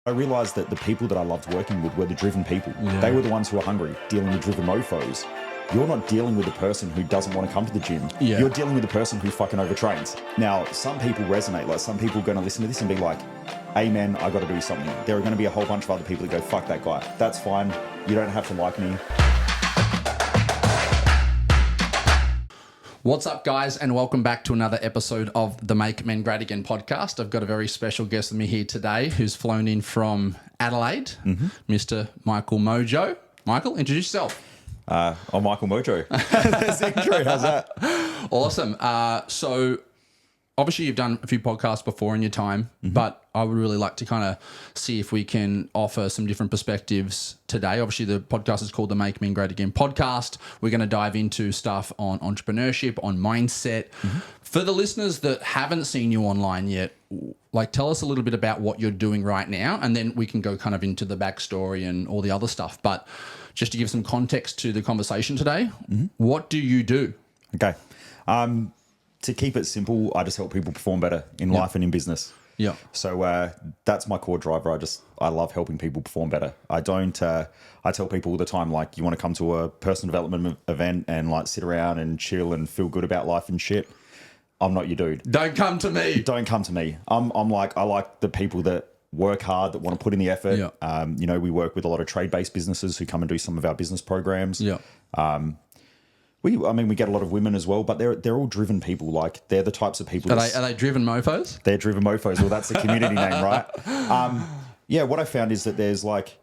I realised that the people that I loved working with were the driven people. Yeah. They were the ones who were hungry, dealing with driven mofos. You're not dealing with the person who doesn't want to come to the gym. Yeah. You're dealing with the person who fucking overtrains. Now, some people resonate. Like, some people are going to listen to this and be like, amen, I got to do something. There are going to be a whole bunch of other people that go, fuck that guy. That's fine. You don't have to like me. What's up, guys, and welcome back to another episode of the Make Men Great Again podcast. I've got a very special guest with me here today who's flown in from Adelaide, Mr. Michael Mojo. Michael, introduce yourself. I'm Michael Mojo. That's the intro. How's that? Awesome. So obviously you've done a few podcasts before in your time, but I would really like to kind of see if we can offer some different perspectives today. Obviously the podcast is called the Make Men Great Again podcast. We're going to dive into stuff on entrepreneurship, on mindset. For the listeners that haven't seen you online yet, like, tell us a little bit about what you're doing right now, and then we can go kind of into the backstory and all the other stuff. But just to give some context to the conversation today, what do you do? Okay. To keep it simple, I just help people perform better in life and in business. Yeah. So that's my core driver. I love helping people perform better. I tell people all the time, like, you want to come to a personal development event and like sit around and chill and feel good about life and shit. I'm not your dude. Don't come to me. Don't come to me. I like the people that work hard, that want to put in the effort. Yeah. We work with a lot of trade-based businesses who come and do some of our business programs. Yeah. We get a lot of women as well, but they're all driven people. Like, they're the types of people. Are they driven mofos? They're driven mofos. Well, that's the community name, right? What I found is that there's like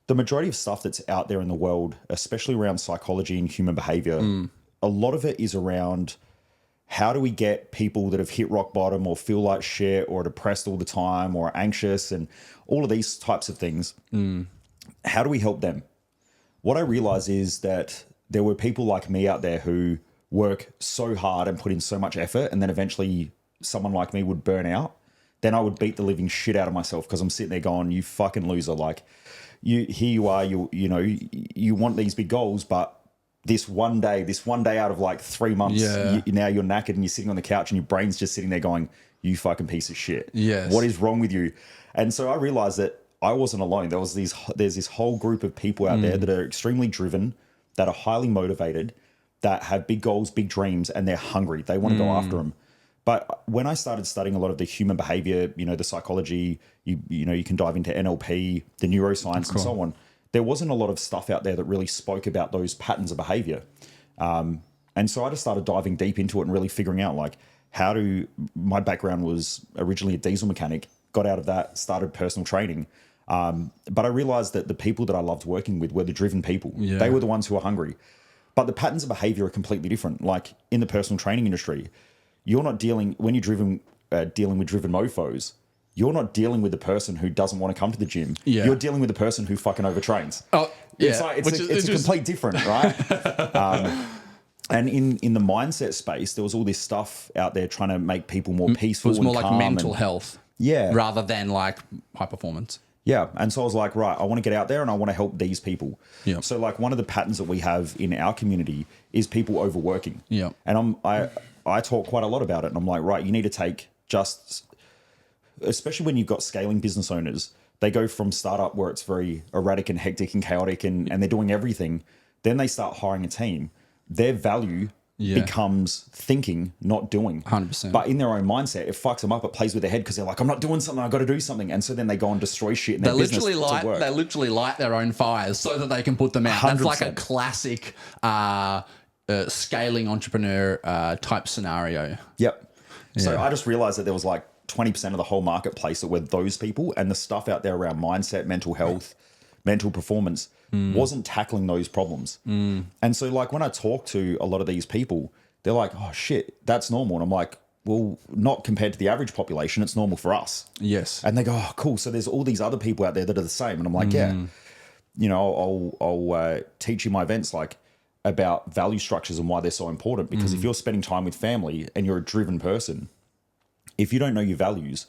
the majority of stuff that's out there in the world, especially around psychology and human behavior. A lot of it is around how do we get people that have hit rock bottom or feel like shit or depressed all the time or anxious and all of these types of things. How do we help them? What I realize is that there were people like me out there who work so hard and put in so much effort, and then eventually someone like me would burn out. Then I would beat the living shit out of myself because I'm sitting there going, you fucking loser. Like, you are, you want these big goals, but this one day out of like 3 months, now you're knackered and you're sitting on the couch and your brain's just sitting there going, you fucking piece of shit. Yes. What is wrong with you? And so I realized that I wasn't alone. There's this whole group of people out there that are extremely driven, that are highly motivated, that have big goals, big dreams, and they're hungry. They want to go after them. But when I started studying a lot of the human behavior, the psychology, you can dive into NLP, the neuroscience, and so on. There wasn't a lot of stuff out there that really spoke about those patterns of behavior. And so I just started diving deep into it and really figuring out, like, my background was originally a diesel mechanic, got out of that, started personal training. But I realized that the people that I loved working with were the driven people. Yeah. They were the ones who were hungry. But the patterns of behavior are completely different. Like, in the personal training industry, you're not dealing with driven mofos. You're not dealing with the person who doesn't want to come to the gym. Yeah. You're dealing with the person who fucking overtrains. Oh, yeah. It's complete different, right? And in the mindset space, there was all this stuff out there trying to make people more peaceful. It was more like calm mental health. Yeah. Rather than like high performance. Yeah. And so I was like, right, I want to get out there and I want to help these people. Yeah. So, like, one of the patterns that we have in our community is people overworking. Yeah. And I talk quite a lot about it. And I'm like, right, you need to take especially when you've got scaling business owners, they go from startup where it's very erratic and hectic and chaotic and they're doing everything. Then they start hiring a team. Their value becomes thinking, not doing. 100%. But in their own mindset, it fucks them up. It plays with their head because they're like, I'm not doing something. I've got to do something. And so then they go and destroy shit in their business to work. They literally light their own fires so that they can put them out. 100%. That's like a classic scaling entrepreneur type scenario. Yep. So Yeah. I just realized that there was like 20% of the whole marketplace that were those people, and the stuff out there around mindset, mental health, mental performance wasn't tackling those problems. And so, like, when I talk to a lot of these people, they're like, oh shit, that's normal. And I'm like, well, not compared to the average population, it's normal for us. Yes. And they go, oh, cool. So there's all these other people out there that are the same. And I'm like, yeah, I'll teach you my events, like, about value structures and why they're so important. Because if you're spending time with family and you're a driven person, if you don't know your values,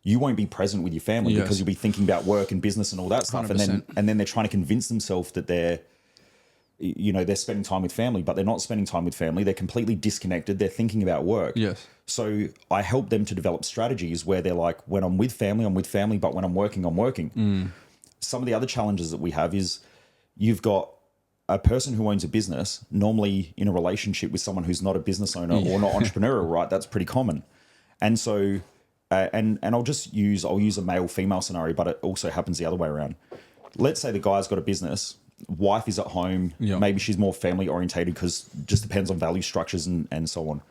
you won't be present with your family because you'll be thinking about work and business and all that stuff. 100%. And then they're trying to convince themselves that they're they're spending time with family, but they're not spending time with family. They're completely disconnected. They're thinking about work. Yes. So I help them to develop strategies where they're like, when I'm with family, but when I'm working, I'm working. Some of the other challenges that we have is you've got a person who owns a business, normally in a relationship with someone who's not a business owner or not entrepreneurial, right? That's pretty common. And so, and I'll use a male-female scenario, but it also happens the other way around. Let's say the guy's got a business, wife is at home, maybe she's more family orientated because it just depends on value structures and so on.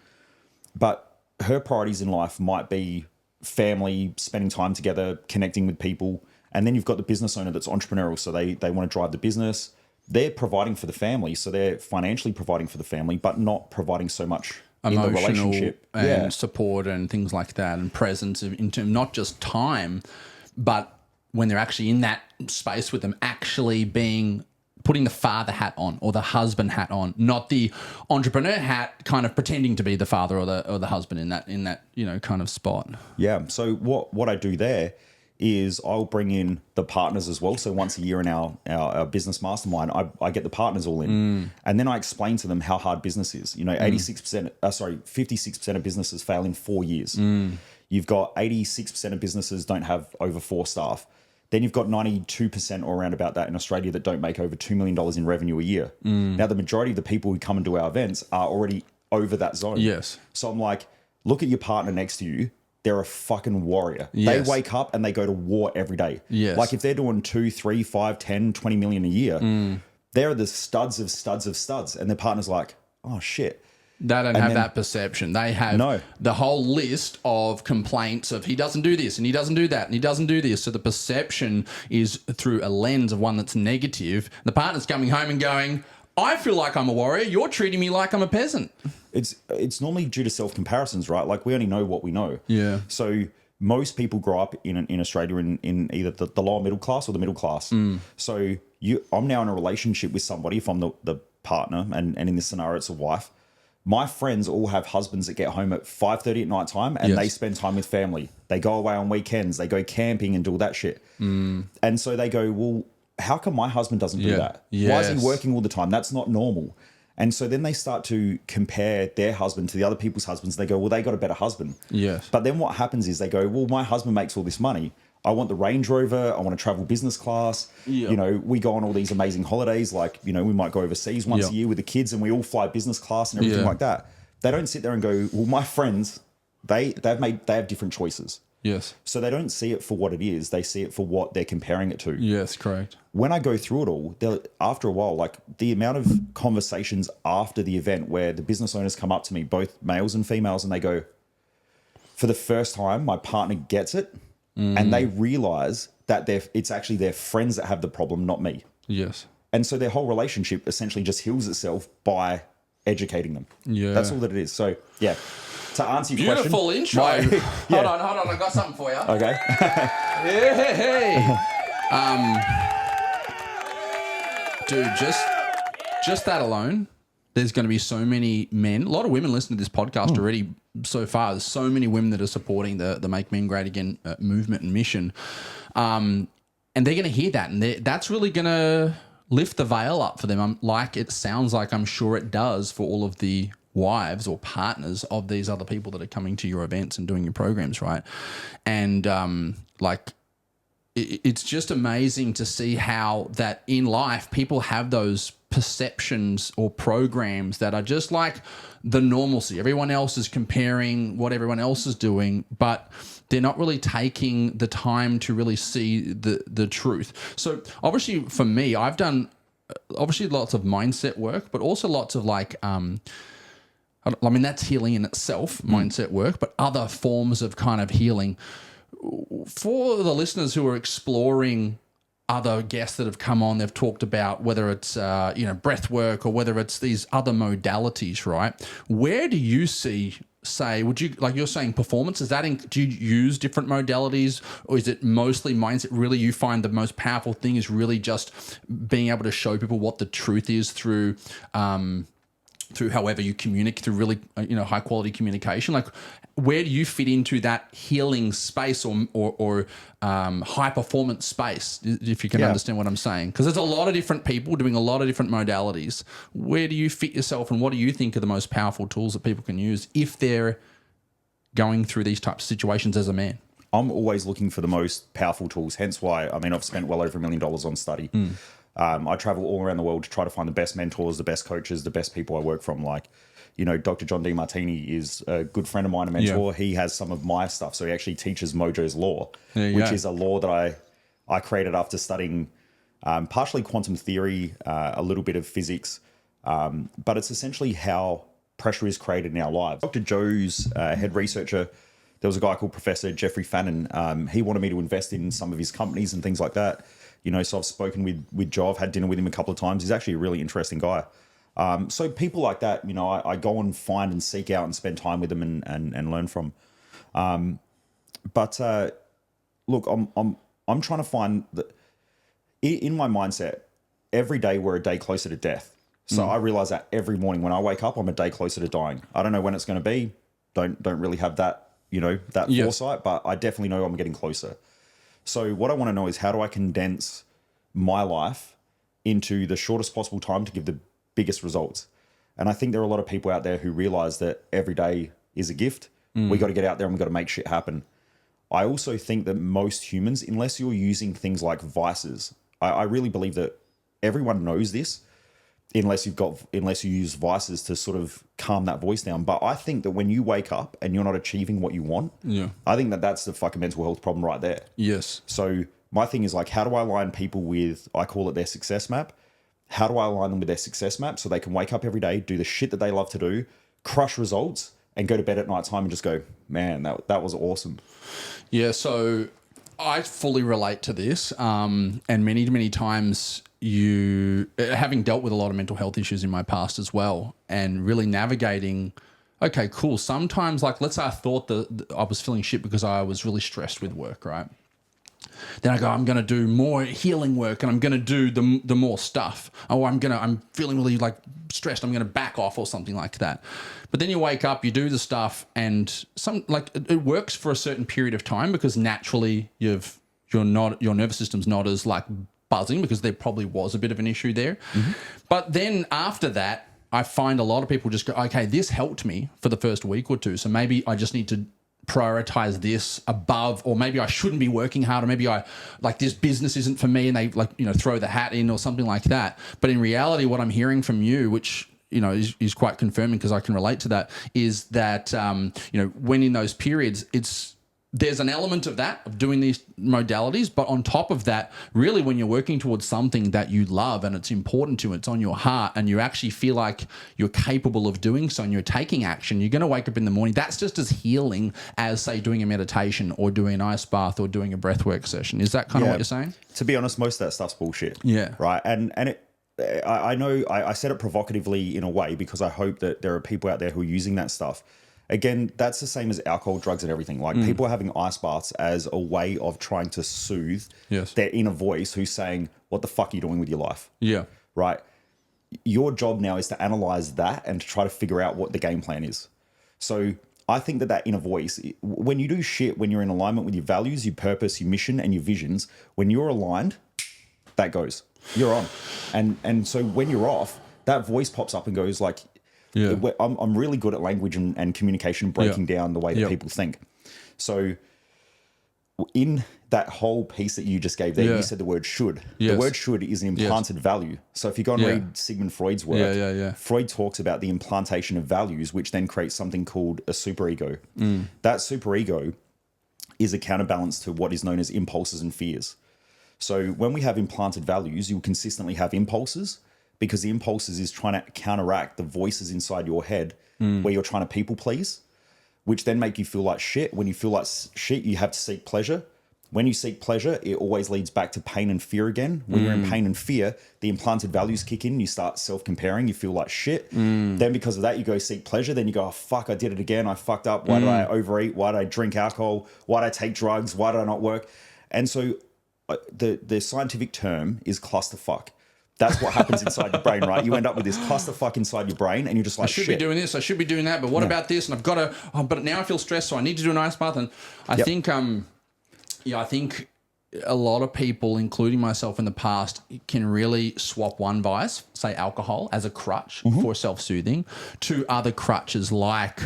But her priorities in life might be family, spending time together, connecting with people. And then you've got the business owner that's entrepreneurial. So they want to drive the business. They're providing for the family. So they're financially providing for the family, but not providing so much Emotional in the relationship. And support and things like that, and presence in terms, not just time, but when they're actually in that space with them, actually putting the father hat on or the husband hat on, not the entrepreneur hat, kind of pretending to be the father or the husband in that kind of spot. Yeah. So what I do there is I'll bring in the partners as well. So once a year in our business mastermind, I get the partners all in, and then I explain to them how hard business is. 56% of businesses fail in 4 years. You've got 86% of businesses don't have over 4 staff. Then you've got 92% or around about that in Australia that don't make over $2 million in revenue a year. Now, the majority of the people who come and do our events are already over that zone. Yes. So I'm like, look at your partner next to you. They're a fucking warrior. Yes. They wake up and they go to war every day. Yes. Like if they're doing 2, 3, 5, 10, 20 million a year, they're the studs of studs of studs. And their partner's like, oh shit. They don't have that perception. They have the whole list of complaints of he doesn't do this and he doesn't do that and he doesn't do this. So the perception is through a lens of one that's negative. The partner's coming home and going, I feel like I'm a warrior. You're treating me like I'm a peasant. It's normally due to self-comparisons, right? Like we only know what we know. Yeah. So most people grow up in Australia in either the lower middle class or the middle class. So I'm now in a relationship with somebody, if I'm the partner, and in this scenario it's a wife. My friends all have husbands that get home at 5:30 at night time and they spend time with family. They go away on weekends. They go camping and do all that shit. And so they go, well, how come my husband doesn't do that? Yes. Why is he working all the time? That's not normal. And so then they start to compare their husband to the other people's husbands. They go, well, they got a better husband. Yes. But then what happens is they go, well, my husband makes all this money. I want the Range Rover. I want to travel business class. We go on all these amazing holidays. Like, we might go overseas once a year with the kids and we all fly business class and everything like that. They don't sit there and go, well, my friends, they have different choices. Yes. So they don't see it for what it is. They see it for what they're comparing it to. Yes, correct. When I go through it all, after a while, like the amount of conversations after the event where the business owners come up to me, both males and females, and they go, for the first time, my partner gets it. And they realize that it's actually their friends that have the problem, not me. Yes. And so their whole relationship essentially just heals itself by educating them. Yeah. That's all that it is. So, yeah. To answer your Beautiful question. Intro. Hold on. I got something for you. Okay. Hey. Dude, just that alone, there's going to be so many men, a lot of women listening to this podcast already so far. There's so many women that are supporting the Make Men Great Again movement and mission. And they're going to hear that. And that's really going to lift the veil up for them. It sounds like I'm sure it does for all of the wives or partners of these other people that are coming to your events and doing your programs, right? And it's just amazing to see how that in life people have those perceptions or programs that are just like the normalcy. Everyone else is comparing what everyone else is doing, but they're not really taking the time to really see the truth. So obviously for me, I've done obviously lots of mindset work, but also lots of that's healing in itself, mindset work, but other forms of kind of healing. For the listeners who are exploring other guests that have come on, they've talked about whether it's breath work or whether it's these other modalities, right? Where do you would you, like you're saying, performance, do you use different modalities, or is it mostly mindset? Really, you find the most powerful thing is really just being able to show people what the truth is through through however you communicate, through really high quality communication. Like, where do you fit into that healing space or high performance space, if you can understand what I'm saying? Because there's a lot of different people doing a lot of different modalities. Where do you fit yourself, and what do you think are the most powerful tools that people can use if they're going through these types of situations as a man? I'm always looking for the most powerful tools, hence why, I've spent well over $1 million on study. I travel all around the world to try to find the best mentors, the best coaches, the best people I work from. Like, Dr. John DeMartini is a good friend of mine, a mentor. Yeah. He has some of my stuff. So he actually teaches Mojo's law, which is a law that I created after studying partially quantum theory, a little bit of physics, but it's essentially how pressure is created in our lives. Dr. Joe's head researcher, there was a guy called Professor Jeffrey Fannin. He wanted me to invest in some of his companies and things like that. So I've spoken with Joe. I've had dinner with him a couple of times. He's actually a really interesting guy. So people like that, I go and find and seek out and spend time with them and learn from. But look, I'm trying to find that in my mindset, every day we're a day closer to death. So I realize that every morning when I wake up, I'm a day closer to dying. I don't know when it's going to be. Don't really have that, that foresight, but I definitely know I'm getting closer. So what I want to know is, how do I condense my life into the shortest possible time to give the biggest results? And I think there are a lot of people out there who realize that every day is a gift. We got to get out there and we got to make shit happen. I also think that most humans, unless you're using things like vices, I really believe that everyone knows this, unless you use vices to sort of calm that voice down. But I think that when you wake up and you're not achieving what you want, I think that that's the fucking mental health problem right there. Yes. So my thing is, like, how do I align people with, I call it their success map. How do I align them with their success map so they can wake up every day, do the shit that they love to do, crush results, and go to bed at night time and just go, man, that was awesome. Yeah. So I fully relate to this. And many, many times, having dealt with a lot of mental health issues in my past as well, and really navigating, okay, cool. Sometimes, like, let's say I thought that I was feeling shit because I was really stressed with work, right? Then I go, I'm going to do more healing work, and I'm going to do the more stuff. Oh, I'm feeling really like stressed. I'm going to back off or something like that. But then you wake up, you do the stuff, and it works for a certain period of time, because naturally your nervous system's not as like buzzing, because there probably was a bit of an issue there. But then after that, I find a lot of people just go, okay, this helped me for the first week or two, so maybe I just need to prioritize this above, or maybe I shouldn't be working hard, or maybe this business isn't for me, and they throw the hat in or something like that. But in reality, what I'm hearing from you, which is quite confirming, because I can relate to that, is that when in those periods, there's an element of that, of doing these modalities, but on top of that, really, when you're working towards something that you love and it's important to, it's on your heart, and you actually feel like you're capable of doing so and you're taking action, you're going to wake up in the morning. That's just as healing as, say, doing a meditation or doing an ice bath or doing a breathwork session. Is that kind of what you're saying? To be honest, most of that stuff's bullshit. Yeah. Right. And I know I said it provocatively in a way, because I hope that there are people out there who are using that stuff. Again, that's the same as alcohol, drugs, and everything. Like, people are having ice baths as a way of trying to soothe their inner voice who's saying, what the fuck are you doing with your life? Yeah. Right? Your job now is to analyze that and to try to figure out what the game plan is. So I think that inner voice, when you do shit, when you're in alignment with your values, your purpose, your mission, and your visions, when you're aligned, that goes. You're on. And so when you're off, that voice pops up and goes like, I'm really good at language and communication, breaking down the way that people think. So in that whole piece that you just gave there, you said the word should. The word should is an implanted value. So if you go and read Sigmund Freud's work, Freud talks about the implantation of values, which then creates something called a superego. That superego is a counterbalance to what is known as impulses and fears. So when we have implanted values, you'll consistently have impulses, because the impulses is trying to counteract the voices inside your head where you're trying to people please, which then make you feel like shit. When you feel like shit, you have to seek pleasure. When you seek pleasure, it always leads back to pain and fear again. When you're in pain and fear, the implanted values kick in. You start self-comparing. You feel like shit. Then because of that, you go seek pleasure. Then you go, oh, fuck, I did it again. I fucked up. Why did I overeat? Why did I drink alcohol? Why did I take drugs? Why did I not work? And so the scientific term is clusterfuck. That's what happens inside your brain, right? You end up with this clusterfuck inside your brain, and you're just like, I should be doing this, I should be doing that, but what about this? And I've got to, but now I feel stressed, so I need to do an ice bath. And I think, I think a lot of people, including myself in the past, can really swap one vice, say alcohol, as a crutch for self-soothing, to other crutches like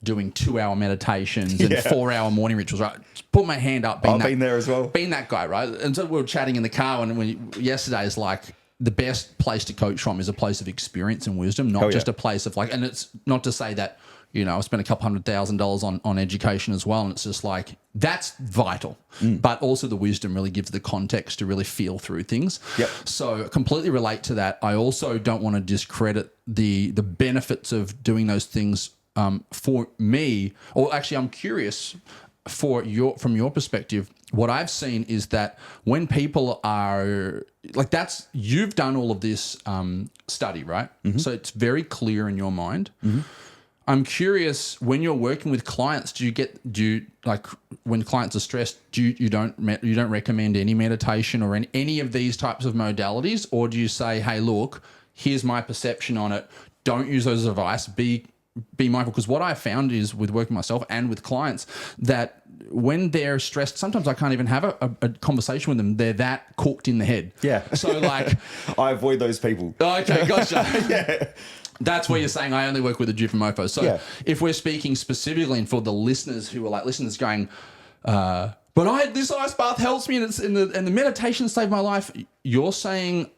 doing 2-hour meditations and 4-hour morning rituals, right? Just put my hand up. I've been there as well. Being that guy, right? And so we were chatting in the car, and yesterday is like, the best place to coach from is a place of experience and wisdom, not just a place of like, and it's not to say that, I spent a couple $100,000 on education as well. And it's just like, that's vital, but also the wisdom really gives the context to really feel through things. Yep. So I completely relate to that. I also don't want to discredit the benefits of doing those things for me, or actually I'm curious from your perspective. What I've seen is that when people are like, you've done all of this study, right? So it's very clear in your mind. I'm curious, when you're working with clients, do you like when clients are stressed, you don't recommend any meditation or any of these types of modalities, or do you say, hey, look, here's my perception on it. Don't use those as advice. Be mindful, because what I found is with working myself and with clients that when they're stressed, sometimes I can't even have a conversation with them. They're that cooked in the head. Yeah. So like, I avoid those people. Okay, gotcha. That's where you're saying I only work with a Jew from Mofos. So if we're speaking specifically, and for the listeners who are like listeners going, but this ice bath helps me and the meditation saved my life. You're saying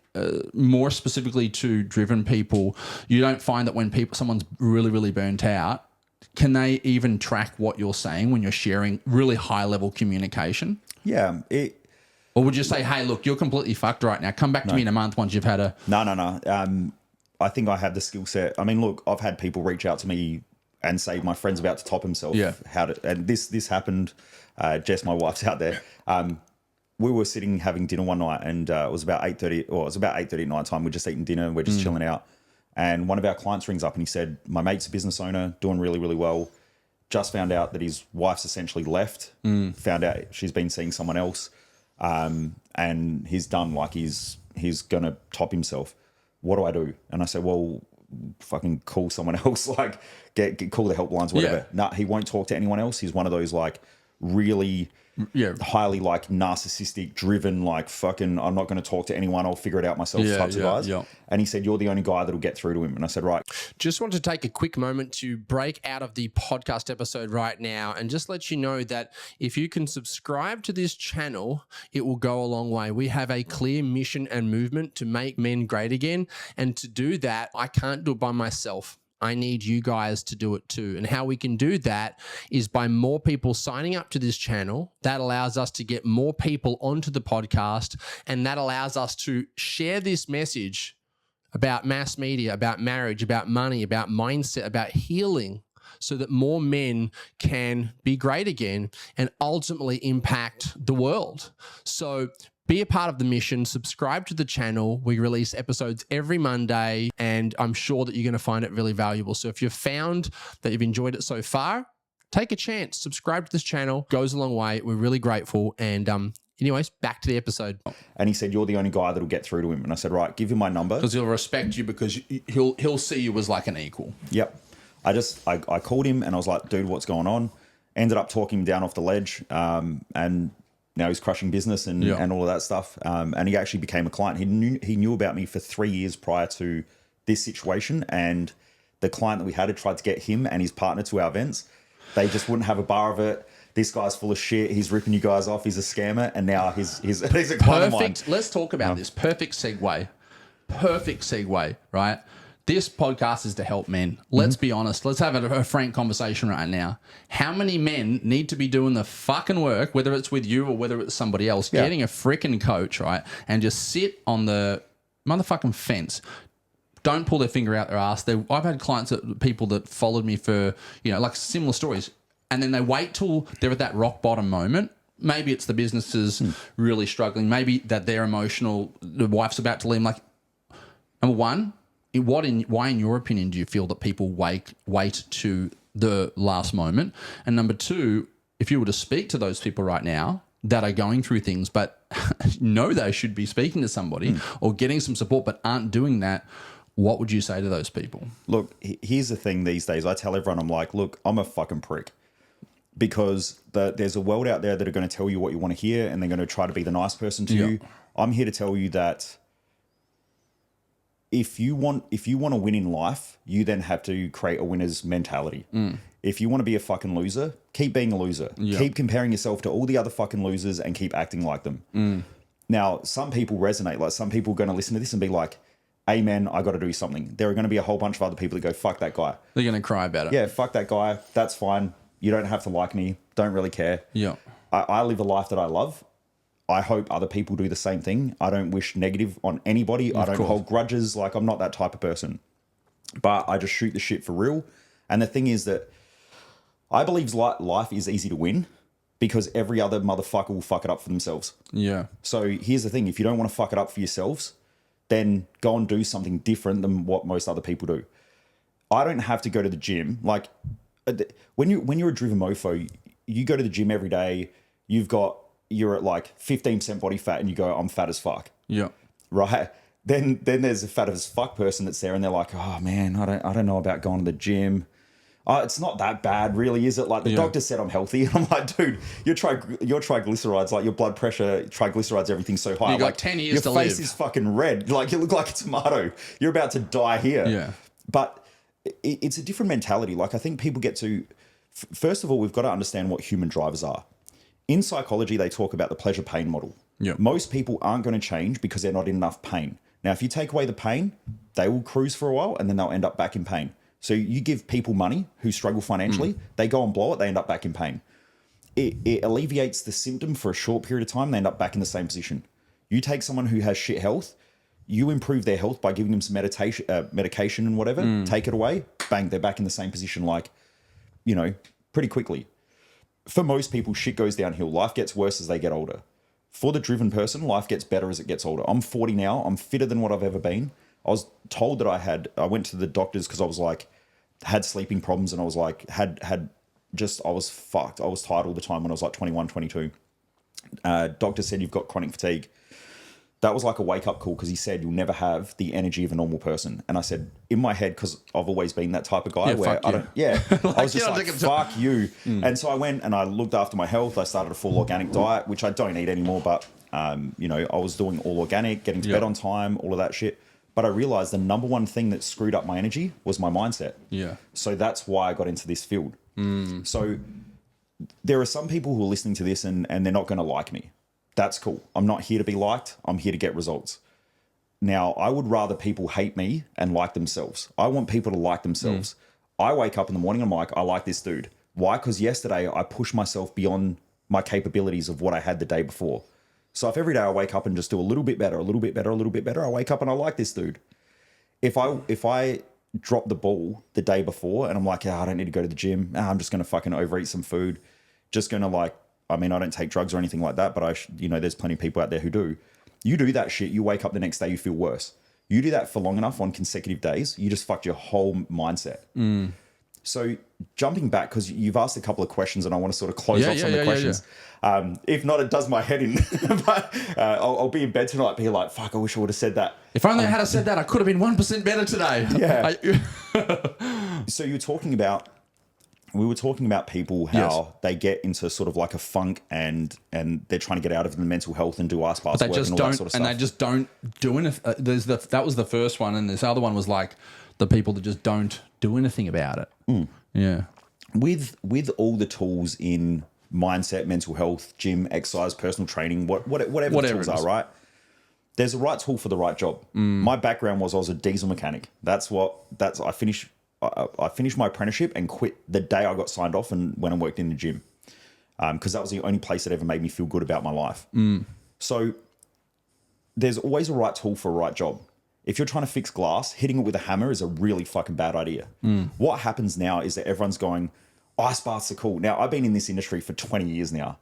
more specifically to driven people, you don't find that when someone's really, really burnt out, can they even track what you're saying when you're sharing really high level communication? Yeah. Or would you say, hey, look, you're completely fucked right now. Come back to me in a month once you've had a... No. I think I have the skill set. I mean, look, I've had people reach out to me and say, my friend's about to top himself. Yeah. And this happened. Jess, my wife's out there. We were sitting having dinner one night, and it was about 8:30. Or it was about 8:30 at night time. We're just eating dinner and we're just chilling out. And one of our clients rings up and he said, my mate's a business owner, doing really, really well. Just found out that his wife's essentially left. Found out she's been seeing someone else. And he's done, like he's going to top himself. What do I do? And I said, well, fucking call someone else, like call the helplines, whatever. Yeah. No, he won't talk to anyone else. He's one of those like really highly like narcissistic, driven, like fucking, I'm not going to talk to anyone. I'll figure it out myself types of guys. Yeah. And he said, you're the only guy that'll get through to him. And I said, right. Just want to take a quick moment to break out of the podcast episode right now and just let you know that if you can subscribe to this channel, it will go a long way. We have a clear mission and movement to make men great again. And to do that, I can't do it by myself. I need you guys to do it too. And how we can do that is by more people signing up to this channel. That allows us to get more people onto the podcast, and that allows us to share this message about mass media, about marriage, about money, about mindset, about healing, so that more men can be great again and ultimately impact the world. So be a part of the mission, subscribe to the channel. We release episodes every Monday, and I'm sure that you're going to find it really valuable. So if you've found that you've enjoyed it so far, take a chance, subscribe to this channel. Goes a long way. We're really grateful. And anyways, back to the episode. And he said, you're the only guy that'll get through to him. And I said, right, give him my number. Because he'll respect you, because he'll see you as like an equal. Yep. I called him and I was like, dude, what's going on? Ended up talking him down off the ledge. And now he's crushing business and all of that stuff. And he actually became a client. He knew about me for 3 years prior to this situation. And the client that we had tried to get him and his partner to our events. They just wouldn't have a bar of it. This guy's full of shit. He's ripping you guys off. He's a scammer. And now he's a client of mine. Let's talk about this. Perfect segue, right? This podcast is to help men. Let's be honest. Let's have a frank conversation right now. How many men need to be doing the fucking work, whether it's with you or whether it's somebody else, getting a freaking coach, right? And just sit on the motherfucking fence. Don't pull their finger out their ass. I've had people that followed me for, like similar stories. And then they wait till they're at that rock bottom moment. Maybe it's the business is really struggling. Maybe that they're emotional. The wife's about to leave. Like, number one, why, in your opinion, do you feel that people wait to the last moment? And number two, if you were to speak to those people right now, that are going through things, but know they should be speaking to somebody or getting some support, but aren't doing that, what would you say to those people? Look, here's the thing these days. I tell everyone, I'm like, look, I'm a fucking prick. Because there's a world out there that are going to tell you what you want to hear and they're going to try to be the nice person to you. I'm here to tell you that if you want to win in life, you then have to create a winner's mentality. If you want to be a fucking loser, keep being a loser. Keep comparing yourself to all the other fucking losers and keep acting like them. Now, some people resonate. Like some people are going to listen to this and be like, amen, I got to do something. There are going to be a whole bunch of other people that go, fuck that guy. They're going to cry about it. Yeah, fuck that guy. That's fine. You don't have to like me. Don't really care. Yeah. I live a life that I love. I hope other people do the same thing. I don't wish negative on anybody. I don't hold grudges. Like, I'm not that type of person. But I just shoot the shit for real. And the thing is that I believe life is easy to win because every other motherfucker will fuck it up for themselves. Yeah. So here's the thing. If you don't want to fuck it up for yourselves, then go and do something different than what most other people do. I don't have to go to the gym. Like, when you're a driven mofo, you go to the gym every day, you're at like 15% body fat and you go, I'm fat as fuck. Yeah. Right. Then there's a fat as fuck person that's there and they're like, oh man, I don't know about going to the gym. It's not that bad, really, is it? Like the doctor said I'm healthy. And I'm like, dude, your triglycerides, like your blood pressure, triglycerides, everything's so high. You got like, 10 years to live. Your face live. is fucking red. Like you look like a tomato. You're about to die here. Yeah. But it's a different mentality. Like I think people get to, first of all, we've got to understand what human drivers are. In psychology, they talk about the pleasure pain model. Yep. Most people aren't going to change because they're not in enough pain. Now, if you take away the pain, they will cruise for a while and then they'll end up back in pain. So you give people money who struggle financially, they go and blow it, they end up back in pain. It alleviates the symptom for a short period of time, they end up back in the same position. You take someone who has shit health, you improve their health by giving them some medication and whatever, take it away, bang, they're back in the same position like, pretty quickly. For most people, shit goes downhill. Life gets worse as they get older. For the driven person, life gets better as it gets older. I'm 40 now. I'm fitter than what I've ever been. I was told that I went to the doctors because I was like, had sleeping problems and I was like, I was fucked. I was tired all the time when I was like 21, 22. Doctor said, you've got chronic fatigue. That was like a wake up call because he said, you'll never have the energy of a normal person. And I said, in my head, because I've always been that type of guy where I don't, I was just like, fuck you. And so I went and I looked after my health. I started a full organic diet, which I don't eat anymore, but, I was doing all organic, getting to bed on time, all of that shit. But I realized the number one thing that screwed up my energy was my mindset. Yeah. So that's why I got into this field. So there are some people who are listening to this and they're not going to like me. That's cool. I'm not here to be liked. I'm here to get results. Now, I would rather people hate me and like themselves. I want people to like themselves. I wake up in the morning and I'm like, I like this dude. Why? Because yesterday I pushed myself beyond my capabilities of what I had the day before. So if every day I wake up and just do a little bit better, a little bit better, a little bit better, I wake up and I like this dude. If I drop the ball the day before and I'm like, I don't need to go to the gym. I'm just going to fucking overeat some food. Just going to I don't take drugs or anything like that, but there's plenty of people out there who do. You do that shit, you wake up the next day, you feel worse. You do that for long enough on consecutive days, you just fucked your whole mindset. So jumping back, because you've asked a couple of questions and I want to sort of close off some of the questions. If not, it does my head in. But I'll be in bed tonight being like, fuck, I wish I would have said that. If only I had said that, I could have been 1% better today. Yeah. So we were talking about people, how they get into sort of like a funk and they're trying to get out of the mental health and do ice baths work and all that sort of stuff. And they just don't do anything. That was the first one. And this other one was like the people that just don't do anything about it. Yeah. With all the tools in mindset, mental health, gym, exercise, personal training, whatever the tools are, right? There's a right tool for the right job. My background was I was a diesel mechanic. I finished my apprenticeship and quit the day I got signed off and went and worked in the gym because that was the only place that ever made me feel good about my life. So there's always a right tool for a right job. If you're trying to fix glass, hitting it with a hammer is a really fucking bad idea. What happens now is that everyone's going, ice baths are cool. Now, I've been in this industry for 20 years now.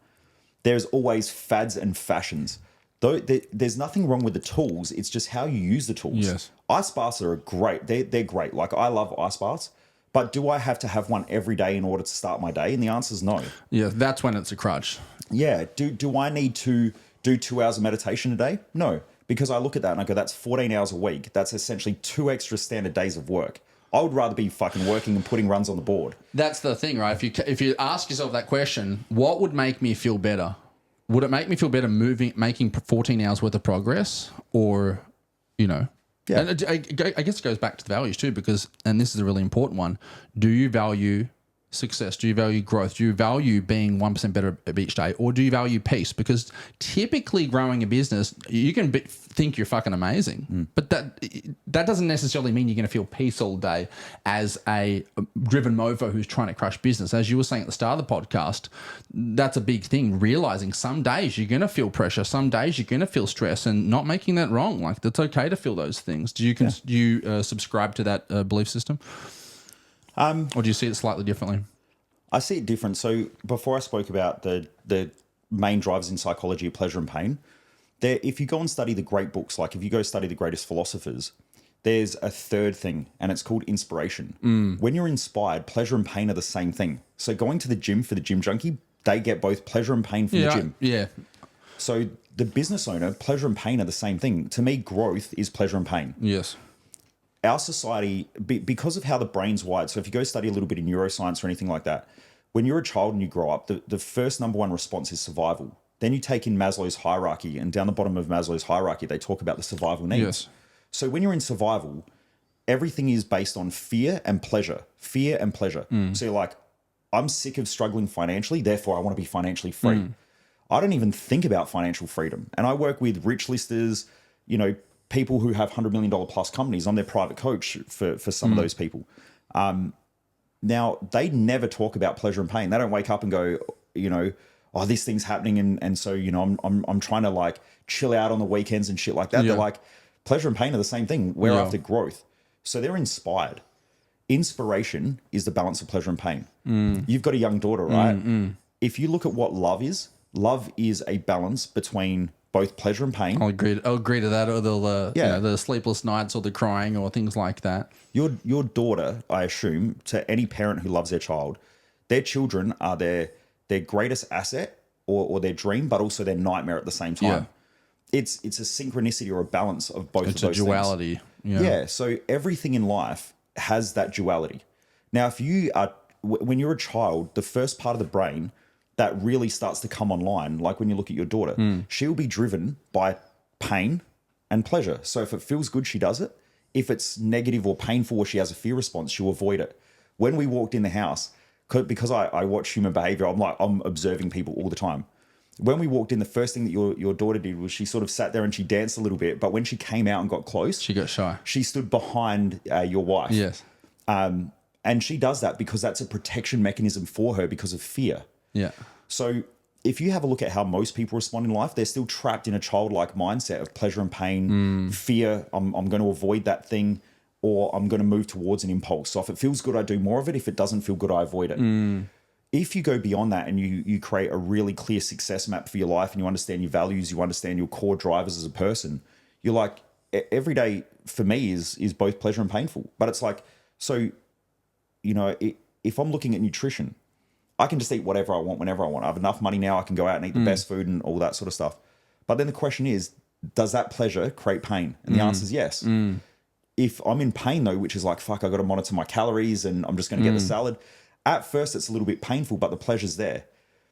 There's always fads and fashions. Though there's nothing wrong with the tools, it's just how you use the tools. Yes. Ice baths are great. They're great. Like, I love ice baths, But do I have to have one every day in order to start my day? And the answer is no. Yeah, that's when it's a crutch. Yeah. Do I need to do 2 hours of meditation a day? No. Because I look at that and I go, that's 14 hours a week. That's essentially 2 extra standard days of work. I would rather be fucking working and putting runs on the board. That's the thing, right? If you ask yourself that question, what would make me feel better? Would it make me feel better making 14 hours worth of progress, or, Yeah. And I guess it goes back to the values too, because, and this is a really important one, do you value success? Do you value growth? Do you value being 1% better each day? Or do you value peace? Because typically growing a business, you can think you're fucking amazing, but that doesn't necessarily mean you're going to feel peace all day as a driven Mofo who's trying to crush business. As you were saying at the start of the podcast, that's a big thing, realizing some days you're going to feel pressure, some days you're going to feel stress, and not making that wrong. Like, it's okay to feel those things. Do you subscribe to that belief system? Or do you see it slightly differently? I see it different. So before I spoke about the main drivers in psychology of pleasure and pain, if you go and study the great books, like if you go study the greatest philosophers, there's a third thing, and it's called inspiration. When you're inspired, pleasure and pain are the same thing. So going to the gym for the gym junkie, they get both pleasure and pain from the gym. Yeah. So the business owner, pleasure and pain are the same thing. To me, growth is pleasure and pain. Yes. Our society, because of how the brain's wired, so if you go study a little bit in neuroscience or anything like that, when you're a child and you grow up, the first number one response is survival. Then you take in Maslow's hierarchy, and down the bottom of Maslow's hierarchy, they talk about the survival needs. Yes. So when you're in survival, everything is based on fear and pleasure. Fear and pleasure. So you're like, I'm sick of struggling financially, therefore I want to be financially free. I don't even think about financial freedom. And I work with rich listers, people who have $100 million plus companies. I'm their private coach for some of those people. Now, they never talk about pleasure and pain. They don't wake up and go, oh, this thing's happening. And so, I'm trying to like chill out on the weekends and shit like that. Yeah. They're like, pleasure and pain are the same thing. We're after growth. So they're inspired. Inspiration is the balance of pleasure and pain. You've got a young daughter, right? If you look at what love is a balance between both pleasure and pain. I'll agree to that, or the sleepless nights, or the crying, or things like that. Your daughter, I assume, to any parent who loves their child, their children are their greatest asset or their dream, but also their nightmare at the same time. Yeah. It's a synchronicity or a balance of both of those things. It's a duality. Yeah. So everything in life has that duality. Now, when you're a child, the first part of the brain that really starts to come online, like when you look at your daughter, she'll be driven by pain and pleasure. So if it feels good, she does it. If it's negative or painful or she has a fear response, she'll avoid it. When we walked in the house, because I watch human behavior, I'm observing people all the time. When we walked in, the first thing that your daughter did was she sort of sat there and she danced a little bit. But when she came out and got close, she got shy. She stood behind your wife. Yes. And she does that because that's a protection mechanism for her because of fear. Yeah. So if you have a look at how most people respond in life, they're still trapped in a childlike mindset of pleasure and pain, fear. I'm going to avoid that thing, or I'm going to move towards an impulse. So if it feels good, I do more of it. If it doesn't feel good, I avoid it. If you go beyond that and you create a really clear success map for your life, and you understand your values, you understand your core drivers as a person, you're like, every day for me is both pleasure and painful. But it's like, so, if I'm looking at nutrition, I can just eat whatever I want, whenever I want. I have enough money now. I can go out and eat the best food and all that sort of stuff. But then the question is, does that pleasure create pain? And the answer is yes. If I'm in pain though, which is like, fuck, I got to monitor my calories and I'm just going to get the salad. At first, it's a little bit painful, but the pleasure's there.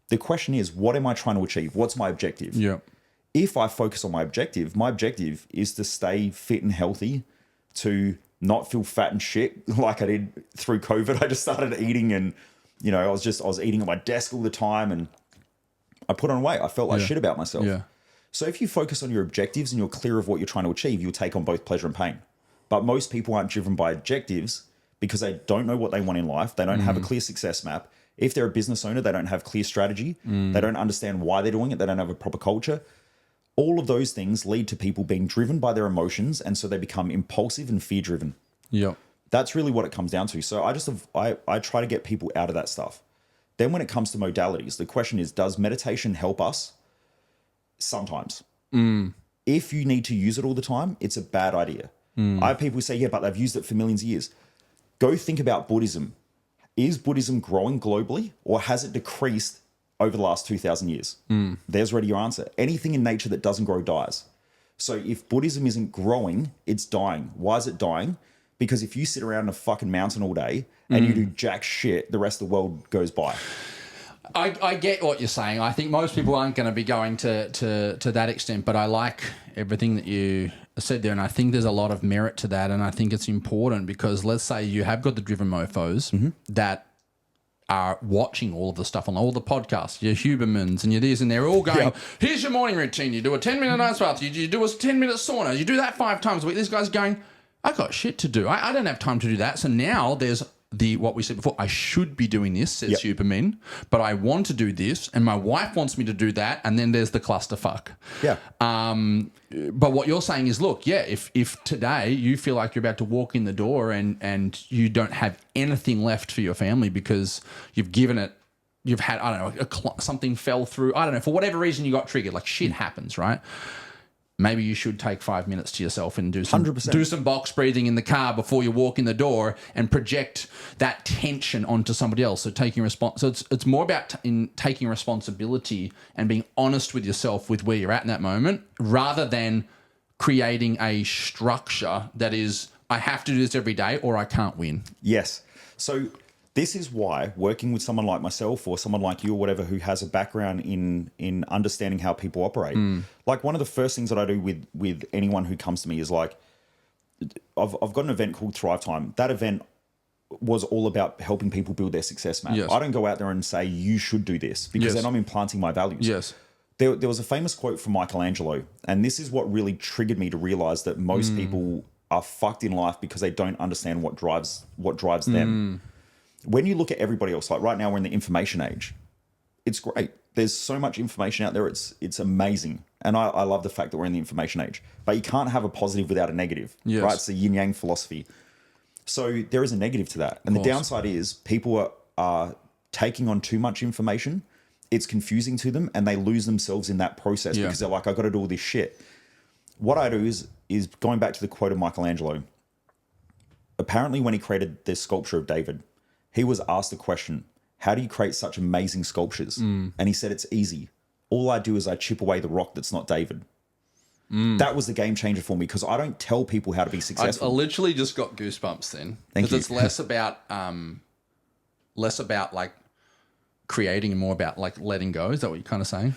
The question is, what am I trying to achieve? What's my objective? Yeah. If I focus on my objective is to stay fit and healthy, to not feel fat and shit like I did through COVID. I just started eating and, I was eating at my desk all the time and I put on weight. I felt like shit about myself. Yeah. So if you focus on your objectives and you're clear of what you're trying to achieve, you'll take on both pleasure and pain. But most people aren't driven by objectives because they don't know what they want in life. They don't have a clear success map. If they're a business owner, they don't have clear strategy. They don't understand why they're doing it. They don't have a proper culture. All of those things lead to people being driven by their emotions, and so they become impulsive and fear-driven. Yeah. That's really what it comes down to. So I try to get people out of that stuff. Then when it comes to modalities, the question is, does meditation help us? Sometimes. If you need to use it all the time, it's a bad idea. I have people who say, yeah, but they've used it for millions of years. Go think about Buddhism. Is Buddhism growing globally, or has it decreased over the last 2,000 years? There's already your answer. Anything in nature that doesn't grow dies. So if Buddhism isn't growing, it's dying. Why is it dying? Because if you sit around in a fucking mountain all day and you do jack shit, the rest of the world goes by. I get what you're saying. I think most people aren't going to be going to that extent, but I like everything that you said there, and I think there's a lot of merit to that, and I think it's important because let's say you have got the driven mofos that are watching all of the stuff on all the podcasts, your Hubermans and your this, and they're all going, here's your morning routine. You do a 10-minute ice bath. You do a 10-minute sauna. You do that 5 times a week. This guy's going, I got shit to do. I don't have time to do that. So now there's what we said before, I should be doing this, says Huberman, but I want to do this, and my wife wants me to do that, and then there's the clusterfuck. Yeah. But what you're saying is, look, if today you feel like you're about to walk in the door and you don't have anything left for your family because you've given it, you've had, I don't know, something fell through, I don't know, for whatever reason you got triggered, like shit happens, right? Maybe you should take 5 minutes to yourself and do some 100%. Do some box breathing in the car before you walk in the door and project that tension onto somebody else. So taking So it's more about taking responsibility and being honest with yourself with where you're at in that moment, rather than creating a structure that is, I have to do this every day or I can't win. Yes. So this is why working with someone like myself or someone like you or whatever who has a background in understanding how people operate, like one of the first things that I do with anyone who comes to me is like, I've got an event called Thrive Time. That event was all about helping people build their success map. Yes. I don't go out there and say, you should do this, because then I'm implanting my values. Yes. There was a famous quote from Michelangelo, and this is what really triggered me to realize that most people are fucked in life because they don't understand what drives them. When you look at everybody else, like right now we're in the information age, it's great. There's so much information out there. It's amazing. And I love the fact that we're in the information age. But you can't have a positive without a negative, right? It's the yin-yang philosophy. So there is a negative to that. And the downside is people are taking on too much information. It's confusing to them and they lose themselves in that process because they're like, I got to do all this shit. What I do is going back to the quote of Michelangelo. Apparently when he created this sculpture of David, he was asked the question, how do you create such amazing sculptures? And he said, it's easy. All I do is I chip away the rock that's not David. That was the game changer for me, because I don't tell people how to be successful. I literally just got goosebumps then. Thank you. Because it's less about like creating and more about like letting go. Is that what you're kind of saying?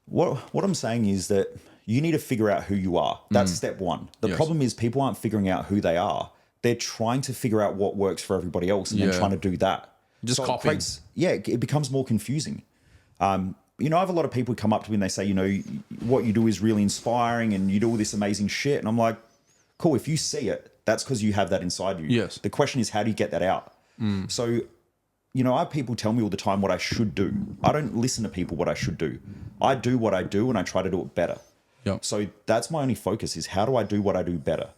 What I'm saying is that you need to figure out who you are. That's step one. The problem is people aren't figuring out who they are. They're trying to figure out what works for everybody else and then trying to do that. Just copying. It becomes more confusing. I have a lot of people come up to me and they say, what you do is really inspiring and you do all this amazing shit. And I'm like, cool, if you see it, that's because you have that inside you. Yes. The question is, how do you get that out? So, I have people tell me all the time what I should do. I don't listen to people what I should do. I do what I do and I try to do it better. Yep. So that's my only focus, is how do I do what I do better?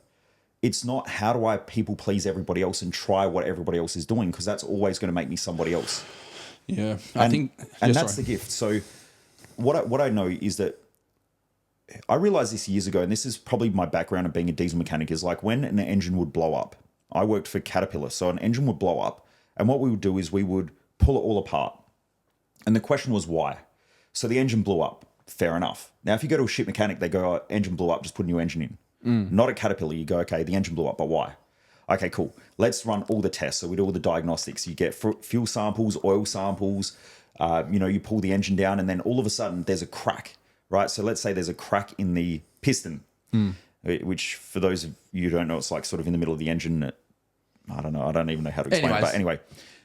It's not how do I people please everybody else and try what everybody else is doing, because that's always going to make me somebody else. Yeah, I think that's the gift. So what I know is that I realized this years ago, and this is probably my background of being a diesel mechanic, is like when an engine would blow up. I worked for Caterpillar, so an engine would blow up, and what we would do is we would pull it all apart. And the question was why? So the engine blew up. Fair enough. Now, if you go to a ship mechanic, they go, oh, engine blew up, just put a new engine in. Not at Caterpillar. You go, okay, the engine blew up, but why? Okay, cool. Let's run all the tests. So we do all the diagnostics. You get fuel samples, oil samples. You pull the engine down, and then all of a sudden there's a crack, right? So let's say there's a crack in the piston, which for those of you who don't know, it's like sort of in the middle of the engine. I don't know. I don't even know how to explain it. But anyway,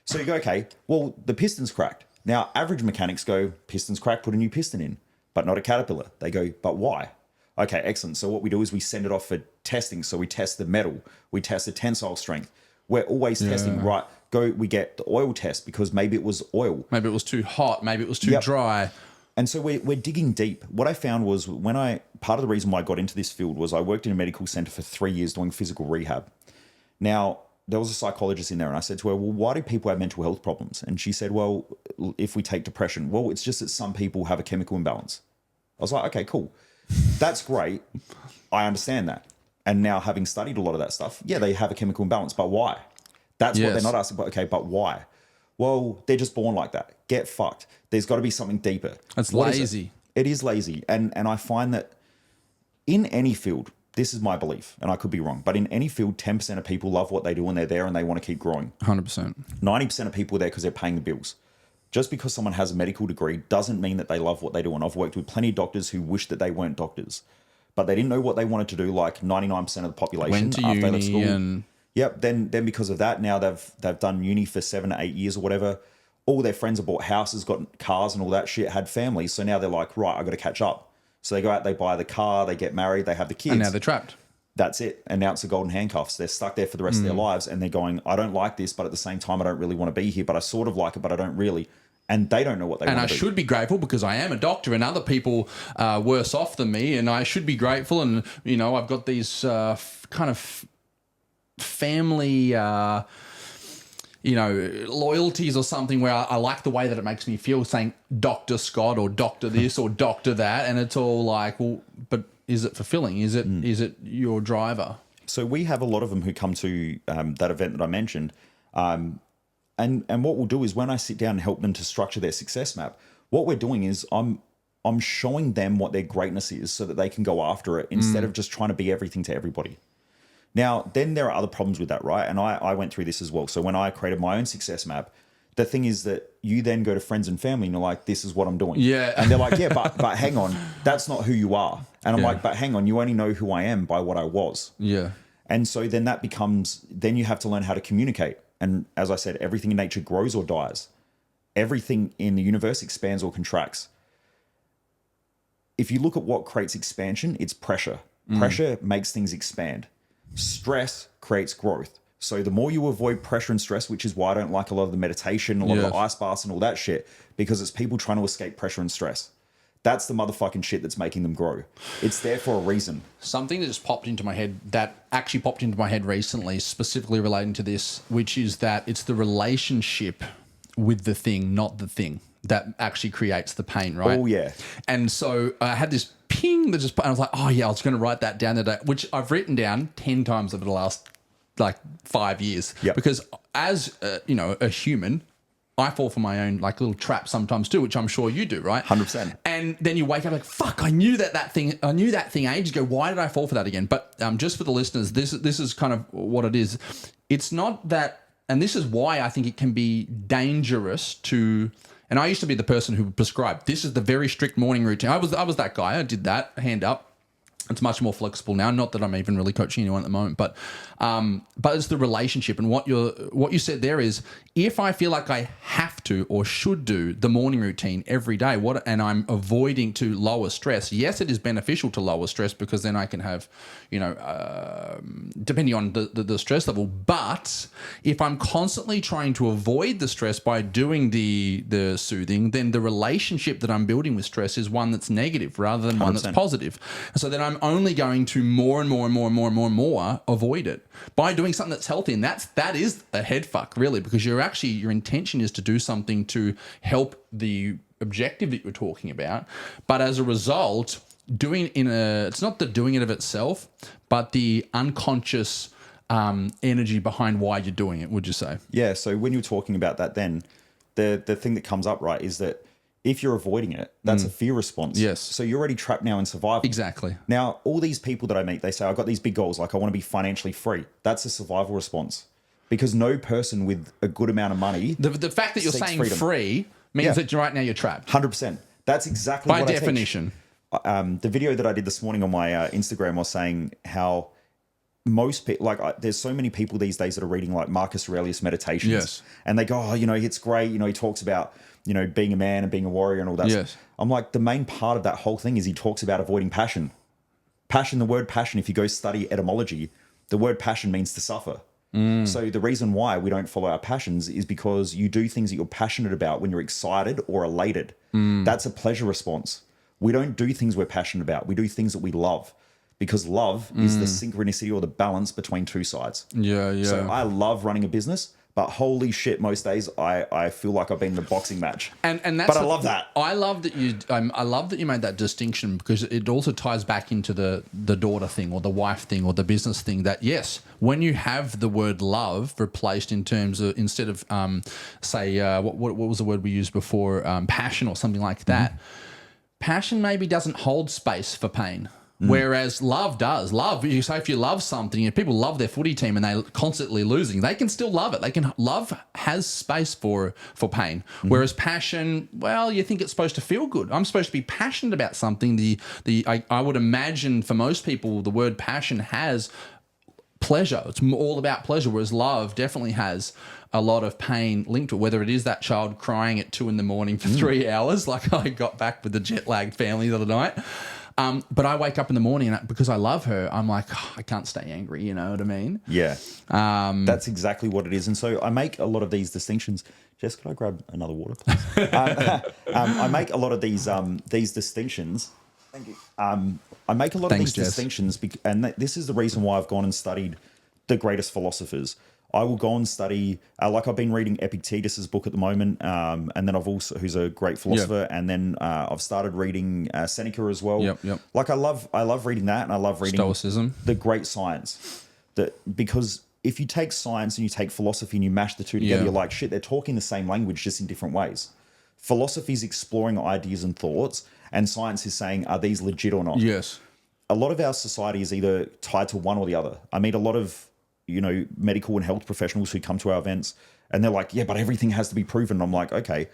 so you go, okay, well, the piston's cracked. Now, average mechanics go, piston's cracked, put a new piston in. But not a Caterpillar. They go, but why? Okay, excellent. So what we do is we send it off for testing. So we test the metal. We test the tensile strength. We're always testing, right? We get the oil test because maybe it was oil. Maybe it was too hot. Maybe it was too dry. And so we're digging deep. What I found was part of the reason why I got into this field was I worked in a medical center for 3 years doing physical rehab. Now, there was a psychologist in there, and I said to her, well, why do people have mental health problems? And she said, well, if we take depression, well, it's just that some people have a chemical imbalance. I was like, okay, cool. That's great. I understand that. And now, having studied a lot of that stuff, they have a chemical imbalance, but why? That's what Yes. they're not asking. But okay, but why? Well, they're just born like that. Get fucked. There's got to be something deeper. That's What is lazy. it? It is lazy. And I find that in any field, this is my belief, and I could be wrong, but in any field, 10% of people love what they do and they're there and they want to keep growing. 100%. 90% of people are there because they're paying the bills. Just because someone has a medical degree doesn't mean that they love what they do. And I've worked with plenty of doctors who wish that they weren't doctors, but they didn't know what they wanted to do, like 99% of the population Went to after they left uni school. and Yep. Then because of that, now they've done uni for 7 to 8 years or whatever. All their friends have bought houses, got cars and all that shit, had families. So now they're like, right, I got to catch up. So they go out, they buy the car, they get married, they have the kids. and now they're trapped. That's it. And now it's the golden handcuffs. They're stuck there for the rest of their lives. And they're going, I don't like this, but at the same time, I don't really want to be here, but I sort of like it, but I don't really. And they don't know what they And want I to do. should be grateful because I am a doctor and other people are worse off than me. And I should be grateful. And, you know, I've got these kind of family, loyalties or something where I like the way that it makes me feel saying Dr. Scott or Dr. this or Dr. that. And it's all like, well, but is it fulfilling? Is it your driver? So we have a lot of them who come to that event that I mentioned. And what we'll do is when I sit down and help them to structure their success map, what we're doing is I'm showing them what their greatness is so that they can go after it instead of just trying to be everything to everybody. Now, then there are other problems with that, right? And I went through this as well. So when I created my own success map, the thing is that you then go to friends and family and you're like, this is what I'm doing. Yeah. And they're like, yeah, but hang on, that's not who you are. And I'm like, but hang on, you only know who I am by what I was. Yeah. And so then that becomes, then you have to learn how to communicate. And as I said, everything in nature grows or dies. Everything in the universe expands or contracts. If you look at what creates expansion, it's pressure. Pressure makes things expand. Stress creates growth. So the more you avoid pressure and stress, which is why I don't like a lot of the meditation, a lot of the ice baths and all that shit, because it's people trying to escape pressure and stress. That's the motherfucking shit that's making them grow. It's there for a reason. Something that just popped into my head, that actually popped into my head recently, specifically relating to this, which is that it's the relationship with the thing, not the thing, that actually creates the pain, right? Oh, yeah. And so I had this ping that just, and I was like, oh yeah, I was going to write that down today, which I've written down 10 times over the last 5 years. Yep. Because as a human, I fall for my own little trap sometimes too, which I'm sure you do, right? 100%. And then you wake up like, fuck, I knew that thing ages ago. Why did I fall for that again? But just for the listeners, this is kind of what it is. It's not that, and this is why I think it can be dangerous to. And I used to be the person who would prescribe, this is the very strict morning routine. I was that guy. I did that, hand up. It's much more flexible now. Not that I'm even really coaching anyone at the moment, but it's the relationship. And what you said there is, if I feel like I have to or should do the morning routine every day, and I'm avoiding to lower stress. Yes, it is beneficial to lower stress because then I can have, depending on the stress level. But if I'm constantly trying to avoid the stress by doing the soothing, then the relationship that I'm building with stress is one that's negative rather than one that's 100%. positive. So then I'm only going to more and more avoid it by doing something that's healthy. And that is a head fuck, really, because your intention is to do something to help the objective that you're talking about. But as a result, it's not the doing it of itself, but the unconscious energy behind why you're doing it, would you say? Yeah. So when you're talking about that, then the thing that comes up, right, is that if you're avoiding it, that's a fear response. Yes. So you're already trapped now in survival. Exactly. Now, all these people that I meet, they say, I've got these big goals, like I want to be financially free. That's a survival response. Because no person with a good amount of money. The fact that you're seeks saying freedom. free means that right now you're trapped. 100%. That's exactly By what definition. I teach. The video that I did this morning on my Instagram was saying how most people, there's so many people these days that are reading like Marcus Aurelius Meditations. Yes. And they go, oh, it's great. He talks about, being a man and being a warrior and all that. Yes. I'm like, the main part of that whole thing is he talks about avoiding passion. The word passion, if you go study etymology, the word passion means to suffer. So the reason why we don't follow our passions is because you do things that you're passionate about when you're excited or elated. That's a pleasure response. We don't do things we're passionate about. We do things that we love, because love is the synchronicity or the balance between two sides. Yeah. So I love running a business, But holy shit, most days I feel like I've been in a boxing match. And that's I love that. I love that you made that distinction, because it also ties back into the daughter thing or the wife thing or the business thing, that yes, when you have the word love replaced in terms of, instead of say what was the word we used before, passion or something like that. Passion maybe doesn't hold space for pain. Whereas love does. Love, you say if you love something, if people love their footy team and they're constantly losing, they can still love it. Love has space for pain. Whereas passion, well, you think it's supposed to feel good. I'm supposed to be passionate about something. I would imagine for most people, the word passion has pleasure. It's all about pleasure, whereas love definitely has a lot of pain linked to it, whether it is that child crying at 2 a.m. for 3 hours, like I got back with the jet-lagged family the other night. But I wake up in the morning and because I love her, I'm like, I can't stay angry. You know what I mean? Yeah. That's exactly what it is. And so I make a lot of these distinctions. Jess, could I grab another water, please? I make a lot of these distinctions. Thank you. I make a lot of these distinctions, and this is the reason why I've gone and studied the greatest philosophers. I will go and study, like I've been reading Epictetus's book at the moment, and then I've also, who's a great philosopher, and then I've started reading Seneca as well. Yep. Like I love reading that, and I love reading Stoicism, the great science. Because if you take science and you take philosophy and you mash the two together, you're like, shit, they're talking the same language just in different ways. Philosophy is exploring ideas and thoughts, and science is saying, are these legit or not? Yes. A lot of our society is either tied to one or the other. I meet a lot of medical and health professionals who come to our events and they're like, yeah, but everything has to be proven. And I'm like, okay,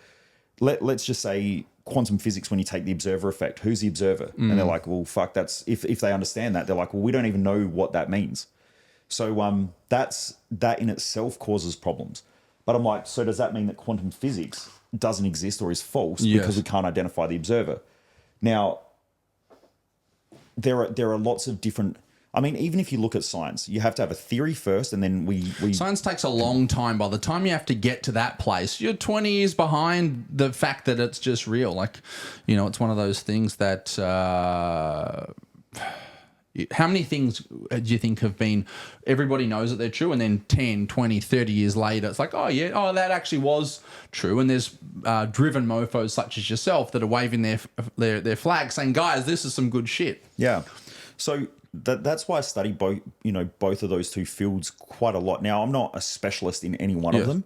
let's just say quantum physics, when you take the observer effect, who's the observer? And they're like, well, fuck, that's, if they understand that, they're like, well, we don't even know what that means. So that in itself causes problems. But I'm like, so does that mean that quantum physics doesn't exist or is false because we can't identify the observer? Now, there are lots of different, I mean, even if you look at science, you have to have a theory first, and then we Science takes a long time. By the time you have to get to that place, you're 20 years behind the fact that it's just real. Like, it's one of those things that... how many things do you think have been, everybody knows that they're true, and then 10, 20, 30 years later, it's like, that actually was true. And there's driven mofos such as yourself that are waving their flag saying, guys, this is some good shit. Yeah. So that's why I study both of those two fields quite a lot. Now, I'm not a specialist in any one of them,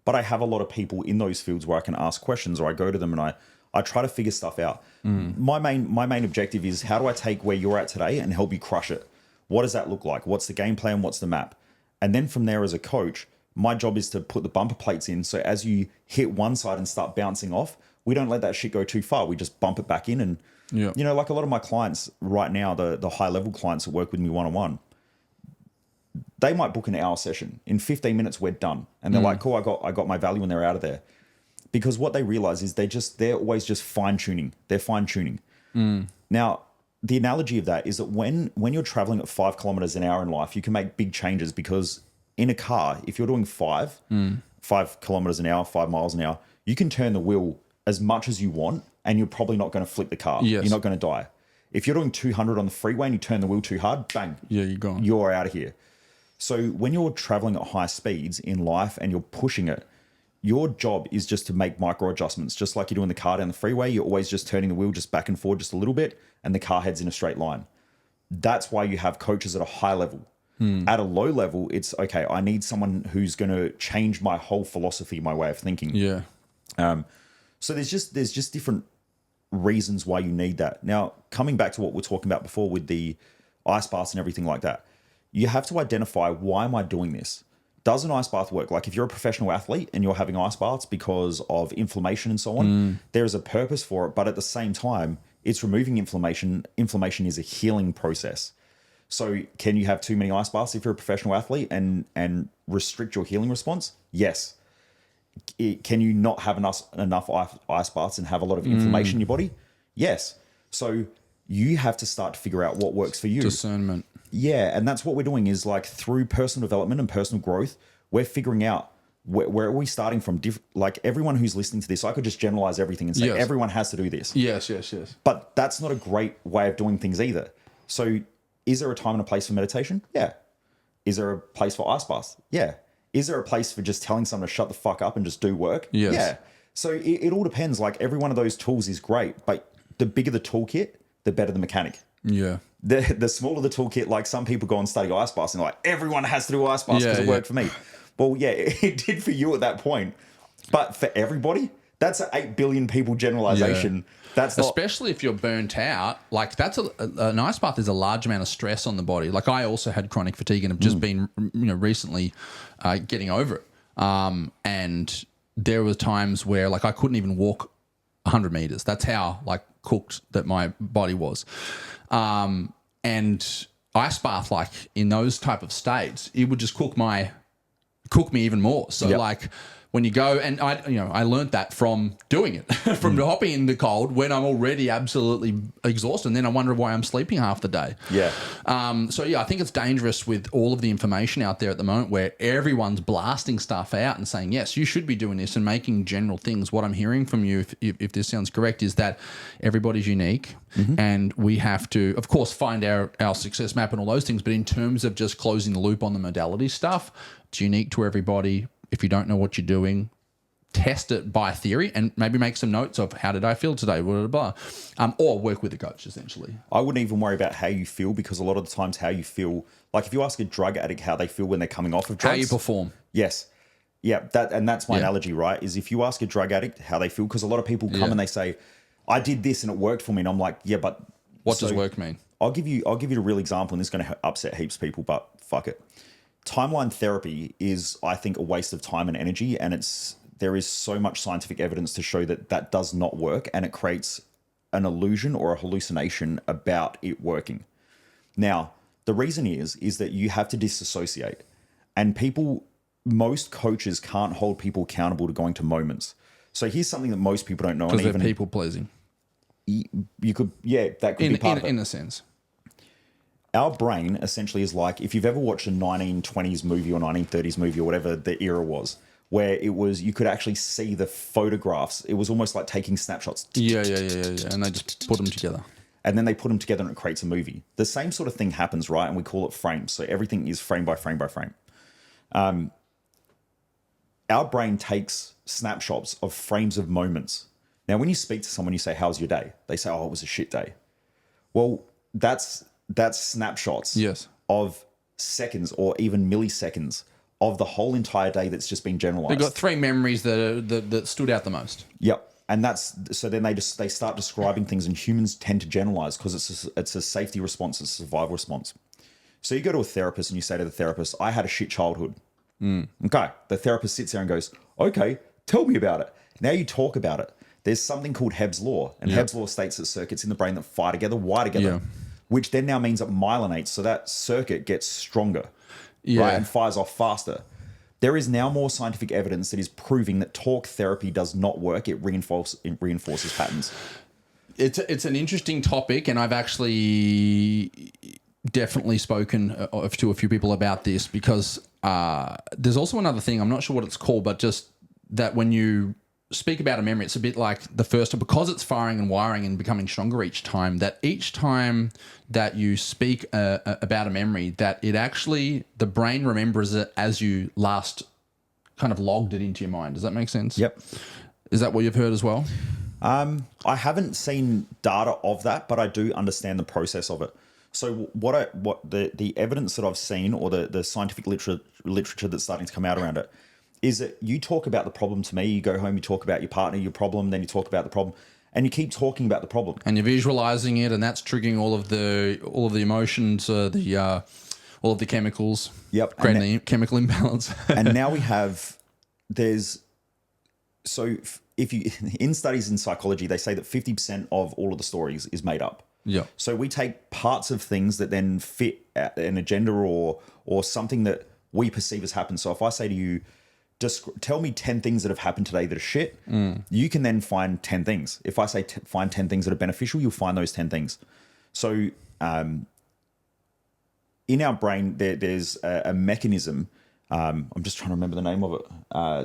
but I have a lot of people in those fields where I can ask questions, or I go to them and I try to figure stuff out. My main objective is, how do I take where you're at today and help you crush it? What does that look like? What's the game plan? What's the map? And then from there, as a coach, my job is to put the bumper plates in. So as you hit one side and start bouncing off, we don't let that shit go too far. We just bump it back in. And, like a lot of my clients right now, the high level clients that work with me one-on-one, they might book an hour session. In 15 minutes, we're done. And they're like, cool, I got my value, and they're out of there. Because what they realize is they're always just fine-tuning. They're fine-tuning. Now, the analogy of that is that when you're traveling at 5 kilometers an hour in life, you can make big changes, because in a car, if you're doing 5 kilometers an hour, 5 miles an hour, you can turn the wheel as much as you want, and you're probably not going to flip the car. Yes. You're not going to die. If you're doing 200 on the freeway and you turn the wheel too hard, bang. Yeah, you're gone. You're out of here. So when you're traveling at high speeds in life and you're pushing it, your job is just to make micro adjustments. Just like you do in the car down the freeway, you're always just turning the wheel just back and forward just a little bit, and the car heads in a straight line. That's why you have coaches at a high level. At a low level, it's, okay, I need someone who's going to change my whole philosophy, my way of thinking. Yeah. So there's just different reasons why you need that. Now, coming back to what we're talking about before with the ice baths and everything like that, you have to identify, why am I doing this? Does an ice bath work? Like, if you're a professional athlete and you're having ice baths because of inflammation and so on, there is a purpose for it. But at the same time, it's removing inflammation. Inflammation is a healing process. So can you have too many ice baths if you're a professional athlete and restrict your healing response? Yes. Can you not have enough ice baths and have a lot of inflammation in your body? Yes. So you have to start to figure out what works for you. Discernment. Yeah, and that's what we're doing, is like, through personal development and personal growth, we're figuring out where are we starting from. Like, everyone who's listening to this, I could just generalize everything and say everyone has to do this. Yes. But that's not a great way of doing things either. So is there a time and a place for meditation? Yeah. Is there a place for ice baths? Yeah. Is there a place for just telling someone to shut the fuck up and just do work? Yes. Yeah. So it all depends. Like every one of those tools is great, but the bigger the toolkit, the better the mechanic. Yeah. The smaller the toolkit, like some people go and study ice baths and like everyone has to do ice baths because it worked for me. Well, yeah, it did for you at that point, but for everybody, that's an 8 billion people generalization. Yeah. That's not, especially if you're burnt out. Like that's an ice bath is a large amount of stress on the body. Like I also had chronic fatigue and have just been, recently getting over it. And there were times where like I couldn't even walk 100 meters. That's how like cooked that my body was. And ice bath, like in those type of states, it would just cook me even more. So like when you go, and I learned that from doing it, from hopping in the cold when I'm already absolutely exhausted, and then I wonder why I'm sleeping half the day. Yeah. So I think it's dangerous with all of the information out there at the moment where everyone's blasting stuff out and saying, yes, you should be doing this and making general things. What I'm hearing from you, if this sounds correct, is that everybody's unique and we have to, of course, find our success map and all those things. But in terms of just closing the loop on the modality stuff, it's unique to everybody. If you don't know what you're doing, test it by theory and maybe make some notes of how did I feel today, blah, blah, blah. Or work with a coach, essentially. I wouldn't even worry about how you feel because a lot of the times how you feel, like if you ask a drug addict how they feel when they're coming off of drugs. How you perform. Yes. Yeah, that's my analogy, right? Is if you ask a drug addict how they feel, because a lot of people come and they say, I did this and it worked for me. And I'm like, yeah, but... What does work mean? I'll give you a real example, and this is going to upset heaps of people, but fuck it. Timeline therapy is, I think, a waste of time and energy, and there is so much scientific evidence to show that does not work, and it creates an illusion or a hallucination about it working. Now, the reason is that you have to disassociate, and most coaches can't hold people accountable to going to moments. So here's something that most people don't know. Because they're people pleasing. You could, that could be part of it. In a sense. Our brain essentially is like, if you've ever watched a 1920s movie or 1930s movie or whatever the era was, where you could actually see the photographs. It was almost like taking snapshots. Yeah. And they just put them together. And then they put them together and it creates a movie. The same sort of thing happens, right? And we call it frames. So everything is frame by frame by frame. Our brain takes snapshots of frames of moments. Now, when you speak to someone, you say, how's your day? They say, oh, it was a shit day. Well, that's snapshots of seconds or even milliseconds of the whole entire day that's just been generalized. They've got 3 memories that stood out the most. Yep. And so then they start describing things, and humans tend to generalize because it's a safety response, it's a survival response. So you go to a therapist and you say to the therapist, I had a shit childhood. Okay. The therapist sits there and goes, okay, tell me about it. Now you talk about it. There's something called Hebb's law, and Hebb's law states that circuits in the brain that fire together, wire together, which then now means it myelinates. So that circuit gets stronger, right, and fires off faster. There is now more scientific evidence that is proving that talk therapy does not work. It reinforces patterns. It's an interesting topic, and I've actually definitely spoken to a few people about this because there's also another thing. I'm not sure what it's called, but just that when you speak about a memory, it's a bit like the first, because it's firing and wiring and becoming stronger each time, that each time that you speak about a memory, that it actually, the brain remembers it as you last kind of logged it into your mind. Does that make sense? Yep. Is that what you've heard as well? I haven't seen data of that, but I do understand the process of it. So what the evidence that I've seen, or the scientific literature that's starting to come out around it, is that you talk about the problem to me, you go home, you talk about your partner, your problem, then you talk about the problem, and you keep talking about the problem. And you're visualizing it, and that's triggering all of the emotions, all of the chemicals. Yep. Creating the chemical imbalance. And now we have, if you, in studies in psychology, they say that 50% of all of the stories is made up. Yeah. So we take parts of things that then fit an agenda or something that we perceive as happened. So if I say to you, just tell me 10 things that have happened today that are shit, you can then find 10 things. If I say find 10 things that are beneficial, you'll find those 10 things. So in our brain, there's a mechanism. I'm just trying to remember the name of it.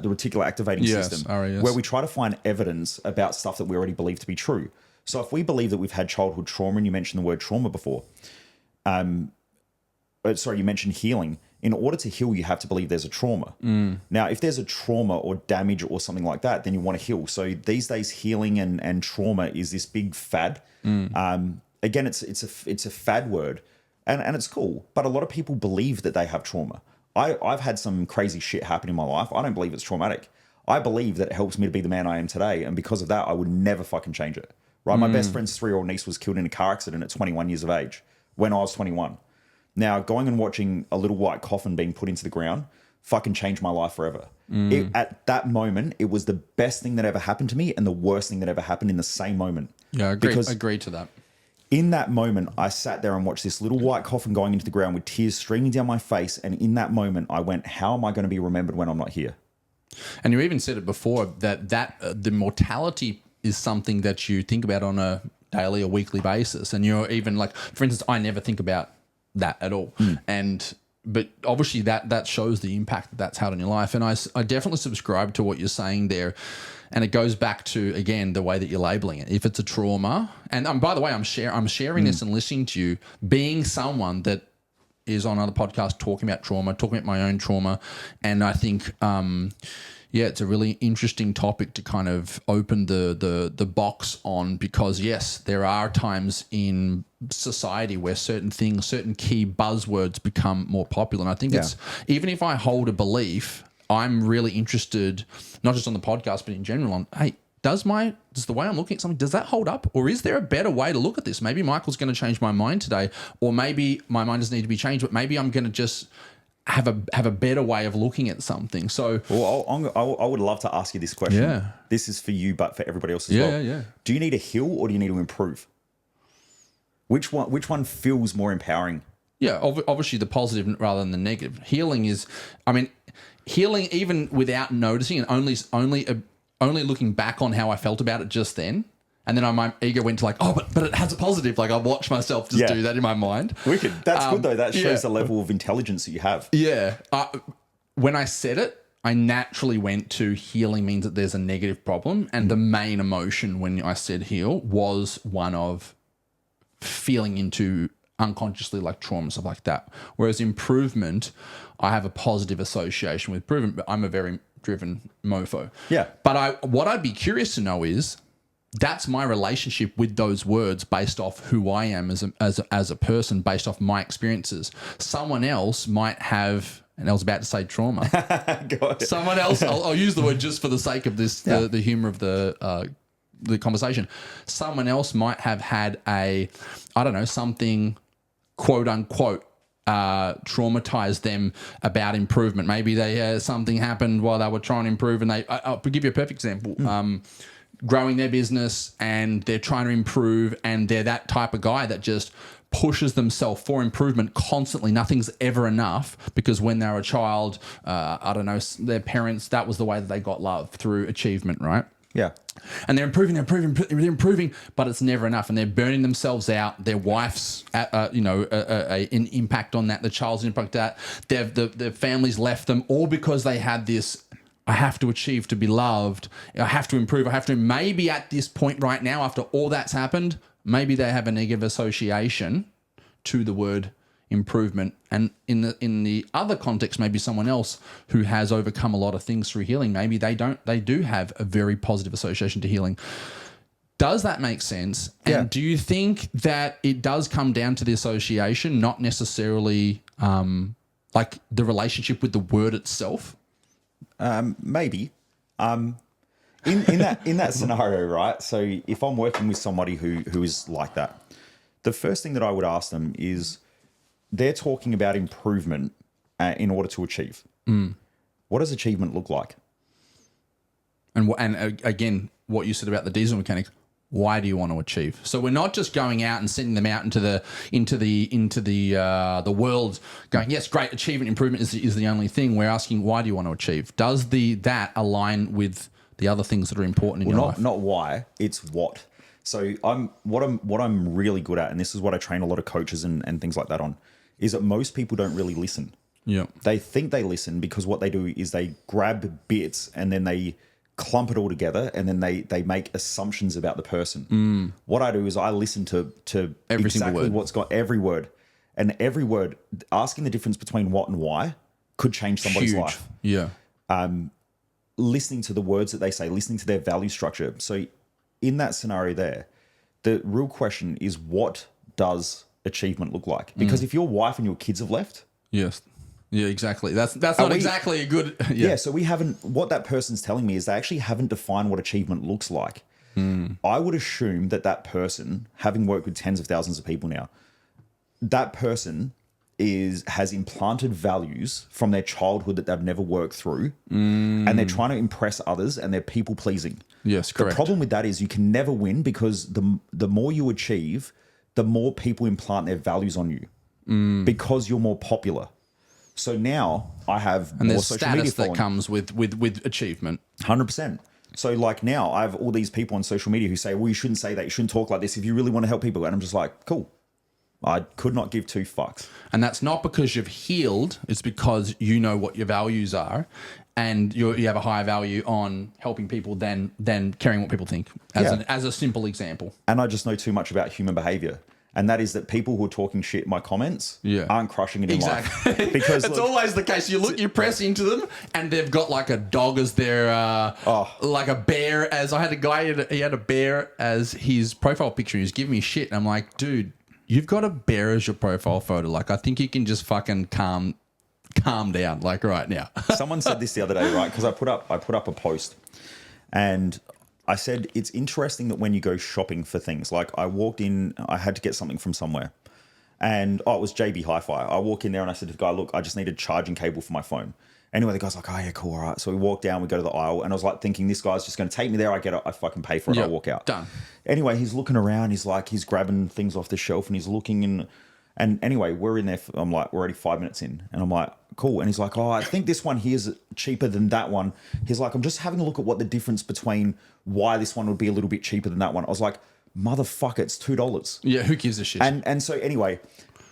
The reticular activating system, where we try to find evidence about stuff that we already believe to be true. So if we believe that we've had childhood trauma, and you mentioned the word trauma before, you mentioned healing. in order to heal, you have to believe there's a trauma. Now, if there's a trauma or damage or something like that, then you want to heal. So these days, healing and trauma is this big fad. Again, it's a fad word, and it's cool. But a lot of people believe that they have trauma. I've had some crazy shit happen in my life. I don't believe it's traumatic. I believe that it helps me to be the man I am today, and because of that, I would never fucking change it. Right? My best friend's 3-year-old niece was killed in a car accident at 21 years of age when I was 21. Now, going and watching a little white coffin being put into the ground fucking changed my life forever. At that moment, it was the best thing that ever happened to me and the worst thing that ever happened in the same moment. Yeah, I agree to that. In that moment, I sat there and watched this little white coffin going into the ground with tears streaming down my face. And in that moment, I went, how am I going to be remembered when I'm not here? And you even said it before that the mortality is something that you think about on a daily or weekly basis. And you're even like, for instance, I never think about that at all. But obviously that shows the impact that's had on your life. And I definitely subscribe to what you're saying there. And it goes back to, again, the way that you're labeling it. If it's a trauma, and by the way, I'm sharing this and listening to you, being someone that is on other podcasts talking about trauma, talking about my own trauma. And I think, it's a really interesting topic to kind of open the box on, because yes, there are times in society where certain things, certain key buzzwords become more popular. And I think it's, even if I hold a belief, I'm really interested, not just on the podcast, but in general on, hey, does the way I'm looking at something, does that hold up? Or is there a better way to look at this? Maybe Michael's going to change my mind today, or maybe my mind doesn't need to be changed, but maybe I'm going to just have a better way of looking at something. So, well, I would love to ask you this question. Yeah. This is for you, but for everybody else as well. Yeah. Do you need to heal or do you need to improve? Which one feels more empowering? Yeah, obviously the positive rather than the negative. Healing is, healing even without noticing and only looking back on how I felt about it just then. And then my ego went to like, but it has a positive. Like I watched myself just do that in my mind. Wicked. That's good though. That shows the level of intelligence that you have. Yeah. When I said it, I naturally went to healing means that there's a negative problem. And the main emotion when I said heal was one of feeling into unconsciously like trauma, stuff like that. Whereas improvement, I have a positive association with improvement, but I'm a very driven mofo. Yeah. But what I'd be curious to know is, that's my relationship with those words based off who I am as a person, based off my experiences. Someone else might have, and I was about to say trauma. Someone else, I'll use the word just for the sake of this, the humor of the conversation. Someone else might have had something quote unquote traumatized them about improvement. Maybe something happened while they were trying to improve, and I'll give you a perfect example. Growing their business and they're trying to improve, and they're that type of guy that just pushes themselves for improvement constantly. Nothing's ever enough, because when they were a child, their parents, that was the way that they got love, through achievement, right? Yeah. And they're improving, but it's never enough. And they're burning themselves out. Their wife's, an impact on that. The child's impact on that. The family's left them, all because they had this, I have to achieve to be loved. I have to improve. Maybe at this point right now, after all that's happened, maybe they have a negative association to the word improvement. And in the other context, maybe someone else who has overcome a lot of things through healing, maybe they do have a very positive association to healing. Does that make sense? And do you think that it does come down to the association, not necessarily like the relationship with the word itself? Maybe. In that scenario, right? So if I'm working with somebody who is like that, the first thing that I would ask them is, they're talking about improvement in order to achieve. What does achievement look like? And again, what you said about the diesel mechanic. Why do you want to achieve? So we're not just going out and sending them out into the world going, yes, great, achievement, improvement is the only thing. We're asking, why do you want to achieve? Does that align with the other things that are important in your life? Not why, it's what. So what I'm really good at, and this is what I train a lot of coaches and things like that on, is that most people don't really listen. Yeah. They think they listen because what they do is they grab bits and then they clump it all together, and then they make assumptions about the person. What I do is I listen to every single word. What's got every word, And every word, asking the difference between what and why could change somebody's Huge. life. Yeah. Listening to the words that they say, listening to their value structure. So in that scenario there, the real question is, what does achievement look like? Because if your wife and your kids have left, Yes. Yeah, exactly. That's not exactly a good. yeah. So we haven't. What that person's telling me is they actually haven't defined what achievement looks like. I would assume that person, having worked with tens of thousands of people now, that person has implanted values from their childhood that they've never worked through, and they're trying to impress others, and they're people pleasing. Yes, correct. The problem with that is you can never win, because the more you achieve, the more people implant their values on you, because you're more popular. So now I have And more there's social media status that following. comes with achievement. 100%. So like now I have all these people on social media who say, well, you shouldn't say that. You shouldn't talk like this if you really want to help people. And I'm just like, cool. I could not give two fucks. And that's not because you've healed. It's because you know what your values are, and you have a higher value on helping people than caring what people think. As a simple example. And I just know too much about human behavior. And that is that people who are talking shit in my comments aren't crushing it in life. Because it's always the case. You press into them, and they've got like a dog as their, like a bear. As I had a guy, he had a bear as his profile picture. He was giving me shit, and I'm like, dude, you've got a bear as your profile photo. Like, I think you can just fucking calm down, like right now. Someone said this the other day, right? Because I put up a post, and I said, it's interesting that when you go shopping for things, like I walked in, I had to get something from somewhere, and it was JB Hi-Fi. I walk in there and I said to the guy, look, I just need a charging cable for my phone. Anyway, the guy's like, oh yeah, cool, all right. So we walk down, we go to the aisle, and I was like thinking, this guy's just going to take me there. I get it, I fucking pay for it, I walk out. Done. Anyway, he's looking around, he's grabbing things off the shelf, and he's looking, and anyway, we're in there, I'm like, we're already 5 minutes in, and I'm like, cool. And he's like, oh, I think this one here is cheaper than that one. He's like, I'm just having a look at what the difference between why this one would be a little bit cheaper than that one. I was like, motherfucker, it's $2. Yeah, who gives a shit? And so anyway,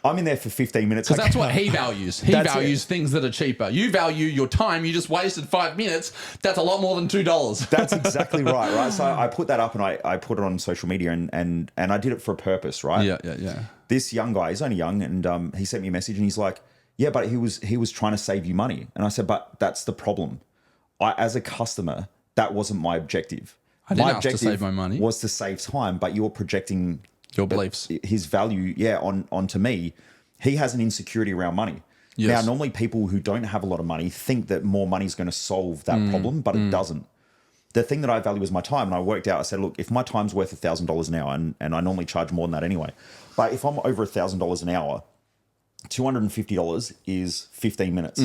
I'm in there for 15 minutes. Because that's what he values. He values things that are cheaper. You value your time. You just wasted 5 minutes. That's a lot more than $2. That's exactly right? So I put that up, and I put it on social media, and I did it for a purpose, right? Yeah. This young guy, he's only young, and he sent me a message, and he's like, yeah, but he was trying to save you money. And I said, but that's the problem. As a customer, that wasn't my objective. I didn't ask to save my money. Was to save time, but you're projecting your beliefs, his value, onto me. He has an insecurity around money. Yes. Now, normally people who don't have a lot of money think that more money is going to solve that problem, but it doesn't. The thing that I value is my time. And I worked out, I said, look, if my time's worth $1,000 an hour, and I normally charge more than that anyway, but if I'm over $1,000 an hour, $250 is 15 minutes.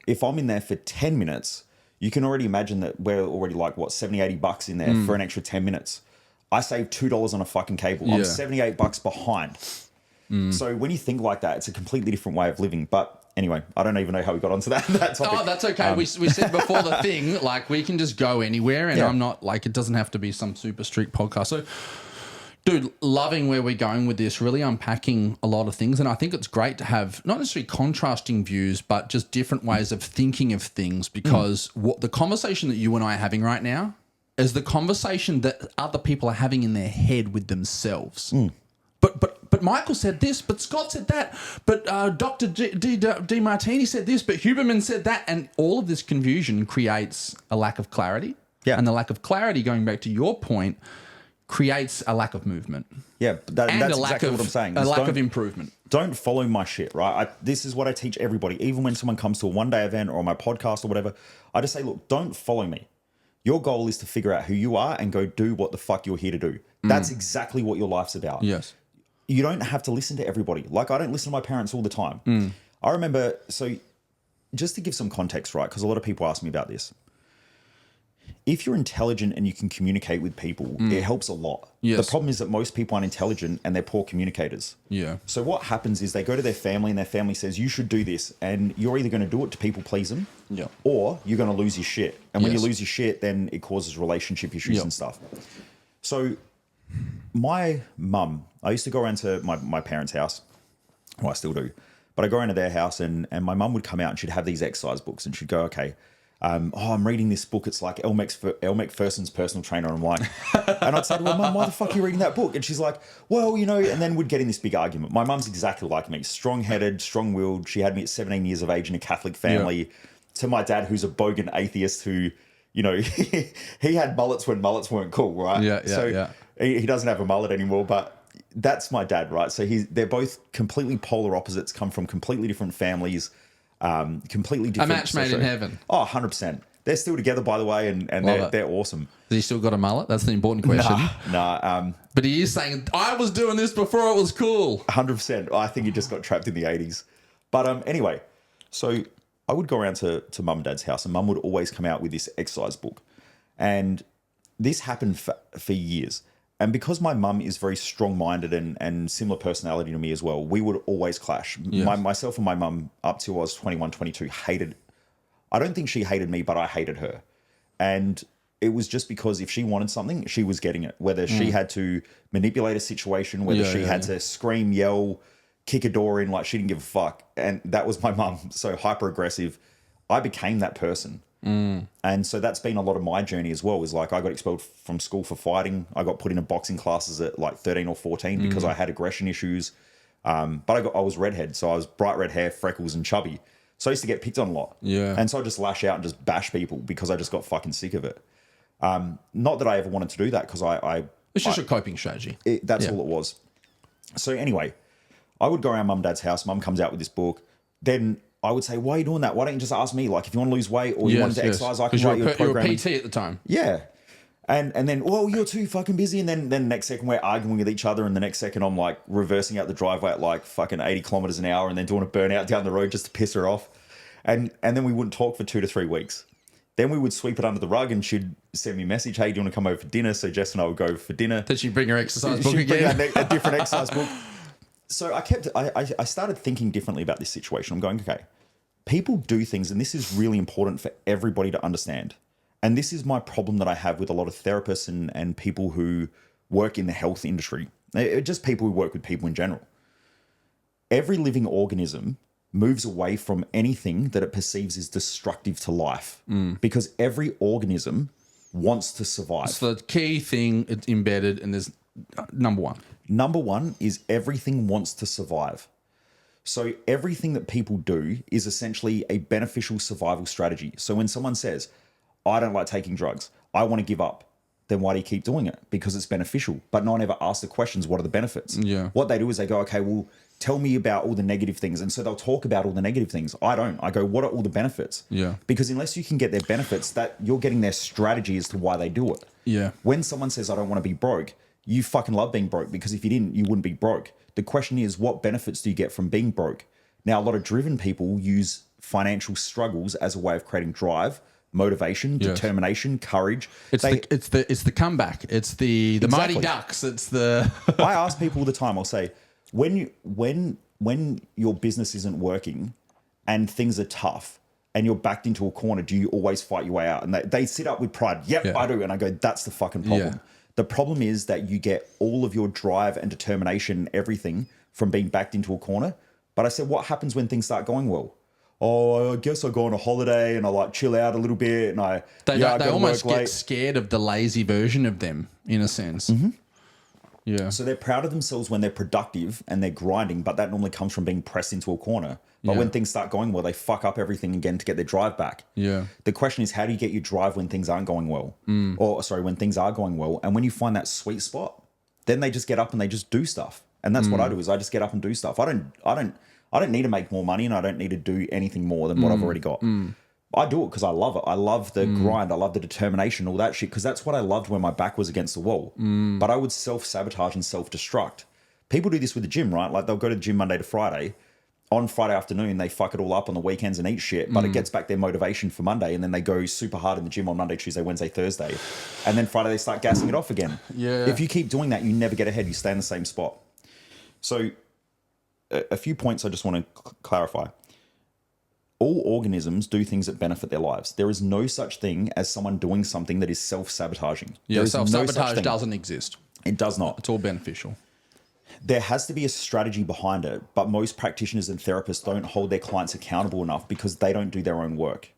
If I'm in there for 10 minutes, you can already imagine that we're already like, what, 70, 80 bucks in there for an extra 10 minutes. I saved $2 on a fucking cable. I'm 78 bucks behind. So when you think like that, it's a completely different way of living. But anyway, I don't even know how we got onto that topic. Oh, that's okay. We said before the thing, like, we can just go anywhere, and I'm not like, it doesn't have to be some super strict podcast. So, dude, loving where we're going with this, really unpacking a lot of things. And I think it's great to have not necessarily contrasting views, but just different ways of thinking of things, because what the conversation that you and I are having right now is the conversation that other people are having in their head with themselves. But Michael said this, but Scott said that, but Dr. D. Martini said this, but Huberman said that. And all of this confusion creates a lack of clarity. Yeah. And the lack of clarity, going back to your point, creates a lack of movement. Yeah, that's exactly what I'm saying. A lack of improvement. Don't follow my shit, right? This is what I teach everybody. Even when someone comes to a one-day event or my podcast or whatever, I just say, look, don't follow me. Your goal is to figure out who you are and go do what the fuck you're here to do. That's exactly what your life's about. Yes. You don't have to listen to everybody. Like, I don't listen to my parents all the time. I remember, so just to give some context, right? Because a lot of people ask me about this. If you're intelligent and you can communicate with people, it helps a lot. Yes. The problem is that most people aren't intelligent and they're poor communicators. Yeah. So what happens is they go to their family and their family says, you should do this. And you're either going to do it to people please them, or you're going to lose your shit. And when you lose your shit, then it causes relationship issues and stuff. So my mum, I used to go around to my parents' house. Well, I still do. But I go around to their house, and my mum would come out and she'd have these exercise books, and she'd go, okay, I'm reading this book. It's like Elle Macpherson's personal trainer. I'm like, and I'd say to her, Mum, why the fuck are you reading that book? And she's like, well, you know, and then we'd get in this big argument. My mum's exactly like me, strong-headed, strong-willed. She had me at 17 years of age in a Catholic family. Yeah. To my dad, who's a bogan atheist who, you know, he had mullets when mullets weren't cool, right? He doesn't have a mullet anymore, but that's my dad, right? So they're both completely polar opposites, come from completely different families, completely different. A match made in heaven. Oh, 100%. They're still together, by the way, and they're awesome. Has he still got a mullet? That's the important question. Nah. But he is saying, I was doing this before it was cool. 100%. I think he just got trapped in the 80s. But anyway, so I would go around to Mum and Dad's house, and Mum would always come out with this exercise book. And this happened for years. And because my mum is very strong-minded and similar personality to me as well, we would always clash. Yes. Myself and my mum, up till I was 21, 22, I don't think she hated me, but I hated her. And it was just because if she wanted something, she was getting it. Whether she had to manipulate a situation, whether she had to scream, yell, kick a door in, like she didn't give a fuck. And that was my mum, so hyper-aggressive. I became that person. And so that's been a lot of my journey as well, is like I got expelled from school for fighting. I got put into boxing classes at like 13 or 14 because I had aggression issues. But I was redhead, so I was bright red hair, freckles and chubby. So I used to get picked on a lot. Yeah. And so I just lash out and just bash people because I just got fucking sick of it. Not that I ever wanted to do that because it's just a coping strategy. That's all it was. So anyway, I would go around Mum and Dad's house. Mum comes out with this book. Then I would say, why are you doing that? Why don't you just ask me? Like, if you want to lose weight or you want to exercise, I can write you a program. You were PT at the time. Yeah. And then, well, you're too fucking busy. And then next second we're arguing with each other. And the next second I'm like reversing out the driveway at like fucking 80 kilometers an hour and then doing a burnout down the road just to piss her off. And then we wouldn't talk for 2 to 3 weeks. Then we would sweep it under the rug and she'd send me a message, hey, do you want to come over for dinner? So Jess and I would go for dinner. Did she bring her exercise book again? Bring a different exercise book. So I started thinking differently about this situation. I'm going, okay, people do things, and this is really important for everybody to understand. And this is my problem that I have with a lot of therapists and people who work in the health industry, just people who work with people in general. Every living organism moves away from anything that it perceives as destructive to life because every organism wants to survive. So the key thing it's embedded, and there's number one. Number one is everything wants to survive. So everything that people do is essentially a beneficial survival strategy. So when someone says, I don't like taking drugs, I want to give up, then why do you keep doing it? Because it's beneficial. But no one ever asks the questions, what are the benefits? Yeah. What they do is they go, okay, well, tell me about all the negative things. And so they'll talk about all the negative things. I don't. I go, what are all the benefits? Yeah. Because unless you can get their benefits, that you're getting their strategy as to why they do it. Yeah. When someone says, I don't want to be broke, you fucking love being broke because if you didn't, you wouldn't be broke. The question is, what benefits do you get from being broke? Now, a lot of driven people use financial struggles as a way of creating drive, motivation, determination, courage. It's the comeback. It's the Mighty Ducks. It's the. I ask people all the time. I'll say, when your business isn't working and things are tough and you're backed into a corner, do you always fight your way out? And they sit up with pride. Yep, I do. And I go, that's the fucking problem. Yeah. The problem is that you get all of your drive and determination and everything from being backed into a corner. But I said, what happens when things start going well? Oh, I guess I go on a holiday and I like chill out a little bit and they almost get scared of the lazy version of them in a sense. Mm-hmm. Yeah. So they're proud of themselves when they're productive and they're grinding, but that normally comes from being pressed into a corner. But when things start going well, they fuck up everything again to get their drive back. Yeah. The question is, how do you get your drive when things aren't going well? When things are going well. And when you find that sweet spot, then they just get up and they just do stuff. And that's what I do is I just get up and do stuff. I don't need to make more money and I don't need to do anything more than what I've already got. I do it because I love it. I love the grind. I love the determination, all that shit, because that's what I loved when my back was against the wall. But I would self-sabotage and self-destruct. People do this with the gym, right? Like they'll go to the gym Monday to Friday. On Friday afternoon, they fuck it all up on the weekends and eat shit, but it gets back their motivation for Monday, and then they go super hard in the gym on Monday, Tuesday, Wednesday, Thursday. And then Friday, they start gassing it off again. Yeah. If you keep doing that, you never get ahead. You stay in the same spot. So a few points I just want to clarify. All organisms do things that benefit their lives. There is no such thing as someone doing something that is self-sabotaging. Yeah, self-sabotage doesn't exist. It does not. It's all beneficial. There has to be a strategy behind it, but most practitioners and therapists don't hold their clients accountable enough because they don't do their own work.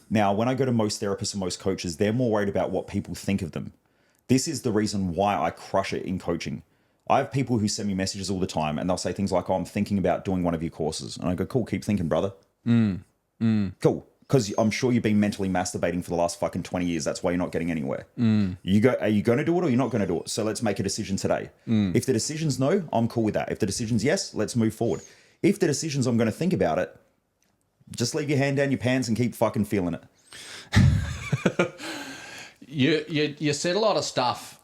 Now, when I go to most therapists and most coaches, they're more worried about what people think of them. This is the reason why I crush it in coaching. I have people who send me messages all the time and they'll say things like, oh, I'm thinking about doing one of your courses. And I go, cool, keep thinking, brother. Cool. Because I'm sure you've been mentally masturbating for the last fucking 20 years. That's why you're not getting anywhere. Are you going to do it or you're not going to do it? So let's make a decision today. If the decision's no, I'm cool with that. If the decision's yes, let's move forward. If the decision's I'm going to think about it, just leave your hand down your pants and keep fucking feeling it. You said a lot of stuff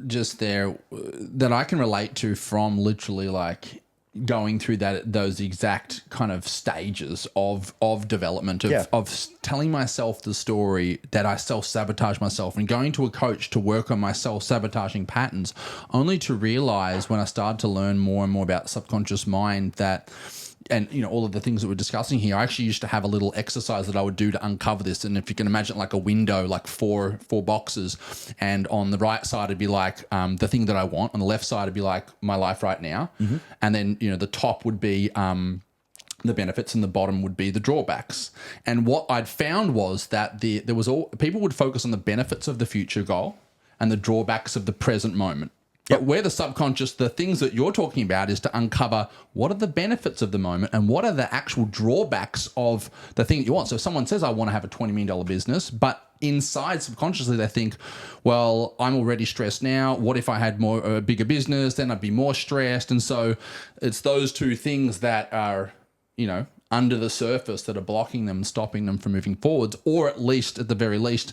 just there that I can relate to from literally like going through those exact kind of stages of development of telling myself the story that I self-sabotage myself and going to a coach to work on my self-sabotaging patterns, only to realize when I started to learn more and more about the subconscious mind that, and you know, all of the things that we're discussing here, I actually used to have a little exercise that I would do to uncover this. And if you can imagine like a window, like four boxes, and on the right side it'd be like the thing that I want, on the left side it'd be like my life right now, and then you know the top would be the benefits and the bottom would be the drawbacks. And what I'd found was that people would focus on the benefits of the future goal and the drawbacks of the present moment. But where the subconscious, the things that you're talking about is to uncover what are the benefits of the moment and what are the actual drawbacks of the thing that you want. So if someone says, I want to have a $20 million business, but inside subconsciously they think, well, I'm already stressed now. What if I had a bigger business? Then I'd be more stressed. And so it's those two things that are, you know, under the surface that are blocking them, stopping them from moving forwards, or at the very least,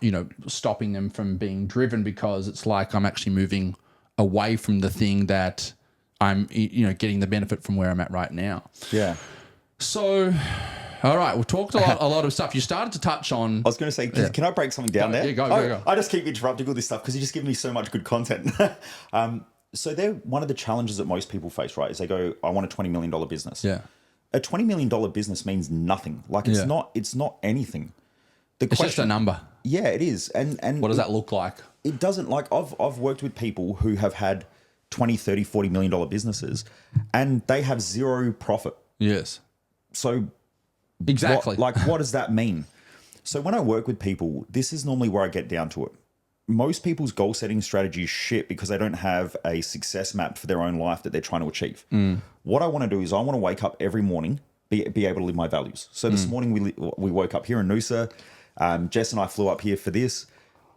you know, stopping them from being driven, because it's like I'm actually moving away from the thing that I'm, you know, getting the benefit from where I'm at right now. Yeah. So, all right, we've talked a lot of stuff. You started to touch on. I was going to say, can I break something down there? Yeah, go. I just keep interrupting all this stuff because you just give me so much good content. So one of the challenges that most people face, right, is they go, I want a $20 million business. Yeah. A $20 million business means nothing. Like it's not anything. It's just a number. Yeah, it is. And what does that look like? It doesn't. Like I've worked with people who have had 20, 30, $40 million businesses and they have zero profit. Yes. So exactly. What does that mean? So when I work with people, this is normally where I get down to it. Most people's goal setting strategy is shit because they don't have a success map for their own life that they're trying to achieve. What I want to do is I want to wake up every morning, be able to live my values. So this morning we woke up here in Noosa. Jess and I flew up here for this.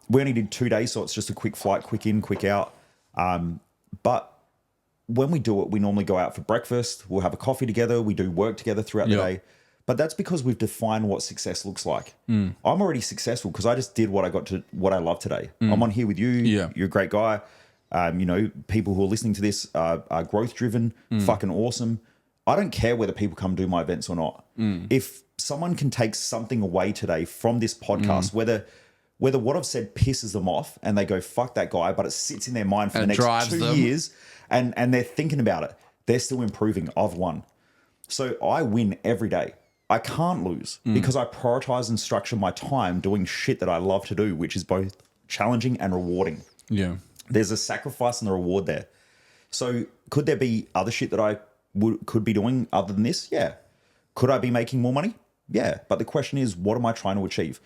We only did 2 days, so it's just a quick flight, quick in, quick out. But when we do it, we normally go out for breakfast. We'll have a coffee together. We do work together throughout the day. But that's because we've defined what success looks like. I'm already successful because I just did what I love today. I'm on here with you. Yeah. You're a great guy. You know, people who are listening to this are growth driven, fucking awesome. I don't care whether people come do my events or not. If someone can take something away today from this podcast, whether what I've said pisses them off and they go, fuck that guy, but it sits in their mind for the next 2 years and they're thinking about it, they're still improving. I've won. So I win every day. I can't lose because I prioritize and structure my time doing shit that I love to do, which is both challenging and rewarding. Yeah. There's a sacrifice and a reward there. So could there be other shit that I could be doing other than this? Yeah. Could I be making more money? Yeah. But the question is, what am I trying to achieve?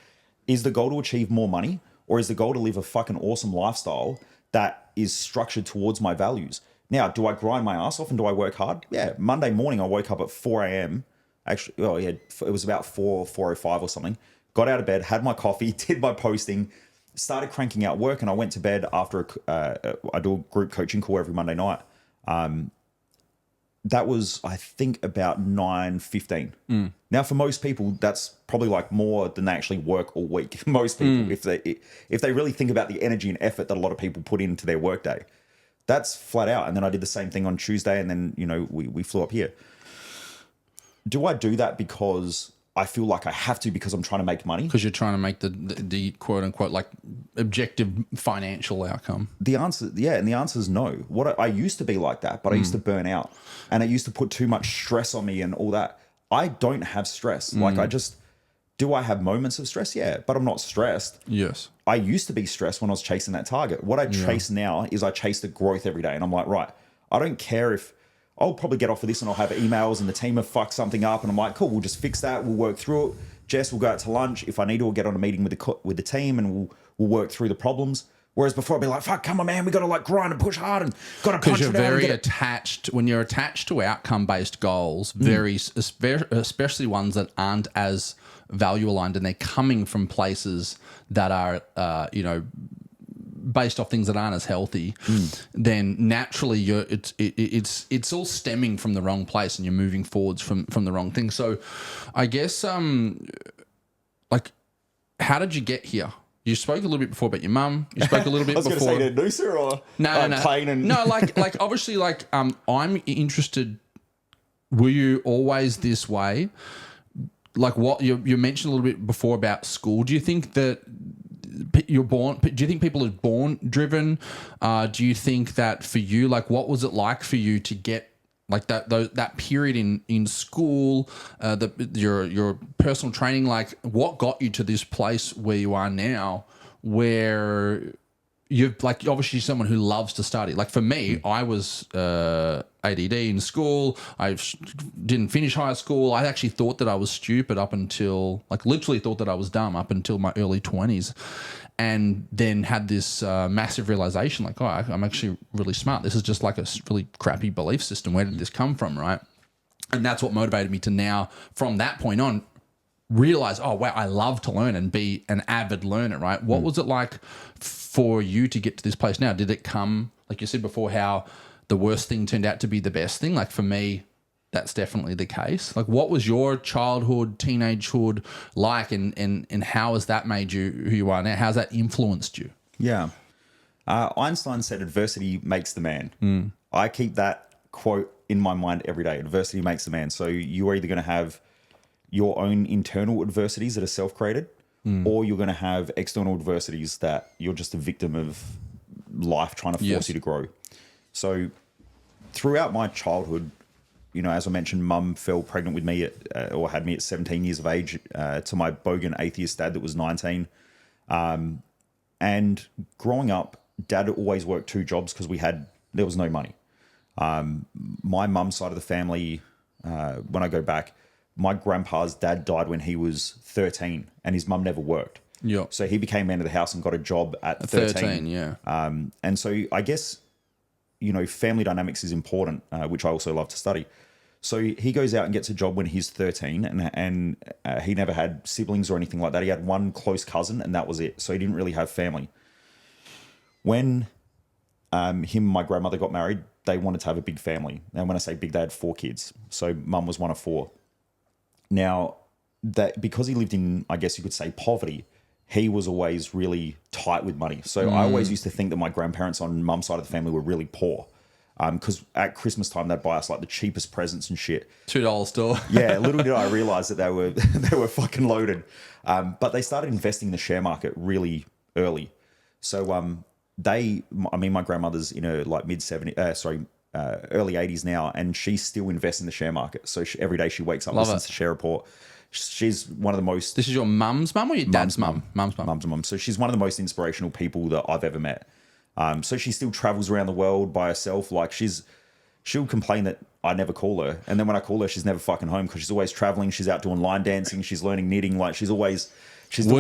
Is the goal to achieve more money, or is the goal to live a fucking awesome lifestyle that is structured towards my values? Now, do I grind my ass off and do I work hard? Yeah. Monday morning, I woke up at 4 a.m. Actually, it was about 4:05 or something. Got out of bed, had my coffee, did my posting, started cranking out work, and I went to bed after I do a group coaching call every Monday night. That was, I think, about 9:15. Now, for most people, that's probably like more than they actually work all week. Most people, if they really think about the energy and effort that a lot of people put into their workday, that's flat out. And then I did the same thing on Tuesday, and then we flew up here. Do I do that because I feel like I have to because I'm trying to make money? Because you're trying to make the quote unquote like objective financial outcome. The answer, and the answer is no. I used to be like that, but I used to burn out, and it used to put too much stress on me and all that. I don't have stress. Like do I have moments of stress? Yeah, but I'm not stressed. Yes. I used to be stressed when I was chasing that target. What I chase now is I chase the growth every day, and I'm like, right, I don't care if I'll probably get off of this and I'll have emails and the team have fucked something up and I'm like, cool, we'll just fix that. We'll work through it. Jess will go out to lunch. If I need to, we'll get on a meeting with the team and we'll work through the problems. Whereas before I'd be like, fuck, come on, man, we got to like grind and push hard and got to punch it out. Because you're very attached, when you're attached to outcome-based goals, especially ones that aren't as value aligned and they're coming from places that are, based off things that aren't as healthy, then naturally it's all stemming from the wrong place and you're moving forwards from the wrong thing. So I guess, like, how did you get here? You spoke a little bit before about your mum. You spoke a little bit before. I was going to say the Noosa or no. plane and no, like obviously, like I'm interested. Were you always this way? Like what you mentioned a little bit before about school. Do you think that you're born? Do you think people are born driven? Do you think that for you, like, what was it like for you to get like that period in school, your personal training, like what got you to this place where you are now, where you're like obviously someone who loves to study. Like for me, I was ADD in school. I didn't finish high school. I actually thought that I was stupid up until literally thought that I was dumb up until my early 20s. And then had this massive realization, like, oh, I'm actually really smart. This is just like a really crappy belief system. Where did this come from, right? And that's what motivated me to now, from that point on, realize, oh, wow, I love to learn and be an avid learner, right? What was it like for you to get to this place now? Did it come, like you said before, how the worst thing turned out to be the best thing? Like for me, that's definitely the case. Like what was your childhood, teenagehood like and how has that made you who you are now? How's that influenced you? Yeah. Einstein said adversity makes the man. I keep that quote in my mind every day. Adversity makes the man. So you are either going to have your own internal adversities that are self-created or you're going to have external adversities that you're just a victim of life trying to force you to grow. So throughout my childhood, as I mentioned, mum fell pregnant with me or had me at 17 years of age to my bogan atheist dad that was 19. And growing up, dad always worked 2 jobs because there was no money. My mum's side of the family, when I go back, my grandpa's dad died when he was 13 and his mum never worked. Yep. So he became man of the house and got a job at 13. Yeah. And so I guess, family dynamics is important, which I also love to study. So he goes out and gets a job when he's 13 and he never had siblings or anything like that. He had one close cousin and that was it. So he didn't really have family. When him and my grandmother got married, they wanted to have a big family. And when I say big, they had 4 kids. So mum was one of 4. Now, that because he lived in, I guess you could say, poverty, he was always really tight with money. So I always used to think that my grandparents on mum's side of the family were really poor. Because at Christmas time, they'd buy us like the cheapest presents and shit. $2 store. Yeah, little did I realize that they were fucking loaded. But they started investing in the share market really early. So my grandmother's in her like early 80s now, and she still invests in the share market. So every day she wakes up, listens to Share Report. She's one of the most... This is your mum's mum or your dad's mum? Mum's mum. Mum's mum. So she's one of the most inspirational people that I've ever met. So she still travels around the world by herself. Like she'll complain that I never call her. And then when I call her, she's never fucking home because she's always traveling. She's out doing line dancing. She's learning knitting. Like she's doing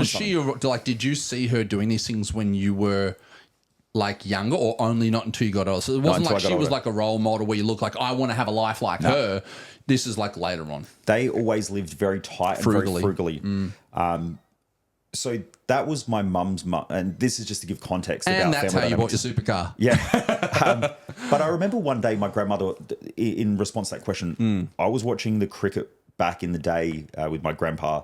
something. Like, did you see her doing these things when you were like younger or only not until you got older? So it wasn't like she was like a role model where you look like, I want to have a life like her. This is like later on. They always lived very tight and very frugally. So that was my mum's mum. And this is just to give context. And about that's family how dynamics. you bought your supercar. Yeah. But I remember one day my grandmother, in response to that question, I was watching the cricket back in the day with my grandpa.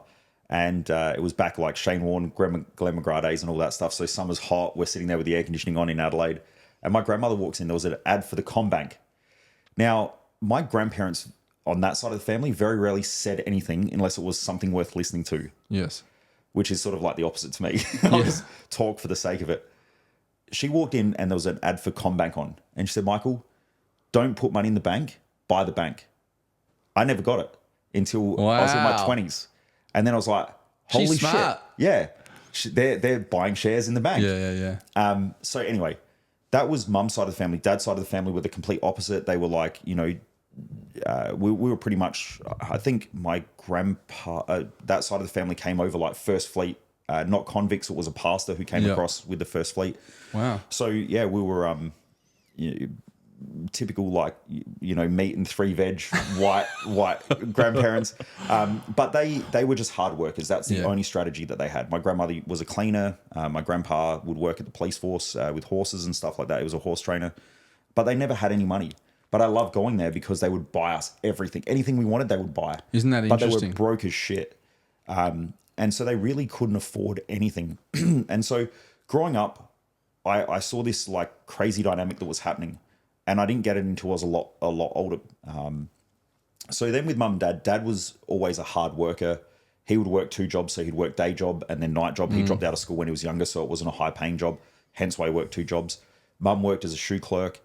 And it was back like Shane Warne, Glenn McGrath days and all that stuff. So summer's hot. We're sitting there with the air conditioning on in Adelaide. And my grandmother walks in. There was an ad for the Combank. Now, my grandparents on that side of the family very rarely said anything unless it was something worth listening to. Yes. Which is sort of like the opposite to me. I just talk for the sake of it. She walked in and there was an ad for Combank on. And she said, Michael, don't put money in the bank, buy the bank. I never got it until I was in my 20s. And then I was like, holy She's smart. shit. Yeah. They're buying shares in the bank. Yeah. So anyway, that was mum's side of the family. Dad's side of the family were the complete opposite. They were like, we were pretty much, I think my grandpa, that side of the family came over like First Fleet, not convicts. It was a pastor who came across with the First Fleet. Wow. So yeah, we were typical, like, meat and 3 veg, white grandparents. But they were just hard workers. That's the only strategy that they had. My grandmother was a cleaner. My grandpa would work at the police force with horses and stuff like that. He was a horse trainer, but they never had any money. But I love going there because they would buy us everything. Anything we wanted, they would buy. Isn't that interesting? But they were broke as shit. And so they really couldn't afford anything. And so growing up, I saw this like crazy dynamic that was happening. And I didn't get it until I was a lot older. So then with mum and dad was always a hard worker. He would work 2 jobs. So he'd work day job and then night job. He dropped out of school when he was younger, so it wasn't a high paying job. Hence why he worked 2 jobs. Mum worked as a shoe clerk.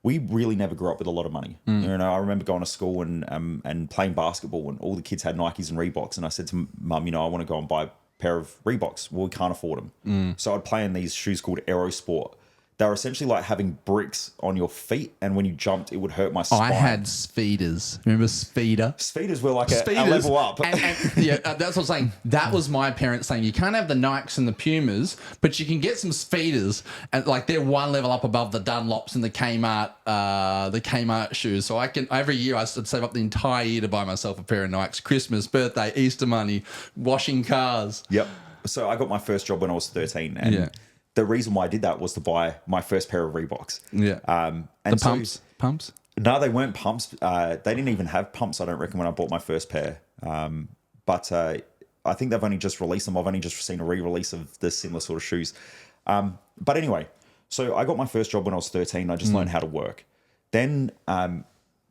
We really never grew up with a lot of money. I remember going to school and playing basketball, and all the kids had Nikes and Reeboks. And I said to mum, I want to go and buy a pair of Reeboks. Well, we can't afford them. So I'd play in these shoes called Aerosport. They were essentially like having bricks on your feet, and when you jumped, it would hurt my spine. I had speeders. Remember speeder? Speeders were like a level up. And that's what I'm saying. That was my parents saying, you can't have the Nikes and the Pumas, but you can get some speeders, and like they're one level up above the Dunlops and the Kmart shoes. So every year I would save up the entire year to buy myself a pair of Nikes. Christmas, birthday, Easter money, washing cars. Yep. So I got my first job when I was 13, and the reason why I did that was to buy my first pair of Reeboks. Yeah. And the pumps? No, they weren't pumps. They didn't even have pumps, I don't reckon, when I bought my first pair. But I think they've only just released them. I've only just seen a re-release of the similar sort of shoes. But anyway, so I got my first job when I was 13. I just learned how to work. Then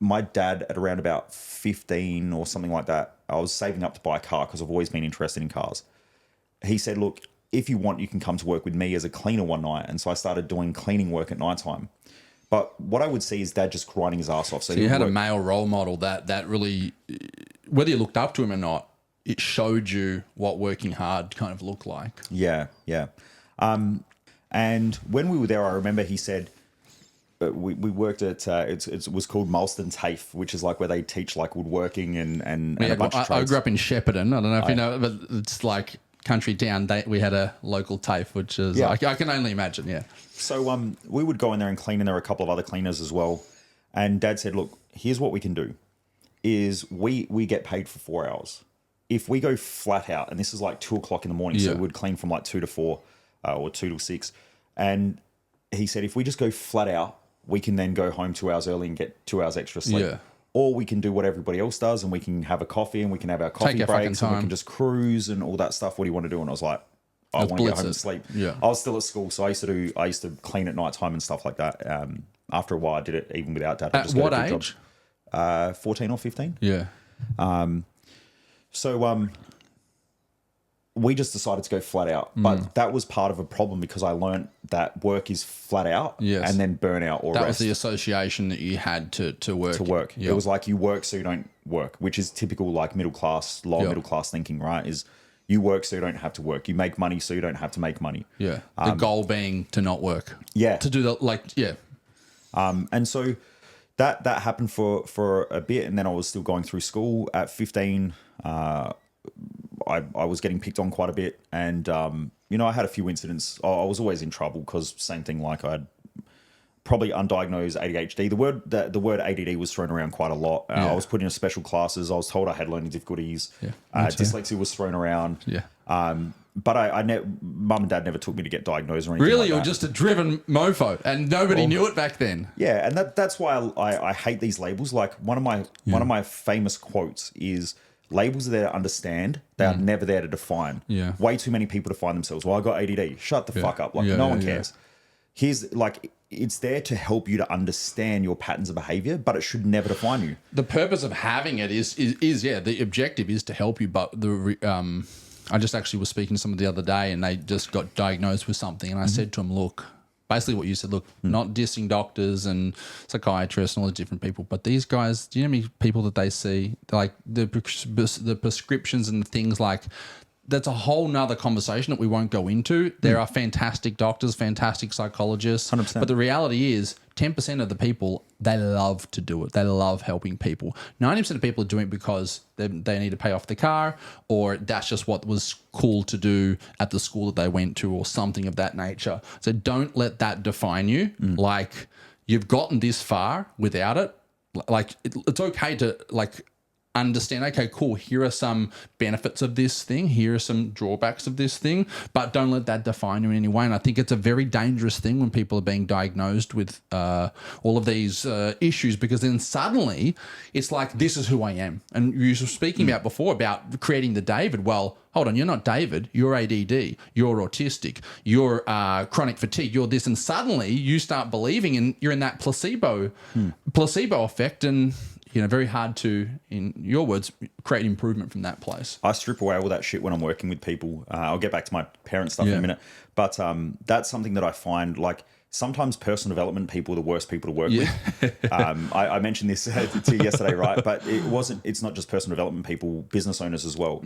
my dad, at around about 15 or something like that, I was saving up to buy a car because I've always been interested in cars. He said, look, if you want, you can come to work with me as a cleaner one night. And so I started doing cleaning work at nighttime. But what I would see is dad just grinding his ass off. So you had a male role model that really, whether you looked up to him or not, it showed you what working hard kind of looked like. Yeah. And when we were there, I remember he said, we worked at, it was called Malston TAFE, which is like where they teach like woodworking and a bunch of trades. I grew up in Shepparton. I don't know if you know, but it's like country town. We had a local TAFE, which is I can only imagine. Yeah. So we would go in there and clean, and there were a couple of other cleaners as well. And dad said, look, here's what we can do is we get paid for 4 hours. If we go flat out, and this is like 2 o'clock in the morning, so we'd clean from like 2 to 4 or 2 to 6. And he said, if we just go flat out, we can then go home 2 hours early and get 2 hours extra sleep. Yeah. Or we can do what everybody else does, and we can have a coffee, and we can have our coffee breaks, and we can just cruise and all that stuff. What do you want to do? And I was like, I want to go home and sleep. Yeah. I was still at school, so I used to clean at night time and stuff like that. After a while, I did it even without dad. At what age? 14 or 15. Yeah. So we just decided to go flat out, but that was part of a problem because I learned that work is flat out and then burnout or that rest. was the association that you had to work. To work. Yep. It was like you work so you don't work, which is typical like middle class, lower middle class thinking, right? Is you work so you don't have to work. You make money so you don't have to make money. Yeah. The goal being to not work. Yeah. To do the and so that happened for a bit, and then I was still going through school at 15. I was getting picked on quite a bit, and I had a few incidents. I was always in trouble because same thing, like I had probably undiagnosed ADHD. The word ADD was thrown around quite a lot. I was put into special classes. I was told I had learning difficulties. Yeah, dyslexia was thrown around. Yeah. But mum and dad never took me to get diagnosed or anything. Really, like you're just a driven mofo, and nobody knew it back then. Yeah, and that's why I hate these labels. Like one of my famous quotes is, labels are there to understand. They are never there to define. Yeah. Way too many people define themselves. Well, I got ADD. Shut the fuck up. Like no one cares. Here's like, it's there to help you to understand your patterns of behavior, but it should never define you. The purpose of having it is the objective is to help you. But I just actually was speaking to someone the other day, and they just got diagnosed with something, and I said to them, look, basically what you said, look, not dissing doctors and psychiatrists and all the different people, but these guys, do you know how many people that they see, like the prescriptions and things like that's a whole nother conversation that we won't go into. There are fantastic doctors, fantastic psychologists, 100%. but the reality is 10% of the people, they love to do it. They love helping people. 90% of people are doing it because they need to pay off the car, or that's just what was cool to do at the school that they went to, or something of that nature. So don't let that define you. Like, you've gotten this far without it. Like, it's okay to understand, okay, cool, here are some benefits of this thing, here are some drawbacks of this thing, but don't let that define you in any way. And I think it's a very dangerous thing when people are being diagnosed with all of these issues, because then suddenly it's like, this is who I am. And you were speaking about before about creating the David. Well, hold on, you're not David, you're ADD, you're autistic, you're chronic fatigue, you're this, and suddenly you start believing, and you're in that placebo effect, and very hard to, in your words, create improvement from that place. I strip away all that shit when I'm working with people. I'll get back to my parent stuff in a minute. But that's something that I find, like, sometimes personal development people are the worst people to work with. I mentioned this to you yesterday, right? But it's not just personal development people, business owners as well.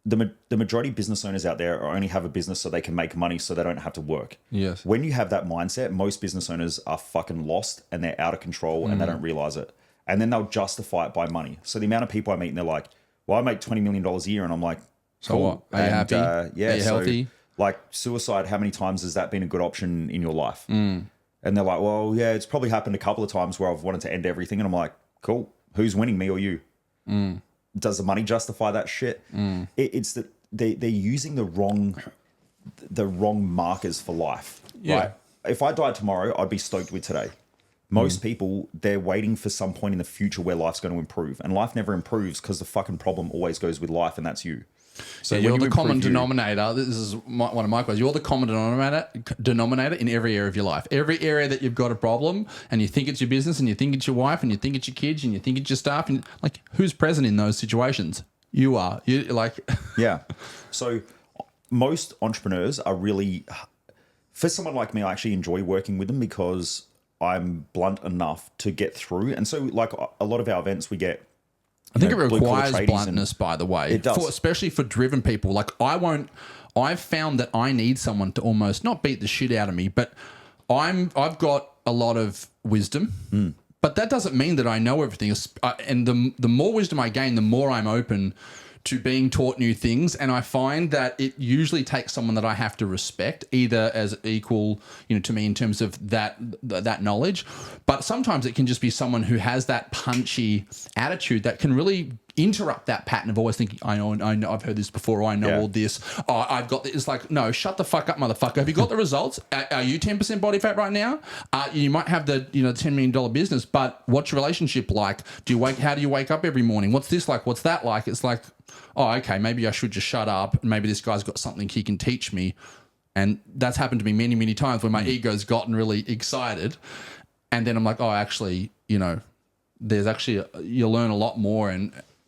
The majority of business owners out there only have a business so they can make money, so they don't have to work. Yes. When you have that mindset, most business owners are fucking lost and they're out of control and they don't realize it. And then they'll justify it by money. So the amount of people I meet and they're like, well, I make $20 million a year. And I'm like, so cool. What? Are you happy? Yeah. Are you healthy? Like, suicide, how many times has that been a good option in your life? And they're like, well, yeah, it's probably happened a couple of times where I've wanted to end everything. And I'm like, cool. Who's winning, me or you? Does the money justify that shit? It's that they're using the wrong markers for life. Yeah. Right? If I died tomorrow, I'd be stoked with today. Most people, they're waiting for some point in the future where life's going to improve. And life never improves because the fucking problem always goes with life, and that's you. So you're the common denominator. This is one of my questions. You're the common denominator in every area of your life. Every area that you've got a problem, and you think it's your business, and you think it's your wife, and you think it's your kids, and you think it's your staff, and like, who's present in those situations? You are. Yeah. So most entrepreneurs are really, for someone like me, I actually enjoy working with them because I'm blunt enough to get through. And so, like, a lot of our events, we get, I think it requires bluntness, by the way. It does. Especially for driven people. Like, I've found that I need someone to almost not beat the shit out of me, but I've got a lot of wisdom, but that doesn't mean that I know everything. And the more wisdom I gain, the more I'm open to being taught new things. And I find that it usually takes someone that I have to respect, either as equal, to me in terms of that knowledge. But sometimes it can just be someone who has that punchy attitude that can really interrupt that pattern of always thinking, I know, I've heard this before, I know all this, I've got this. It's like, no, shut the fuck up, motherfucker. Have you got the results? Are you 10% body fat right now? You might have the $10 million business, but what's your relationship like? How do you wake up every morning? What's this like? What's that like? It's like, oh, okay, maybe I should just shut up. Maybe this guy's got something he can teach me. And that's happened to me many, many times where my ego's gotten really excited. And then I'm like, oh, actually, there's actually, you learn a lot more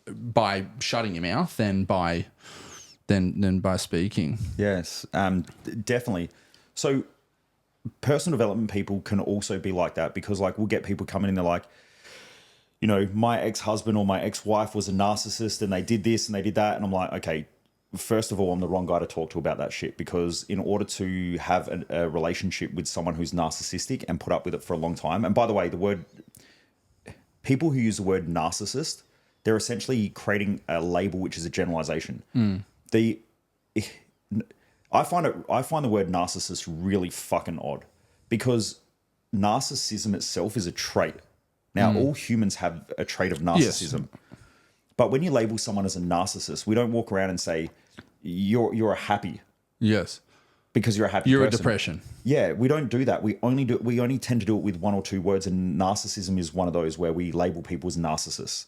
by shutting your mouth than by speaking. Yes, definitely. So personal development people can also be like that, because, like, we'll get people coming in, they're like, my ex-husband or my ex-wife was a narcissist and they did this and they did that. And I'm like, okay, first of all, I'm the wrong guy to talk to about that shit, because in order to have a relationship with someone who's narcissistic and put up with it for a long time, and by the way, people who use the word narcissist, they're essentially creating a label which is a generalization. I find the word narcissist really fucking odd, because narcissism itself is a trait. Now, all humans have a trait of narcissism. Yes. But when you label someone as a narcissist, we don't walk around and say, you're a happy. Yes. Because you're a happy person. You're a depression. Yeah, we don't do that. We only tend to do it with one or two words, and narcissism is one of those where we label people as narcissists.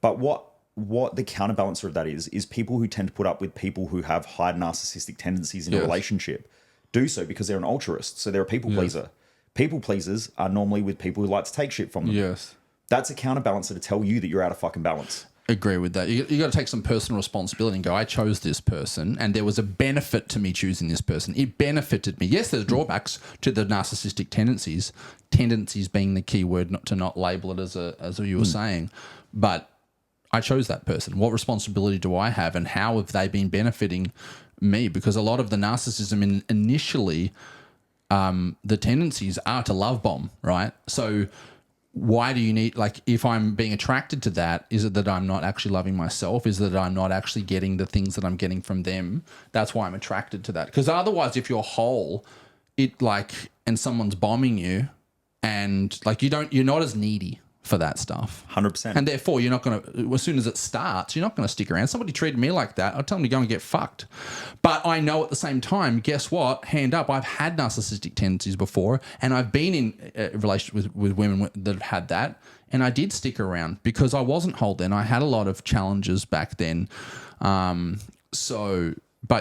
But what the counterbalancer of that is people who tend to put up with people who have high narcissistic tendencies in a relationship do so because they're an altruist. So they're a people pleaser. People pleasers are normally with people who like to take shit from them. Yes. That's a counterbalancer to tell you that you're out of fucking balance. Agree with that. You got to take some personal responsibility and go, I chose this person and there was a benefit to me choosing this person. It benefited me. Yes, there's drawbacks to the narcissistic tendencies being the key word, not to label it as you were saying. But I chose that person. What responsibility do I have, and how have they been benefiting me? Because a lot of the narcissism initially, the tendencies are to love bomb, right? So why do you need, like, if I'm being attracted to that, is it that I'm not actually loving myself? Is it that I'm not actually getting the things that I'm getting from them? That's why I'm attracted to that. Because otherwise, if you're whole, and someone's bombing you, and like you're not as needy for that stuff. 100%. And therefore, you're not going to, as soon as it starts, you're not going to stick around. Somebody treated me like that, I'll tell them to go and get fucked. But I know at the same time, guess what? Hand up, I've had narcissistic tendencies before, and I've been in a relationship with women that have had that, and I did stick around because I wasn't whole then. I had a lot of challenges back then. But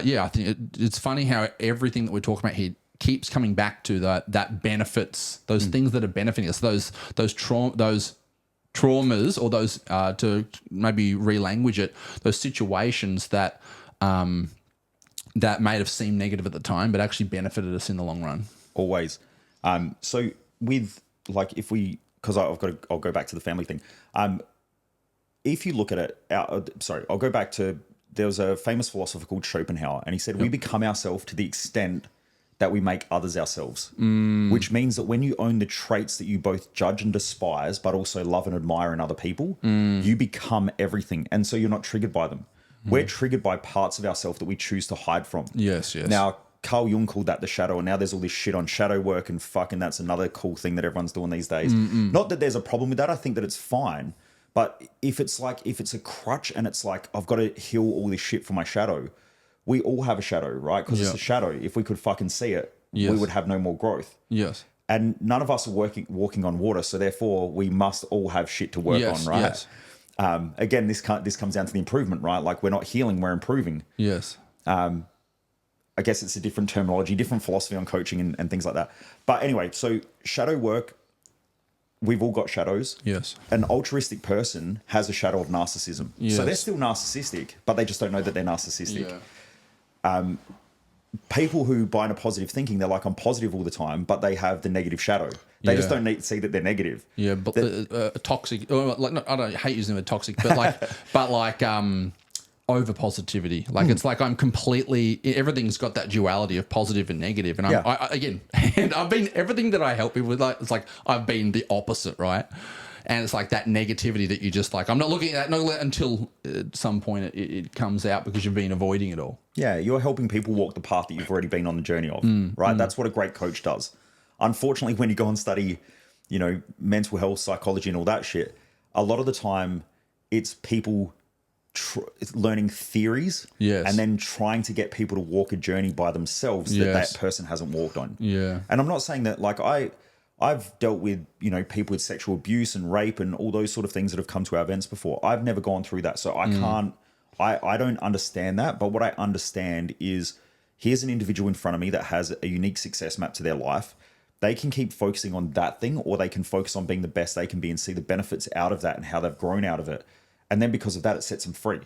yeah, I think it's funny how everything that we're talking about here keeps coming back to that benefits, those things that are benefiting us, those traumas, or those, to maybe relanguage it, those situations that that may have seemed negative at the time, but actually benefited us in the long run. Always. So with, like, because I'll go back to the family thing. If you look at it, I'll go back to, there was a famous philosopher called Schopenhauer, and he said, we become ourselves to the extent that we make others ourselves, which means that when you own the traits that you both judge and despise, but also love and admire in other people, you become everything. And so you're not triggered by them. We're triggered by parts of ourselves that we choose to hide from. Yes. Now, Carl Jung called that the shadow, and now there's all this shit on shadow work, and fucking that's another cool thing that everyone's doing these days. Not that there's a problem with that. I think that it's fine. But if it's a crutch and it's like, I've got to heal all this shit for my shadow, we all have a shadow, right? Because it's a shadow. If we could fucking see it, we would have no more growth. Yes. And none of us are walking on water, so therefore we must all have shit to work on, right? Yes. Again, this comes down to the improvement, right? Like, we're not healing, we're improving. Yes. I guess it's a different terminology, different philosophy on coaching and things like that. But anyway, so shadow work, we've all got shadows. Yes. An altruistic person has a shadow of narcissism. Yes. So they're still narcissistic, but they just don't know that they're narcissistic. Yeah. People who buy into positive thinking, they're like, I'm positive all the time, but they have the negative shadow. They just don't see that they're negative. Yeah, but toxic. I hate using the word toxic, but over positivity. Like it's like I'm completely, everything's got that duality of positive and negative. And I've been everything that I help people with. It's like I've been the opposite, right? And it's like that negativity that you just like, I'm not looking at that until at some point it comes out because you've been avoiding it all. Yeah, you're helping people walk the path that you've already been on the journey of, right? That's what a great coach does. Unfortunately, when you go and study, mental health, psychology and all that shit, a lot of the time it's people learning theories and then trying to get people to walk a journey by themselves that person hasn't walked on. Yeah. And I'm not saying that, like, I've dealt with, people with sexual abuse and rape and all those sort of things that have come to our events before. I've never gone through that. So I don't understand that. But what I understand is, here's an individual in front of me that has a unique success map to their life. They can keep focusing on that thing, or they can focus on being the best they can be and see the benefits out of that and how they've grown out of it. And then because of that, it sets them free.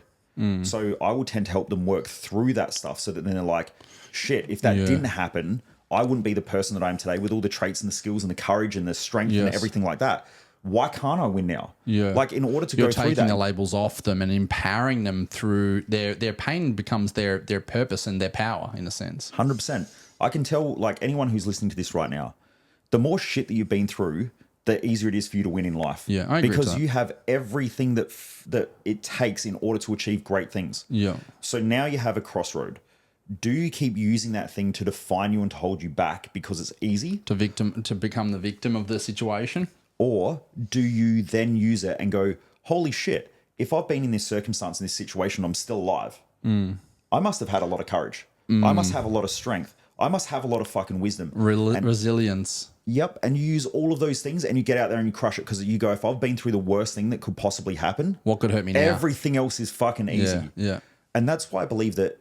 So I will tend to help them work through that stuff so that then they're like, shit, if that didn't happen, I wouldn't be the person that I am today with all the traits and the skills and the courage and the strength and everything like that. Why can't I win now? Yeah. Like, in order to go through that. You're taking the labels off them and empowering them through their pain becomes their purpose and their power, in a sense. 100%. I can tell, like, anyone who's listening to this right now, the more shit that you've been through, the easier it is for you to win in life. Yeah, I agree because with that. You have everything that it takes in order to achieve great things. Yeah. So now you have a crossroad. Do you keep using that thing to define you and to hold you back because it's easy? To become the victim of the situation? Or do you then use it and go, holy shit, if I've been in this circumstance, in this situation, I'm still alive. I must have had a lot of courage. I must have a lot of strength. I must have a lot of fucking wisdom. Resilience. Yep. And you use all of those things and you get out there and you crush it, because you go, if I've been through the worst thing that could possibly happen, what could hurt me now? Everything else is fucking easy. Yeah. And that's why I believe that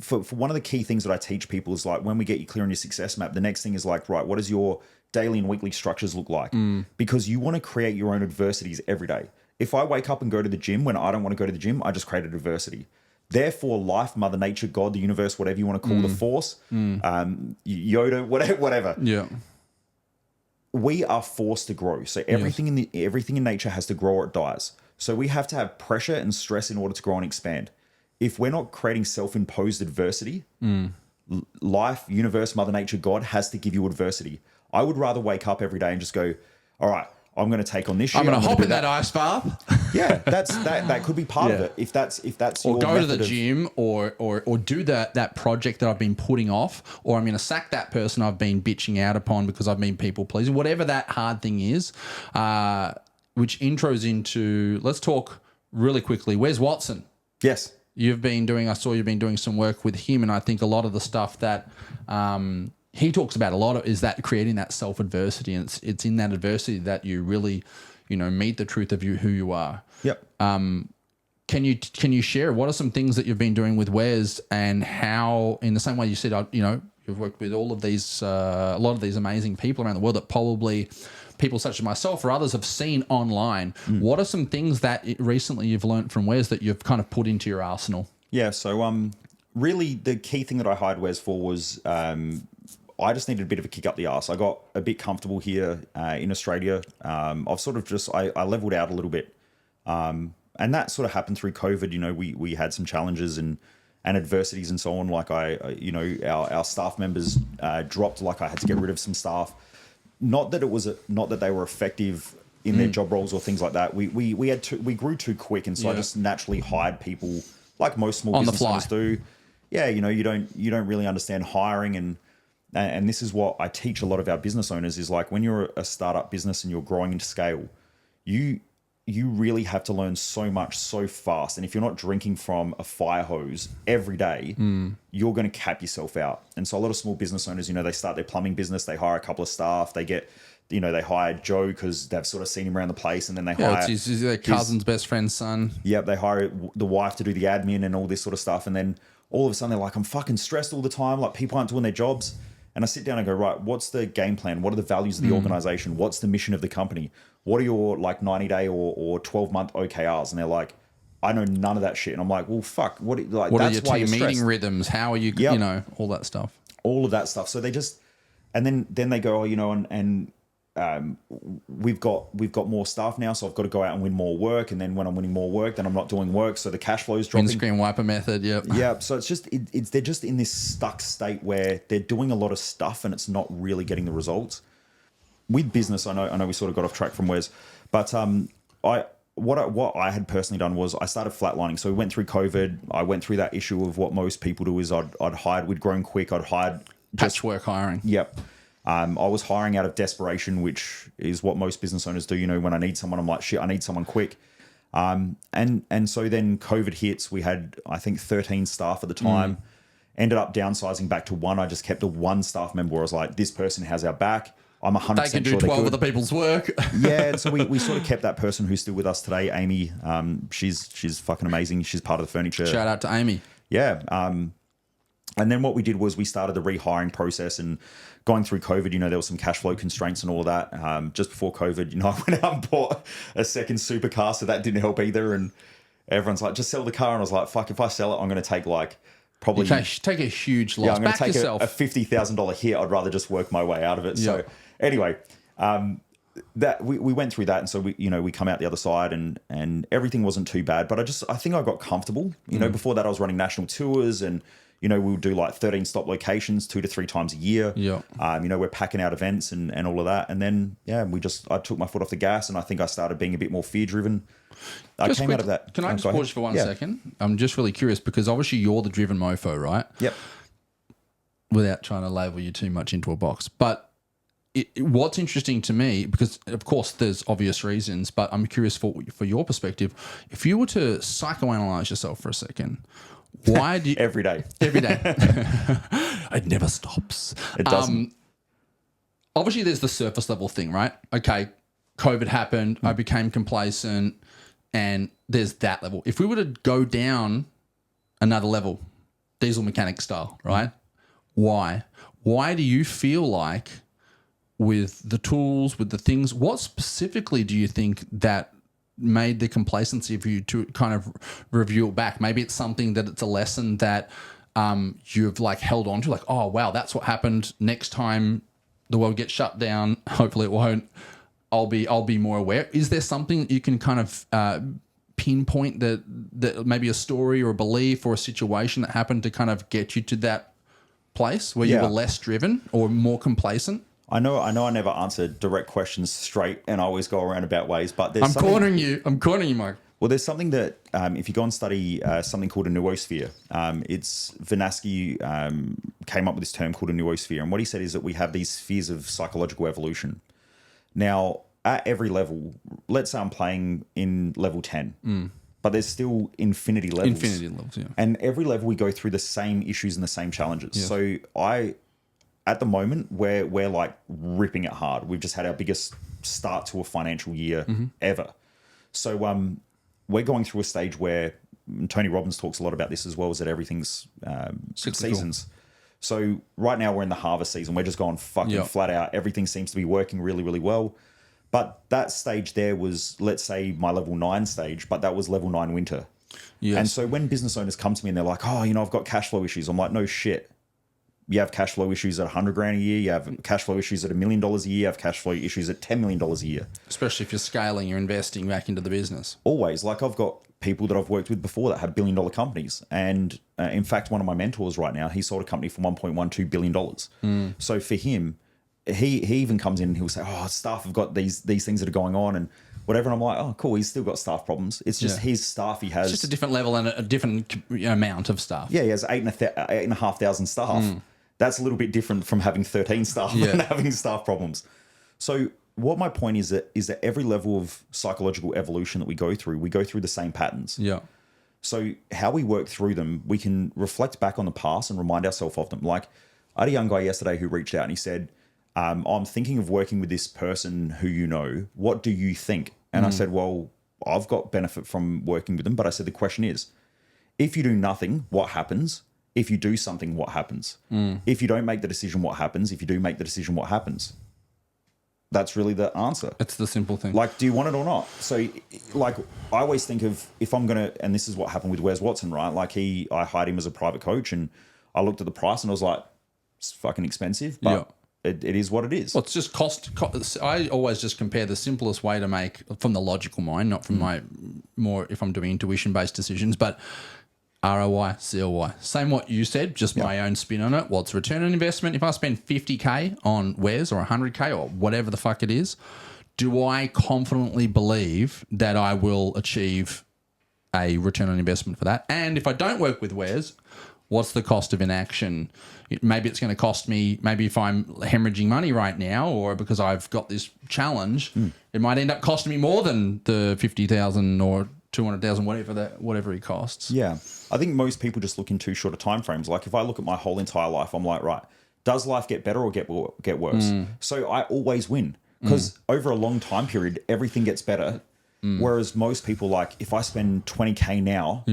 for one of the key things that I teach people is, like, when we get you clear on your success map, the next thing is like, right, what does your daily and weekly structures look like? Because you want to create your own adversities every day. If I wake up and go to the gym when I don't want to go to the gym, I just created adversity. Therefore, life, Mother Nature, God, the universe, whatever you want to call the force, Yoda, whatever. Yeah. We are forced to grow. So everything in nature has to grow or it dies. So we have to have pressure and stress in order to grow and expand. If we're not creating self-imposed adversity, life, universe, Mother Nature, God has to give you adversity. I would rather wake up every day and just go, all right, I'm going to take on this shit. I'm going to hop do in that ice bath. Yeah, that could be part of it. If that's Or your go to the method of- gym or do that project that I've been putting off, or I'm going to sack that person I've been bitching out upon because I've been people pleasing, whatever that hard thing is, which intros into, let's talk really quickly. Where's Watson? Yes. I saw you've been doing some work with him, and I think a lot of the stuff that he talks about a lot of is that creating that self-adversity, and it's in that adversity that you really, meet the truth of who you are. Yep. Can you share what are some things that you've been doing with Wes, and how, in the same way you said, you've worked with all of these, a lot of these amazing people around the world that probably people such as myself or others have seen online. What are some things that recently you've learned from Wes that you've kind of put into your arsenal? Yeah. So, really, the key thing that I hired Wes for was I just needed a bit of a kick up the arse. I got a bit comfortable here in Australia. I've sort of just I leveled out a little bit, and that sort of happened through COVID. We had some challenges and adversities and so on. Like our staff members dropped. Like I had to get rid of some staff. Not that they were effective in their job roles or things like that. We grew too quick, and so I just naturally hired people like most small business owners do. Yeah, you don't really understand hiring, and this is what I teach a lot of our business owners is like when you're a startup business and you're growing into scale, you really have to learn so much so fast. And if you're not drinking from a fire hose every day, you're going to cap yourself out. And so a lot of small business owners, they start their plumbing business, they hire a couple of staff, they get, they hire Joe because they've sort of seen him around the place, and then they hire it's their cousin's best friend's son. Yep, they hire the wife to do the admin and all this sort of stuff. And then all of a sudden they're like, I'm fucking stressed all the time. Like people aren't doing their jobs. And I sit down and go, right, what's the game plan? What are the values of the organization? What's the mission of the company? What are your 90-day or 12-month OKRs? And they're like, I know none of that shit. And I'm like, well, fuck. What are your team meeting rhythms? How are you, all that stuff. All of that stuff. So they just, and then they go, we've got more staff now, so I've got to go out and win more work. And then when I'm winning more work, then I'm not doing work, so the cash flow is dropping. Windscreen wiper method, yep. Yeah, so it's just they're just in this stuck state where they're doing a lot of stuff and it's not really getting the results. With business, I know we sort of got off track from Wes, but what I had personally done was I started flatlining. So we went through COVID. I went through that issue of what most people do is I'd hired. We'd grown quick. I'd hired patchwork hiring. Yep. I was hiring out of desperation, which is what most business owners do. When I need someone, I'm like, shit, I need someone quick. And so then COVID hits. We had, I think, 13 staff at the time. Ended up downsizing back to one. I just kept a one staff member where I was like, this person has our back. I'm 100% they can do sure 12 other people's work. Yeah, and so we sort of kept that person who's still with us today, Amy. She's fucking amazing. She's part of the furniture. Shout out to Amy. Yeah. And then what we did was we started the rehiring process, and going through COVID, there was some cash flow constraints and all of that. Just before COVID, I went out and bought a second supercar, so that didn't help either. And everyone's like, just sell the car. And I was like, fuck, if I sell it, I'm going to take probably take a huge loss. Yeah, I'm going to take a $50,000 hit. I'd rather just work my way out of it. Yep. So anyway, that we went through that, and so we come out the other side, and everything wasn't too bad. But I think I got comfortable. Before that I was running national tours, and we would do like 13 stop locations 2 to 3 times a year. Yeah. We're packing out events and all of that, and then I took my foot off the gas, and I think I started being a bit more fear driven. I came out of that. Can I just pause for one second? I'm just really curious because obviously you're the driven mofo, right? Yep. Without trying to label you too much into a box, but what's interesting to me, because of course there's obvious reasons, but I'm curious for your perspective. If you were to psychoanalyze yourself for a second, why do you every day? It never stops. It doesn't. Obviously, there's the surface level thing, right? Okay, COVID happened. I became complacent, and there's that level. If we were to go down another level, diesel mechanic style, right? Why? Why do you feel like with the tools, with the things, what specifically do you think that made the complacency of you to kind of review it back? Maybe it's something that it's a lesson that you've held on to, like, oh, wow, that's what happened. Next time the world gets shut down, hopefully it won't, I'll be more aware. Is there something that you can kind of pinpoint that maybe a story or a belief or a situation that happened to kind of get you to that place where you were less driven or more complacent? I know I never answer direct questions straight, and I always go around about ways, but there's I'm cornering you, Mike. Well, there's something that if you go and study something called a noosphere, it's Vinaski came up with this term called a noosphere, and what he said is that we have these spheres of psychological evolution. Now, at every level, let's say I'm playing in level 10, but there's still infinity levels. Infinity levels, yeah. And every level we go through the same issues and the same challenges. Yes. So at the moment, we're like ripping it hard. We've just had our biggest start to a financial year ever. So we're going through a stage where Tony Robbins talks a lot about this as well, is that everything's seasons. So right now we're in the harvest season. We're just going fucking flat out. Everything seems to be working really, really well. But that stage there was, let's say, my level 9 stage, but that was level 9 winter. Yes. And so when business owners come to me and they're like, oh, I've got cash flow issues. I'm like, no shit. You have cash flow issues at $100,000 a year. You have cash flow issues at $1 million a year. You have cash flow issues at $10 million a year. Especially if you're scaling, you're investing back into the business. Always. Like I've got people that I've worked with before that had $1 billion companies. And in fact, one of my mentors right now, he sold a company for $1.12 billion. So for him, he even comes in and he'll say, oh, staff have got these things that are going on and whatever. And I'm like, oh, cool. He's still got staff problems. It's just his staff. He has it's just a different level and a different amount of staff. Yeah, he has 8,500 staff. That's a little bit different from having 13 staff and having staff problems. So what my point is that every level of psychological evolution that we go through the same patterns. Yeah. So how we work through them, we can reflect back on the past and remind ourselves of them. Like I had a young guy yesterday who reached out and he said, I'm thinking of working with this person who you know. What do you think? And I said, well, I've got benefit from working with them. But I said, the question is, if you do nothing, what happens? If you do something, what happens? If you don't make the decision, what happens? If you do make the decision, what happens? That's really the answer. It's the simple thing. Like, do you want it or not? So, like, I always think of if I'm going to, and this is what happened with Wes Watson, right? Like, I hired him as a private coach and I looked at the price and I was like, it's fucking expensive, but it is what it is. Well, it's just cost. I always just compare the simplest way to make from the logical mind, not from my more if I'm doing intuition-based decisions, but ROI, COI. Same what you said, just my own spin on it. Well, it's return on investment. If I spend 50K on Wes or 100K or whatever the fuck it is, do I confidently believe that I will achieve a return on investment for that? And if I don't work with Wes, what's the cost of inaction? Maybe it's going to cost me, maybe if I'm hemorrhaging money right now or because I've got this challenge, it might end up costing me more than the 50,000 or 200,000, whatever it costs. Yeah. I think most people just look in too short of time frames. Like if I look at my whole entire life, I'm like, right, does life get better or get worse? So I always win because over a long time period, everything gets better. Whereas most people, like if I spend 20K now,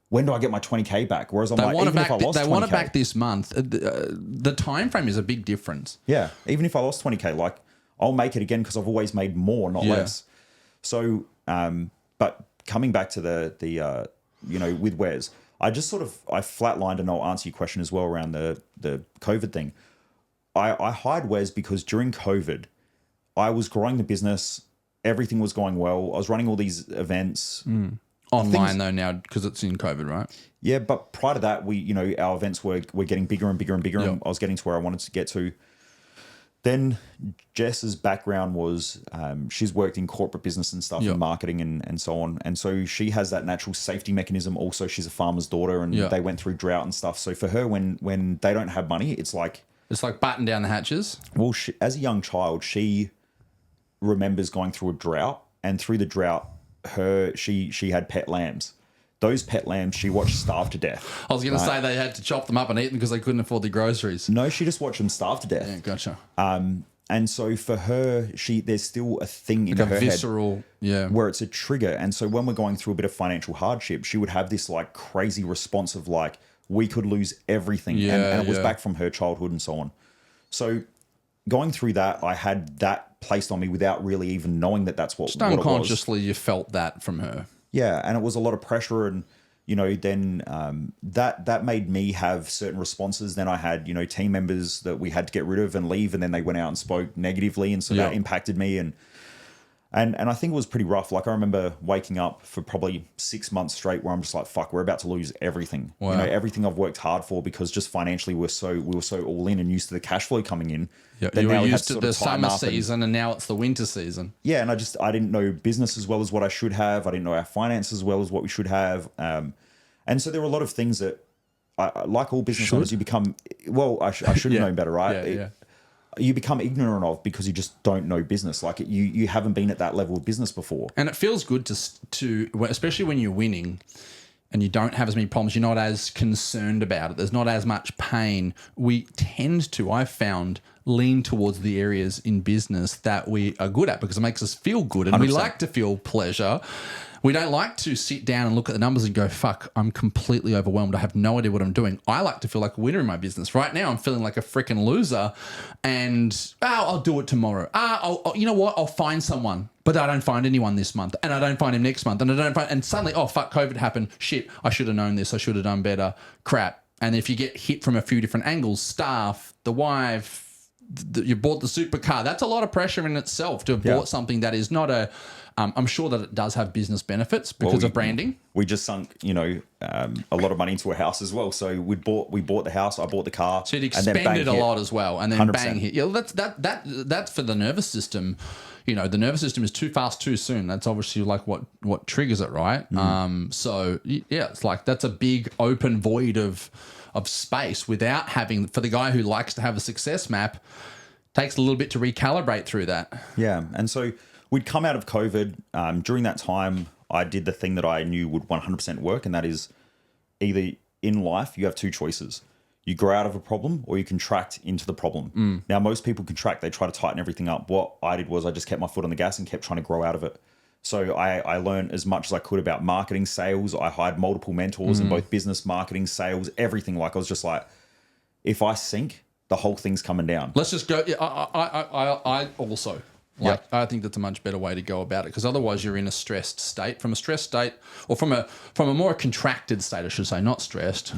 when do I get my 20K back? Whereas I'm like, even if I lost 20K. They want it back this month. The time frame is a big difference. Yeah. Even if I lost 20K, like I'll make it again because I've always made more, not less. So, but coming back to the with Wes, I flatlined, and I'll answer your question as well around the COVID thing. I hired Wes because during COVID, I was growing the business. Everything was going well. I was running all these events. Online though now because it's in COVID, right? Yeah, but prior to that, our events were getting bigger and bigger and bigger, and I was getting to where I wanted to get to. Then Jess's background was she's worked in corporate business and stuff and marketing and so on. And so she has that natural safety mechanism. Also, she's a farmer's daughter and they went through drought and stuff. So for her, when they don't have money, it's like batten down the hatches. Well, as a young child, she remembers going through a drought, and through the drought, she had pet lambs. Those pet lambs, she watched starve to death. I was going to say they had to chop them up and eat them because they couldn't afford the groceries. No, she just watched them starve to death. Yeah, gotcha. And so for her, there's still a thing in like her visceral, head where it's a trigger. And so when we're going through a bit of financial hardship, she would have this like crazy response of like, we could lose everything. And it was back from her childhood and so on. So going through that, I had that placed on me without really even knowing that that's what it was. Unconsciously, you felt that from her. Yeah, and it was a lot of pressure, and then that made me have certain responses. Then I had team members that we had to get rid of and leave, and then they went out and spoke negatively, and so that impacted me. And And I think it was pretty rough. Like I remember waking up for probably 6 months straight where I'm just like, fuck, we're about to lose everything. Wow. You know, everything I've worked hard for, because just financially we were so all in and used to the cash flow coming in. Yeah, that you were now we had used to sort the of tighten summer up and- season and now it's the winter season. yeah, and I didn't know business as well as what I should have. I didn't know our finance as well as what we should have. And so there were a lot of things that, like all business owners, you become, well, I should have known better, right? Yeah. You become ignorant of because you just don't know business. Like you haven't been at that level of business before. And it feels good to especially when you're winning and you don't have as many problems, you're not as concerned about it. There's not as much pain. We tend to, I've found, lean towards the areas in business that we are good at because it makes us feel good and 100%. we like to feel pleasure. We don't like to sit down and look at the numbers and go, fuck, I'm completely overwhelmed. I have no idea what I'm doing. I like to feel like a winner in my business. Right now, I'm feeling like a freaking loser and, I'll do it tomorrow. You know what? I'll find someone. But I don't find anyone this month and I don't find him next month and suddenly, oh, fuck, COVID happened. Shit, I should have known this. I should have done better. Crap. And if you get hit from a few different angles, staff, the wife, you bought the supercar, that's a lot of pressure in itself to have bought something that is not a... I'm sure that it does have business benefits because of branding. We just sunk, a lot of money into a house as well. So we bought the house, I bought the car. So it expended a lot as well, and then 100%. bang hit. Yeah, that's for the nervous system. The nervous system is too fast, too soon. That's obviously like what triggers it, right? So yeah, it's like that's a big open void of space without having, for the guy who likes to have a success map, takes a little bit to recalibrate through that. Yeah, and so we'd come out of COVID. During that time, I did the thing that I knew would 100% work, and that is either in life, you have two choices. You grow out of a problem or you contract into the problem. Now, most people contract. They try to tighten everything up. What I did was I just kept my foot on the gas and kept trying to grow out of it. So I learned as much as I could about marketing, sales. I hired multiple mentors in both business, marketing, sales, everything. Like I was just like, if I sink, the whole thing's coming down. Let's just go. I also... I think that's a much better way to go about it because otherwise you're in a stressed state. From a stressed state, or from a more contracted state, I should say, not stressed,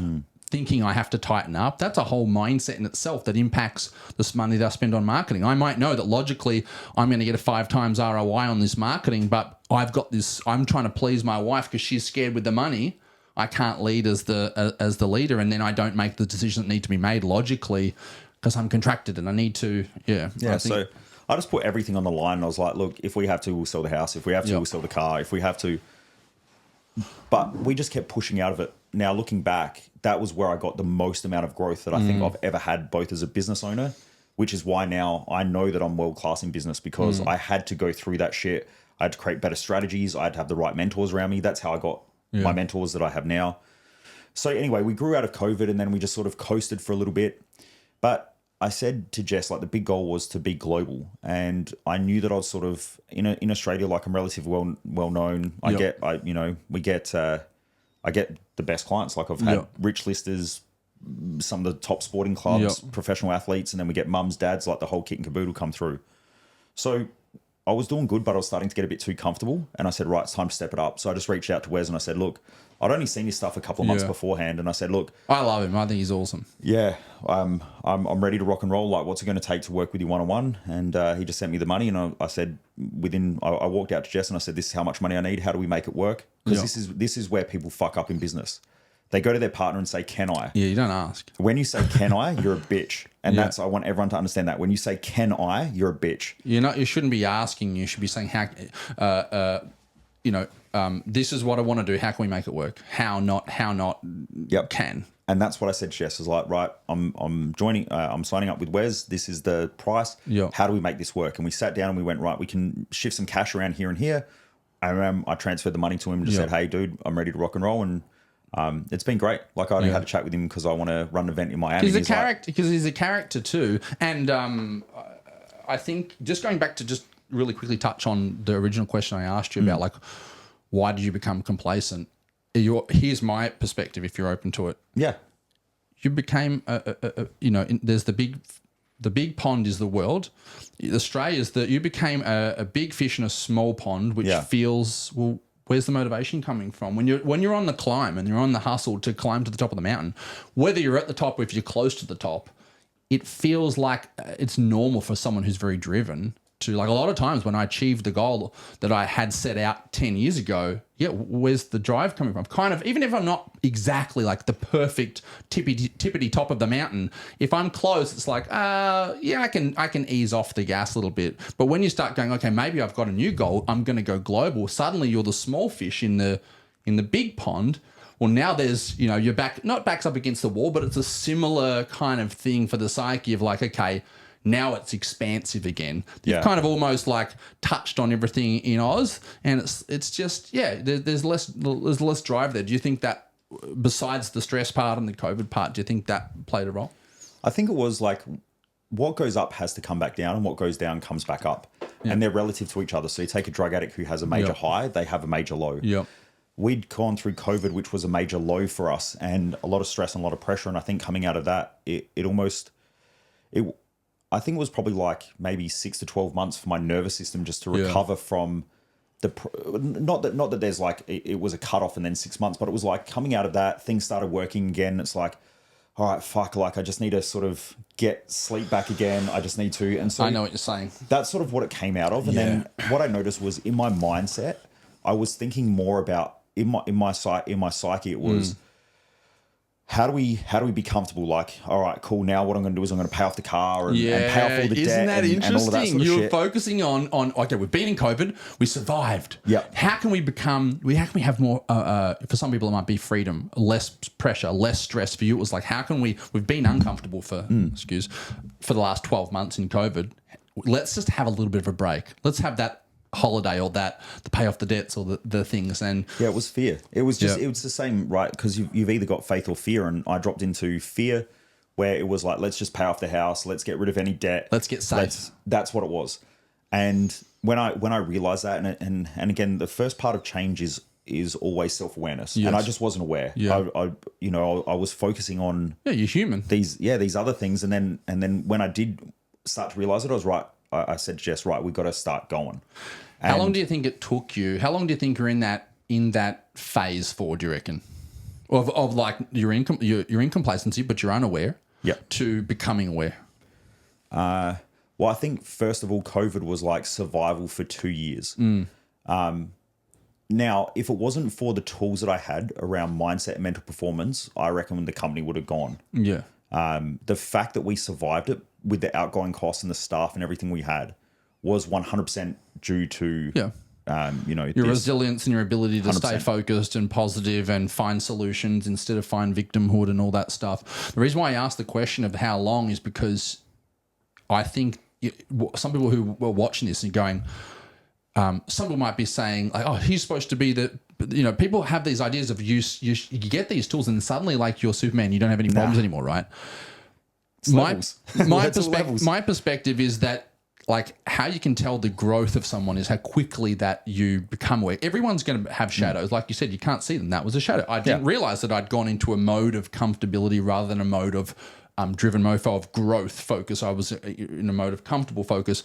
thinking I have to tighten up, that's a whole mindset in itself that impacts this money that I spend on marketing. I might know that logically I'm going to get a 5 times ROI on this marketing, but I've got this, I'm trying to please my wife because she's scared with the money. I can't lead as the leader, and then I don't make the decisions that need to be made logically because I'm contracted and I need to, So I just put everything on the line. And I was like, look, if we have to, we'll sell the house. If we have to, we'll sell the car. If we have to. But we just kept pushing out of it. Now, looking back, that was where I got the most amount of growth that I think I've ever had, both as a business owner, which is why now I know that I'm world-class in business because I had to go through that shit. I had to create better strategies. I had to have the right mentors around me. That's how I got my mentors that I have now. So anyway, we grew out of COVID and then we just sort of coasted for a little bit. But I said to Jess, like the big goal was to be global, and I knew that I was sort of in Australia, like I'm relatively well known. I get the best clients. Like I've had rich listers, some of the top sporting clubs, professional athletes, and then we get mums, dads, like the whole kit and caboodle come through. So I was doing good, but I was starting to get a bit too comfortable, and I said, right, it's time to step it up. So I just reached out to Wes and I said, look, I'd only seen his stuff a couple of months beforehand, and I said, look, I love him. I think he's awesome. Yeah, I'm ready to rock and roll. Like, what's it going to take to work with you one-on-one? And he just sent me the money, and I said, I walked out to Jess and I said, this is how much money I need. How do we make it work? Because this is where people fuck up in business. They go to their partner and say, can I? Yeah, you don't ask. When you say, can I, you're a bitch. And I want everyone to understand that. When you say, can I, you're a bitch. You shouldn't be asking. You should be saying, how, this is what I want to do. How can we make it work? How not can. And that's what I said to Jess. I was like, right, I'm joining, I'm signing up with Wes. This is the price. How do we make this work? And we sat down and we went, right, we can shift some cash around here and here. And I transferred the money to him and just said, hey, dude, I'm ready to rock and roll. And it's been great. Like I only had a chat with him because I want to run an event in Miami. He's a character too. And I think just going back to just really quickly touch on the original question I asked you about, like, why did you become complacent? Here's my perspective if you're open to it. Yeah. You became, there's the big pond is the world. Australia's you became a big fish in a small pond, which feels, well, where's the motivation coming from? When you're on the climb and you're on the hustle to climb to the top of the mountain, whether you're at the top or if you're close to the top, it feels like it's normal for someone who's very driven to, like, a lot of times when I achieved the goal that I had set out 10 years ago, where's the drive coming from? Kind of, even if I'm not exactly like the perfect tippity top of the mountain, if I'm close, it's like, I can ease off the gas a little bit. But when you start going, okay, maybe I've got a new goal, I'm going to go global. Suddenly you're the small fish in the big pond. Well, now there's, your back's up against the wall, but it's a similar kind of thing for the psyche of like, okay, now it's expansive again. You've kind of almost like touched on everything in Oz, and it's just, there's less drive there. Do you think that, besides the stress part and the COVID part, do you think that played a role? I think it was like what goes up has to come back down, and what goes down comes back up. And they're relative to each other. So you take a drug addict who has a major high, they have a major low. Yeah. We'd gone through COVID, which was a major low for us, and a lot of stress and a lot of pressure. And I think coming out of that, I think it was probably like maybe 6 to 12 months for my nervous system just to recover from not that there's like, it was a cutoff and then 6 months, but it was like coming out of that, things started working again. It's like, all right, fuck, like I just need to sort of get sleep back again. I just need to. And so I know what you're saying. That's sort of what it came out of. And then what I noticed was in my mindset, I was thinking more about in my psyche, it was, how do we be comfortable? Like, all right, cool. Now what I'm going to do is I'm going to pay off the car and pay off all the debt. Isn't that interesting? And all of that sort of you were shit. focusing on, okay, we've been in COVID, we survived. Yeah. How can we have more, for some people it might be freedom, less pressure, less stress. For you, it was like, how can we've been uncomfortable for the last 12 months in COVID. Let's just have a little bit of a break. Let's have that holiday or the pay off the debts or the things. And it was fear. It was just, it was the same, right? Because you've either got faith or fear. And I dropped into fear where it was like, let's just pay off the house. Let's get rid of any debt. Let's get safe. That's what it was. And when I realized that, and again, the first part of change is always self-awareness. Yes. And I just wasn't aware. Yeah. I was focusing on you're human. These other things. And then when I did start to realize it, I was right. I said, Jess, right, we've got to start going. How long do you think it took you? How long do you think you're in that phase for, do you reckon? Of like you're in complacency, but you're unaware. Yep. To becoming aware. Well, I think first of all, COVID was like survival for 2 years. Now, if it wasn't for the tools that I had around mindset and mental performance, I reckon the company would have gone. Yeah. The fact that we survived it with the outgoing costs and the staff and everything we had was 100% due to your resilience and your ability to 100%. stay focused and positive and find solutions instead of find victimhood and all that stuff. The reason why I asked the question of how long is because I think some people who were watching this and going, some people might be saying like, oh, he's supposed to be the, people have these ideas of you get these tools and suddenly like you're Superman, you don't have any problems anymore, right? My perspective is that like how you can tell the growth of someone is how quickly that you become aware. Everyone's going to have shadows. Like you said, you can't see them. That was a shadow. I didn't realize that I'd gone into a mode of comfortability rather than a mode of driven mofo of growth focus. I was in a mode of comfortable focus.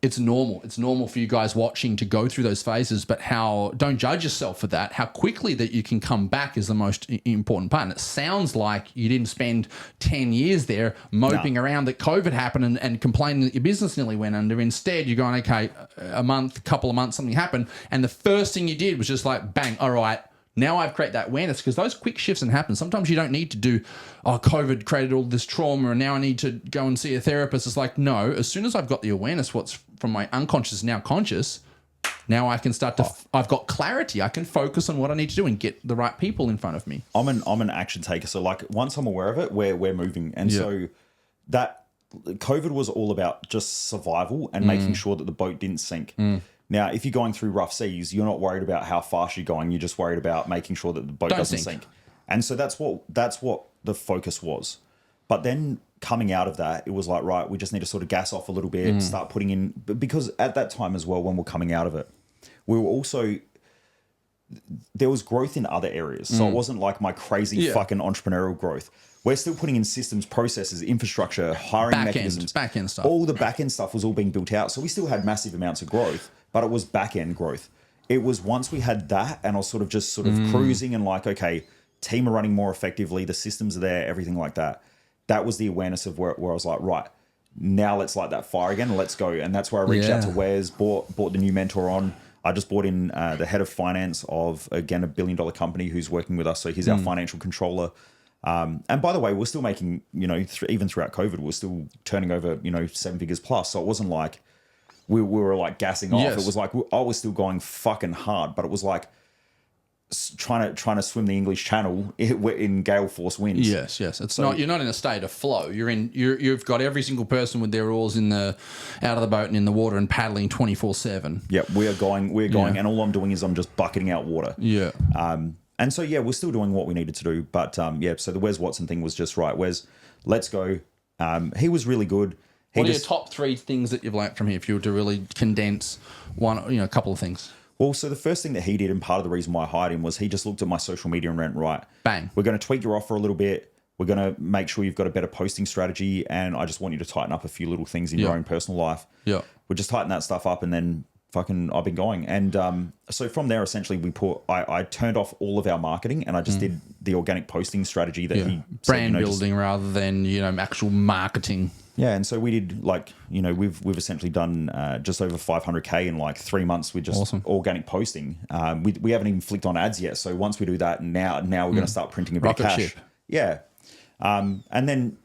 It's normal. It's normal for you guys watching to go through those phases, but don't judge yourself for that. How quickly that you can come back is the most important part. And it sounds like you didn't spend 10 years there moping around that COVID happened and complaining that your business nearly went under. Instead, you're going, okay, couple of months, something happened. And the first thing you did was just like, bang, all right, now I've created that awareness because those quick shifts can happen. Sometimes you don't need to do, COVID created all this trauma and now I need to go and see a therapist. It's like, no, as soon as I've got the awareness, what's from my unconscious now conscious, now I can start to, I've got clarity. I can focus on what I need to do and get the right people in front of me. I'm an action taker. So like once I'm aware of it, we're moving. And so that COVID was all about just survival and making sure that the boat didn't sink. Now, if you're going through rough seas, you're not worried about how fast you're going. You're just worried about making sure that the boat doesn't sink. And so that's what the focus was. But then coming out of that, it was like, right, we just need to sort of gas off a little bit, start putting in, because at that time as well, when we're coming out of it, we were also, there was growth in other areas. So it wasn't like my crazy fucking entrepreneurial growth. We're still putting in systems, processes, infrastructure, hiring mechanisms. Back-end stuff. All the back-end stuff was all being built out. So we still had massive amounts of growth, but it was back-end growth. It was once we had that and I was sort of cruising and like, okay, team are running more effectively, the systems are there, everything like that. That was the awareness of where I was like, right, now let's light that fire again. Let's go. And that's where I reached out to Wes, bought the new mentor on. I just brought in the head of finance of, again, $1 billion company who's working with us. So he's our financial controller. And by the way, we're still making, even throughout COVID, we're still turning over, 7 figures plus. So it wasn't like we were like gassing off. It was like I was still going fucking hard, but it was like trying to swim the English Channel in gale force winds. Yes. It's not. You're not in a state of flow. You've got every single person with their oars out of the boat and in the water and paddling 24/7. Yeah, we're going, and all I'm doing is I'm just bucketing out water. Yeah. And so we're still doing what we needed to do. But so the Wes Watson thing was just right. Wes, let's go. He was really good. What are your top 3 things that you've learned from here? If you were to really condense a couple of things. Well, so the first thing that he did, and part of the reason why I hired him, was he just looked at my social media and went, right, bang, we're going to tweak your offer a little bit. We're going to make sure you've got a better posting strategy. And I just want you to tighten up a few little things in your own personal life. Yeah. We'll just tighten that stuff up and then I've been going. And so from there, essentially, I turned off all of our marketing and I just did the organic posting strategy that he said, brand building rather than, actual marketing. Yeah, and so we did we've essentially done just over 500K in 3 months with just organic posting. We haven't even flicked on ads yet. So once we do that, now we're going to start printing a bit of cash. Ship. Yeah, and then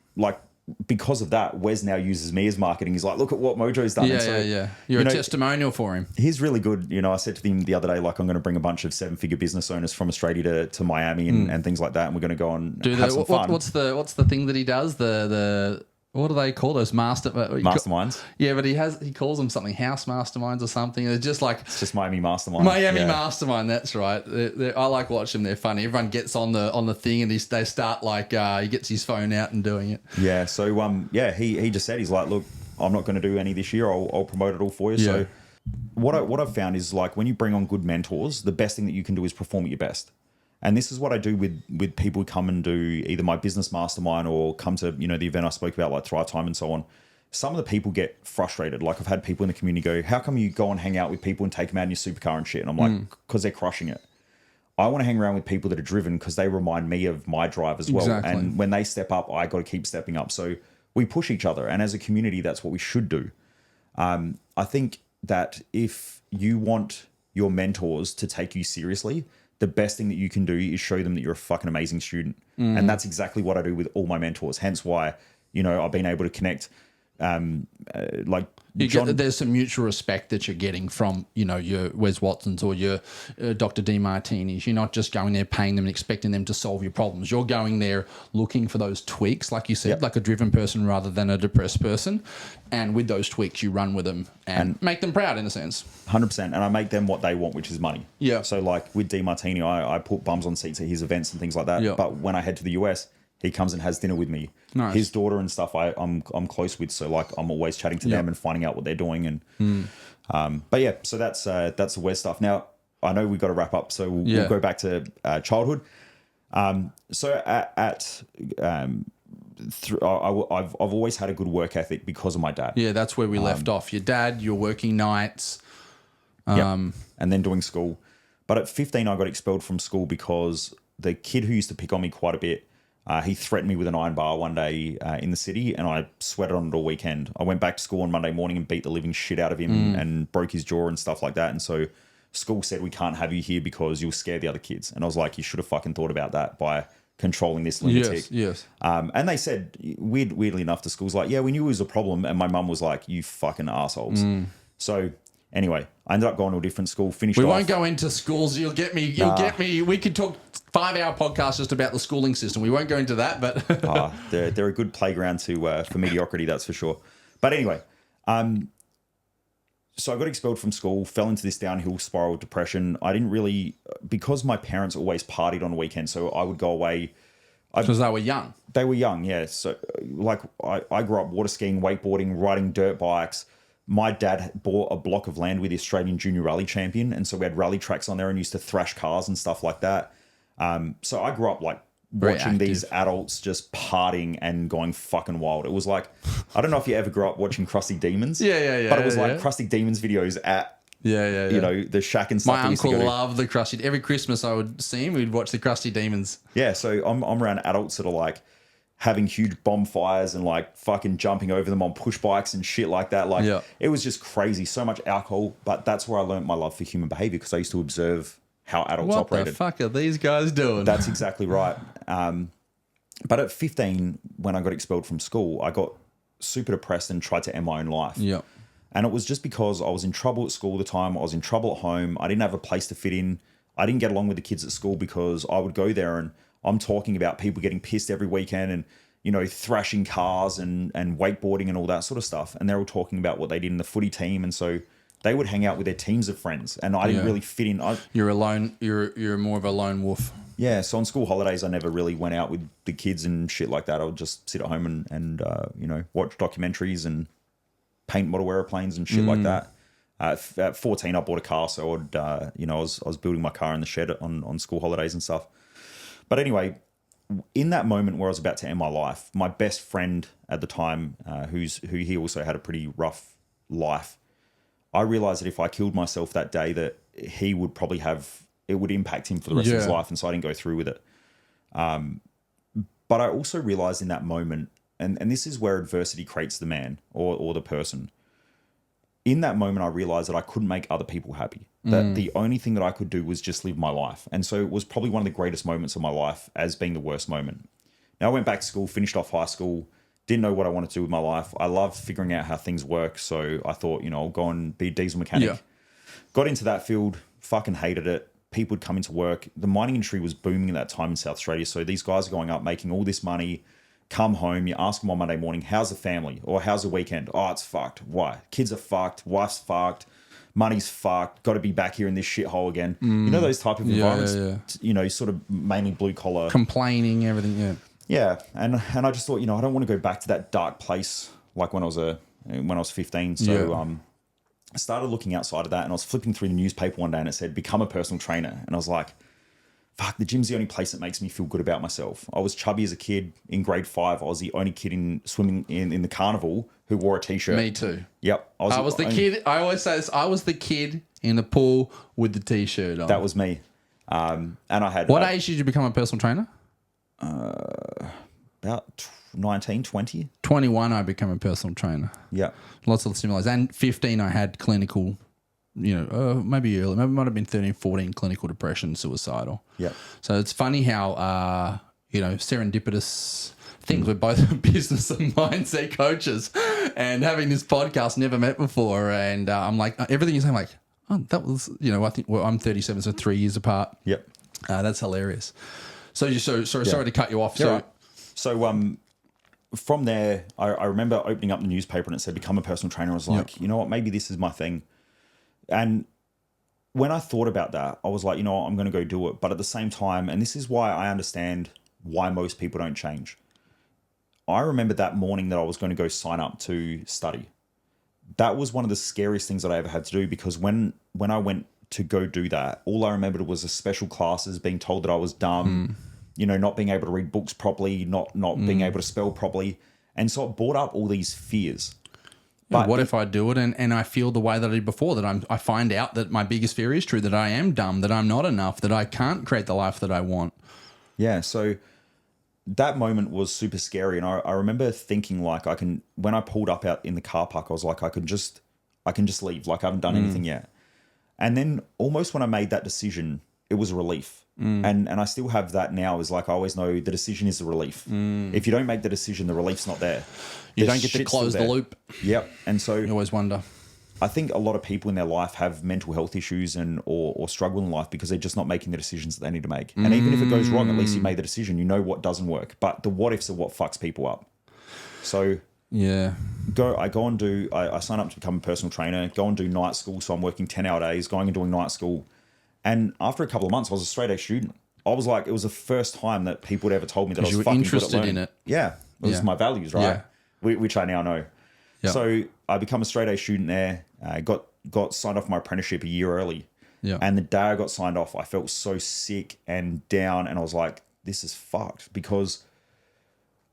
because of that, Wes now uses me as marketing. He's like, look at what Mojo's done. Yeah. You're a testimonial for him. He's really good. I said to him the other day, I'm going to bring a bunch of 7-figure business owners from Australia to Miami and things like that, and we're going to go and have some fun. What's the thing that he does? The what do they call those masterminds? Yeah, but he calls them something, house masterminds or something. It's just it's just Miami Mastermind. Mastermind, that's right. I like watching them. They're funny. Everyone gets on the thing and they start he gets his phone out and doing it. Yeah. So he just said, he's like, look, I'm not going to do any this year. I'll promote it all for you. Yeah. So what I've found is when you bring on good mentors, the best thing that you can do is perform at your best. And this is what I do with people who come and do either my business mastermind or come to, the event I spoke about, like Thrive Time and so on. Some of the people get frustrated. I've had people in the community go, how come you go and hang out with people and take them out in your supercar and shit? And I'm like, because they're crushing it. I want to hang around with people that are driven because they remind me of my drive as well. Exactly. And when they step up, I got to keep stepping up. So we push each other. And as a community, that's what we should do. I think that if you want your mentors to take you seriously, the best thing that you can do is show them that you're a fucking amazing student. And that's exactly what I do with all my mentors. Hence why, I've been able to connect, there's some mutual respect that you're getting from, your Wes Watsons or your Dr. DeMartinis. You're not just going there paying them and expecting them to solve your problems. You're going there looking for those tweaks, like you said, like a driven person rather than a depressed person. And with those tweaks, you run with them and make them proud in a sense. 100%. And I make them what they want, which is money. Yeah. So with DeMartini, I put bums on seats at his events and things like that. Yeah. But when I head to the US, he comes and has dinner with me. Nice. His daughter and stuff I'm close with, so I'm always chatting to them and finding out what they're doing. And but yeah, so that's the Wes stuff. Now I know we've got to wrap up, so we'll go back to childhood. I've always had a good work ethic because of my dad. Yeah, that's where we left off. Your dad, your working nights, and then doing school. But at 15, I got expelled from school because the kid who used to pick on me quite a bit, he threatened me with an iron bar one day in the city, and I sweated on it all weekend. I went back to school on Monday morning and beat the living shit out of him and broke his jaw and stuff like that. And so school said, we can't have you here because you'll scare the other kids. And I was like, you should have fucking thought about that by controlling this lunatic. Yes. And they said, weirdly enough, the school's like, yeah, we knew it was a problem. And my mum was like, you fucking assholes. So anyway, I ended up going to a different school, We won't go into schools. You'll get me. We could talk 5-hour podcast just about the schooling system. We won't go into that, but they're a good playground for mediocrity, that's for sure. But anyway, so I got expelled from school, fell into this downhill spiral of depression. I didn't really, because my parents always partied on the weekend, so I would go away. Because they were young. They were young, yeah. So I grew up water skiing, wakeboarding, riding dirt bikes. My dad bought a block of land with the Australian Junior Rally Champion, and so we had rally tracks on there and used to thrash cars and stuff like that. So I grew up watching these adults just partying and going fucking wild. It was like, I don't know if you ever grew up watching Krusty Demons. Yeah. But it was Krusty Demons videos at the shack and stuff. My uncle loved the Krusty. Every Christmas I would see him. We'd watch the Krusty Demons. Yeah, so I'm around adults that are having huge bonfires and like fucking jumping over them on push bikes and shit like that. Like it was just crazy. So much alcohol. But that's where I learned my love for human behavior, because I used to observe how adults operated. What the fuck are these guys doing? That's exactly right. But at 15, when I got expelled from school, I got super depressed and tried to end my own life. Yeah. And it was just because I was in trouble at school all the time. I was in trouble at home. I didn't have a place to fit in. I didn't get along with the kids at school because I would go there and I'm talking about people getting pissed every weekend and, you know, thrashing cars and wakeboarding and all that sort of stuff. And they're all talking about what they did in the footy team. And so they would hang out with their teams of friends, and I didn't really fit in. You're alone. You're more of a lone wolf. Yeah. So on school holidays, I never really went out with the kids and shit like that. I would just sit at home and you know, watch documentaries and paint model airplanes and shit like that. At 14, I bought a car, so I would, you know, I was building my car in the shed on school holidays and stuff. But anyway, in that moment where I was about to end my life, my best friend at the time, who he also had a pretty rough life, I realized that if I killed myself that day, that he would probably it would impact him for the rest of his life, and so I didn't go through with it. But I also realized in that moment, and this is where adversity creates the man or the person. In that moment, I realized that I couldn't make other people happy. That the only thing that I could do was just live my life. And so it was probably one of the greatest moments of my life as being the worst moment. Now, I went back to school, finished off high school, didn't know what I wanted to do with my life. I loved figuring out how things work. So I thought, you know, I'll go and be a diesel mechanic. Yeah. Got into that field, fucking hated it. People would come into work. The mining industry was booming at that time in South Australia. So these guys are going up, making all this money, come home, you ask them on Monday morning, how's the family? Or how's the weekend? Oh, it's fucked. Why? Kids are fucked. Wife's fucked. Money's fucked. Got to be back here in this shithole again. You know, those type of environments, you know, sort of mainly blue collar. Complaining, everything, yeah. Yeah. And I just thought, you know, I don't want to go back to that dark place like when I was 15. So I started looking outside of that, and I was flipping through the newspaper one day and it said, become a personal trainer. And I was like, fuck, the gym's the only place that makes me feel good about myself. I was chubby as a kid. In grade 5, I was the only kid in swimming in the carnival who wore a t-shirt. Me too. Yep. I was the kid. I always say this. I was the kid in the pool with the t-shirt on. That was me. And I had... What age did you become a personal trainer? About 19, 20. 21, I became a personal trainer. Yeah. Lots of similarities. And 15, I had clinical... You know, maybe early, maybe it might have been 13, 14, clinical depression, suicidal. Yeah. So it's funny how, you know, serendipitous things. We're both business and mindset coaches, and having this podcast, never met before. And I'm like, everything you're saying, like, oh, that was, you know, I think I'm 37, so 3 years apart. Yep. That's hilarious. So sorry to cut you off. So from there, I remember opening up the newspaper and it said, become a personal trainer. I was like, you know what, maybe this is my thing. And when I thought about that, I was like, you know what, I'm going to go do it. But at the same time, and this is why I understand why most people don't change. I remember that morning that I was going to go sign up to study. That was one of the scariest things that I ever had to do, because when I went to go do that, all I remembered was the special classes, being told that I was dumb, you know, not being able to read books properly, not being able to spell properly. And so it brought up all these fears. But what if I do it and I feel the way that I did before, that I find out that my biggest fear is true, that I am dumb, that I'm not enough, that I can't create the life that I want. Yeah, so that moment was super scary. And I remember thinking, like, when I pulled up out in the car park, I was like, I can just leave. Like, I haven't done anything yet. And then almost when I made that decision, it was a relief. And I still have that now, is like, I always know the decision is the relief. If you don't make the decision, the relief's not there. You don't get to close the loop. Yep. And so you always wonder. I think a lot of people in their life have mental health issues or struggle in life because they're just not making the decisions that they need to make. And even if it goes wrong, at least you made the decision. You know what doesn't work. But the what ifs are what fucks people up. So yeah, I sign up to become a personal trainer, go and do night school. So I'm working 10-hour days, going and doing night school. And after a couple of months, I was a straight A student. I was like, it was the first time that people had ever told me that I was fucking good at learning. In it. Yeah. It was my values, right? Yeah. Which I now know. Yep. So I become a straight A student there. Got signed off my apprenticeship a year early. Yeah. And the day I got signed off, I felt so sick and down. And I was like, this is fucked. Because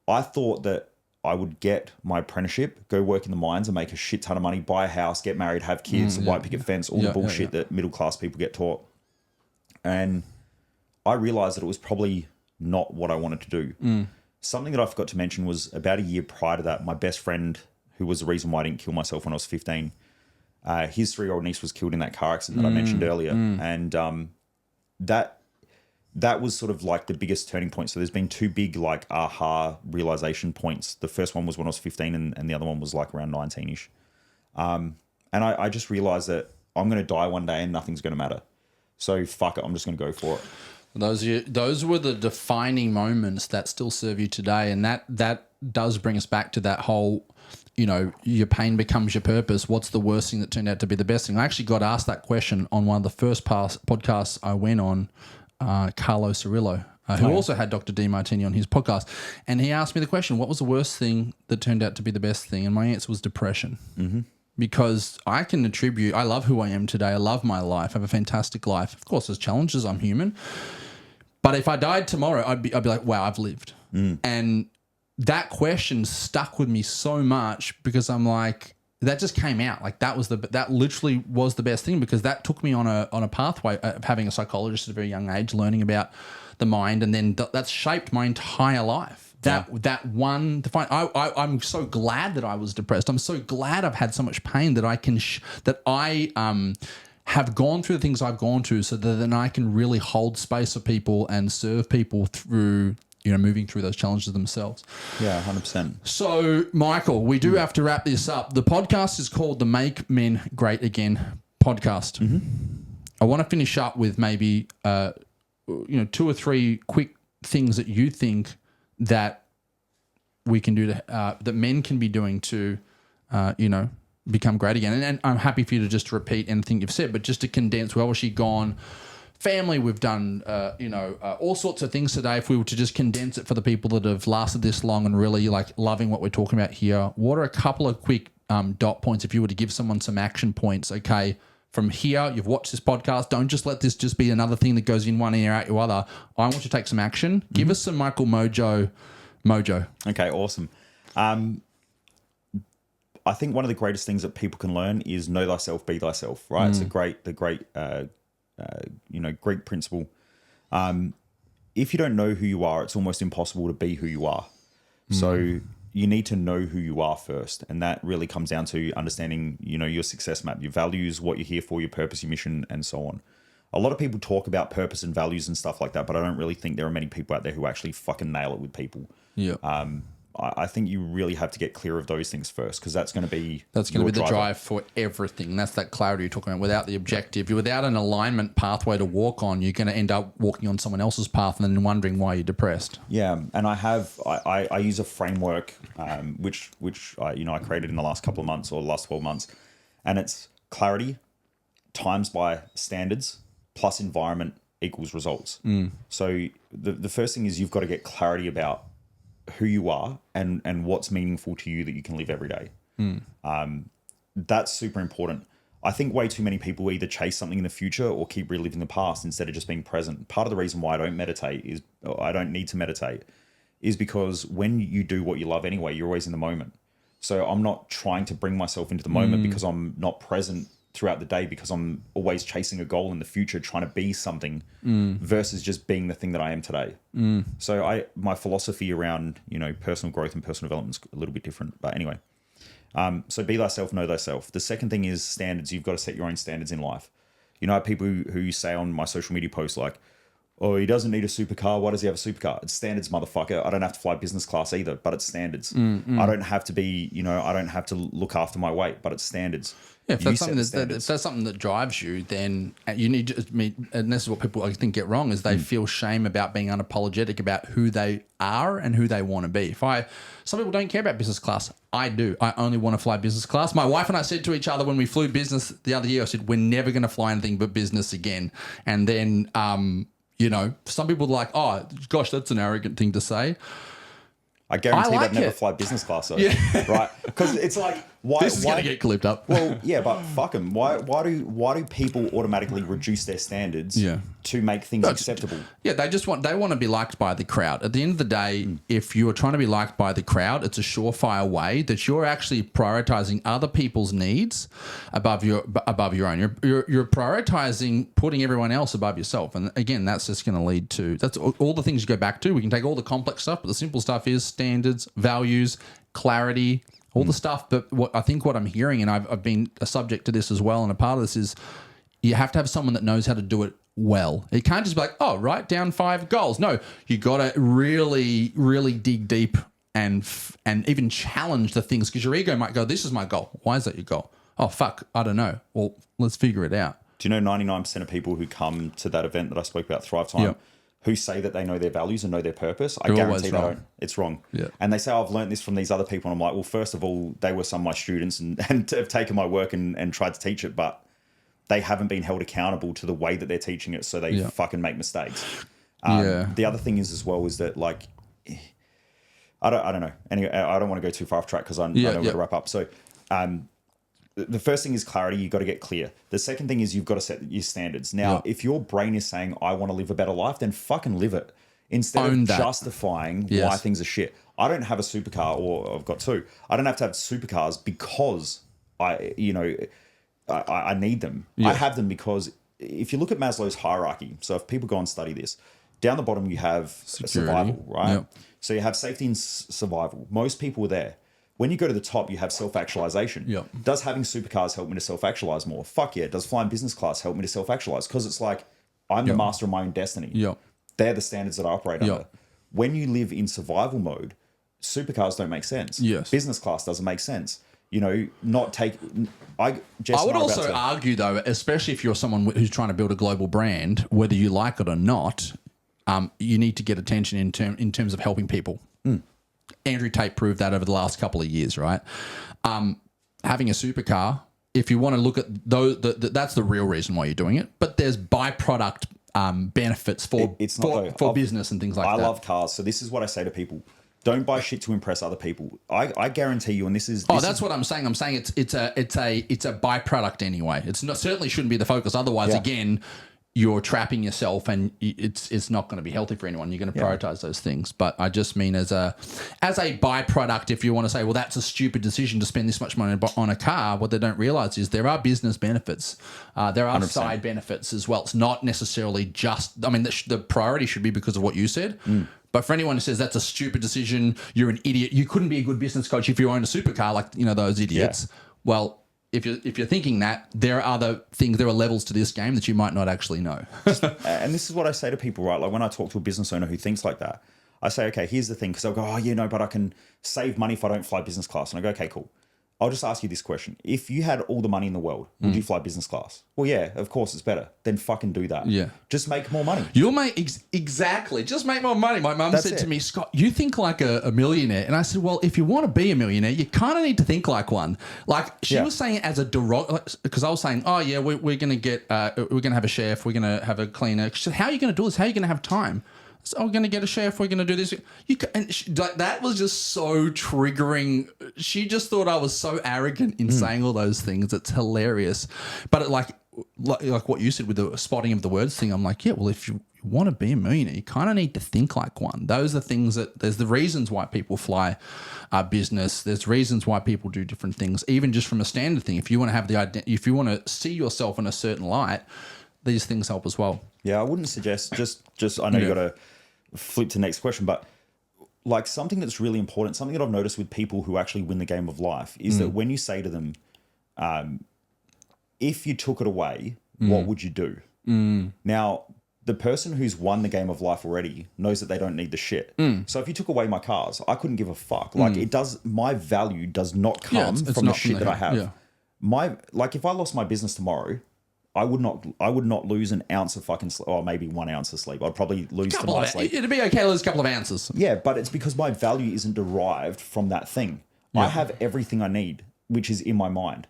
I thought that I would get my apprenticeship, go work in the mines and make a shit ton of money, buy a house, get married, have kids, white picket fence, all the bullshit that middle class people get taught. And I realized that it was probably not what I wanted to do. something that I forgot to mention was about a year prior to that, my best friend, who was the reason why I didn't kill myself when I was 15, his 3-year-old niece was killed in that car accident that I mentioned earlier. And that was sort of like the biggest turning point. So there's been 2 big like aha realization points. The first one was when I was 15 and the other one was like around 19-ish. And I just realized that I'm going to die one day and nothing's going to matter. So fuck it, I'm just going to go for it. Those were the defining moments that still serve you today. And that does bring us back to that whole, your pain becomes your purpose. What's the worst thing that turned out to be the best thing? I actually got asked that question on one of the first podcasts I went on, Carlo Cirillo, who also had Dr. Demartini on his podcast. And he asked me the question, what was the worst thing that turned out to be the best thing? And my answer was depression. Mm-hmm. Because I love who I am today. I love my life. I have a fantastic life. Of course, there's challenges. I'm human. But if I died tomorrow, I'd be like, wow, I've lived. And that question stuck with me so much because I'm like, that just came out. Like that literally was the best thing because that took me on a pathway of having a psychologist at a very young age, learning about the mind, and then that's shaped my entire life. That one define. I'm so glad that I was depressed. I'm so glad I've had so much pain that I have gone through the things I've gone through, so that then I can really hold space for people and serve people through moving through those challenges themselves. Yeah, 100%. So, Michael, we do have to wrap this up. The podcast is called the Make Men Great Again podcast. Mm-hmm. I want to finish up with maybe 2 or 3 quick things that you think that we can do to that men can be doing to become great again. And I'm happy for you to just repeat anything you've said, but just to condense, we've obviously gone family, we've done all sorts of things today. If we were to just condense it for the people that have lasted this long and really like loving what we're talking about here, what are a couple of quick dot points if you were to give someone some action points? Okay, from here, you've watched this podcast. Don't just let this just be another thing that goes in one ear, out your other. I want you to take some action. Mm-hmm. Give us some Michael Mojo. Okay, awesome. I think one of the greatest things that people can learn is know thyself, be thyself, right? It's the great Greek principle. If you don't know who you are, it's almost impossible to be who you are. So you need to know who you are first. And that really comes down to understanding, your success map, your values, what you're here for, your purpose, your mission, and so on. A lot of people talk about purpose and values and stuff like that, but I don't really think there are many people out there who actually fucking nail it with people. Yeah. I think you really have to get clear of those things first, because that's going to be the drive for everything. That's that clarity you're talking about. Without the objective, without an alignment pathway to walk on, you're going to end up walking on someone else's path and then wondering why you're depressed. Yeah, and I use a framework which I created in the last couple of months or the last 12 months, and it's clarity times by standards plus environment equals results. So the first thing is you've got to get clarity about who you are and what's meaningful to you that you can live every day. That's super important. I think way too many people either chase something in the future or keep reliving the past instead of just being present. Part of the reason why I don't need to meditate is because when you do what you love anyway, you're always in the moment. So I'm not trying to bring myself into the moment because I'm not present throughout the day, because I'm always chasing a goal in the future, trying to be something versus just being the thing that I am today. So my philosophy around, personal growth and personal development is a little bit different. But anyway, so be thyself, know thyself. The second thing is standards. You've got to set your own standards in life. I have people who say on my social media posts like, oh, he doesn't need a supercar. Why does he have a supercar? It's standards, motherfucker. I don't have to fly business class either, but it's standards. I don't have to be, I don't have to look after my weight, but it's standards. Yeah, if that's something that drives you, then you need to, and this is what people I think get wrong, is they feel shame about being unapologetic about who they are and who they want to be. Some people don't care about business class. I do. I only want to fly business class. My wife and I said to each other when we flew business the other year, I said, we're never going to fly anything but business again. And then, some people are like, oh, gosh, that's an arrogant thing to say. I guarantee they'd never fly business class though, right? Because it's like, Why? This is going to get clipped up. Well, yeah, but fuck them. Why do people automatically reduce their standards to make things acceptable? Yeah, they want to be liked by the crowd. At the end of the day, if you are trying to be liked by the crowd, it's a surefire way that you're actually prioritizing other people's needs above your own. You're prioritizing putting everyone else above yourself, and again, that's just going to lead to all the things you go back to. We can take all the complex stuff, but the simple stuff is standards, values, clarity. All the stuff, but what I'm hearing, and I've been a subject to this as well, and a part of this is you have to have someone that knows how to do it well. It can't just be like, oh, write down 5 goals. No, you got to really, really dig deep and even challenge the things, because your ego might go, this is my goal. Why is that your goal? Oh, fuck, I don't know. Well, let's figure it out. Do you know 99% of people who come to that event that I spoke about, Thrive Time, who say that they know their values and know their purpose, I guarantee they don't. It's wrong. Yeah. And they say, oh, I've learned this from these other people. And I'm like, well, first of all, they were some of my students and have taken my work and tried to teach it, but they haven't been held accountable to the way that they're teaching it, so they fucking make mistakes. The other thing is as well is that, like, I don't know. Anyway, I don't want to go too far off track because I know we're going to wrap up. So the first thing is clarity. You've got to get clear. The second thing is you've got to set your standards. Now, if your brain is saying, I want to live a better life, then fucking live it. Instead of justifying why things are shit. I don't have a supercar, or I've got 2. I don't have to have supercars because I need them. I have them because if you look at Maslow's hierarchy, so if people go and study this, down the bottom you have survival, right? Yep. So you have safety and survival. Most people are there. When you go to the top, you have self-actualization. Yep. Does having supercars help me to self-actualize more? Fuck yeah. Does flying business class help me to self-actualize? Because it's like, I'm the master of my own destiny. Yep. They're the standards that I operate under. When you live in survival mode, supercars don't make sense. Yes. Business class doesn't make sense. You know, I would also argue, though, especially if you're someone who's trying to build a global brand, whether you like it or not, you need to get attention in terms of helping people. Andrew Tate proved that over the last couple of years, right? Having a supercar, if you want to look at those, that's the real reason why you're doing it. But there's byproduct benefits for business and things like that. I love cars, so this is what I say to people: don't buy shit to impress other people. I guarantee you, and this that's what I'm saying. I'm saying it's a byproduct anyway. It's not, certainly shouldn't be the focus. Otherwise, again, you're trapping yourself, and it's not going to be healthy for anyone. You're going to prioritize those things. But I just mean as a byproduct, if you want to say, well, that's a stupid decision to spend this much money on a car, what they don't realize is there are business benefits. There are 100%. Side benefits as well. It's not necessarily just, I mean, the priority should be because of what you said. But for anyone who says that's a stupid decision, you're an idiot, you couldn't be a good business coach if you own a supercar, like, those idiots. Well, if you're thinking that, there are other things, there are levels to this game that you might not actually know. And this is what I say to people, right? Like when I talk to a business owner who thinks like that, I say, okay, here's the thing, because they'll go, but I can save money if I don't fly business class. And I go, okay, cool. I'll just ask you this question. If you had all the money in the world, would you fly business class? Well, yeah, of course it's better. Then fucking do that. Yeah. Just make more money. You'll make, exactly. Just make more money. My mum said to me, Scott, you think like a millionaire. And I said, well, if you want to be a millionaire, you kind of need to think like one. Like she was saying it as a because I was saying, oh yeah, we're going to we're going to have a chef. We're going to have a cleaner. She said, how are you going to do this? How are you going to have time? So we're going to get a chef. We're going to do this. That was just so triggering. She just thought I was so arrogant in saying all those things. It's hilarious. But like what you said with the spotting of the words thing, I'm like, yeah, well, if you want to be a millionaire, you kind of need to think like one. Those are things there's the reasons why people fly business. There's reasons why people do different things, even just from a standard thing. If you want to have if you want to see yourself in a certain light, these things help as well. Yeah, I wouldn't suggest just I know you got to flip to the next question, but like something that's really important, something that I've noticed with people who actually win the game of life is that when you say to them, if you took it away, what would you do? Now, the person who's won the game of life already knows that they don't need the shit. So if you took away my cars, I couldn't give a fuck. Like my value does not come from the shit that I have. Yeah. If I lost my business tomorrow, I would not lose an ounce of fucking sleep, or maybe 1 ounce of sleep. I'd probably lose some of sleep. It'd be okay to lose a couple of ounces. Yeah, but it's because my value isn't derived from that thing. Yeah. I have everything I need, which is in my mind.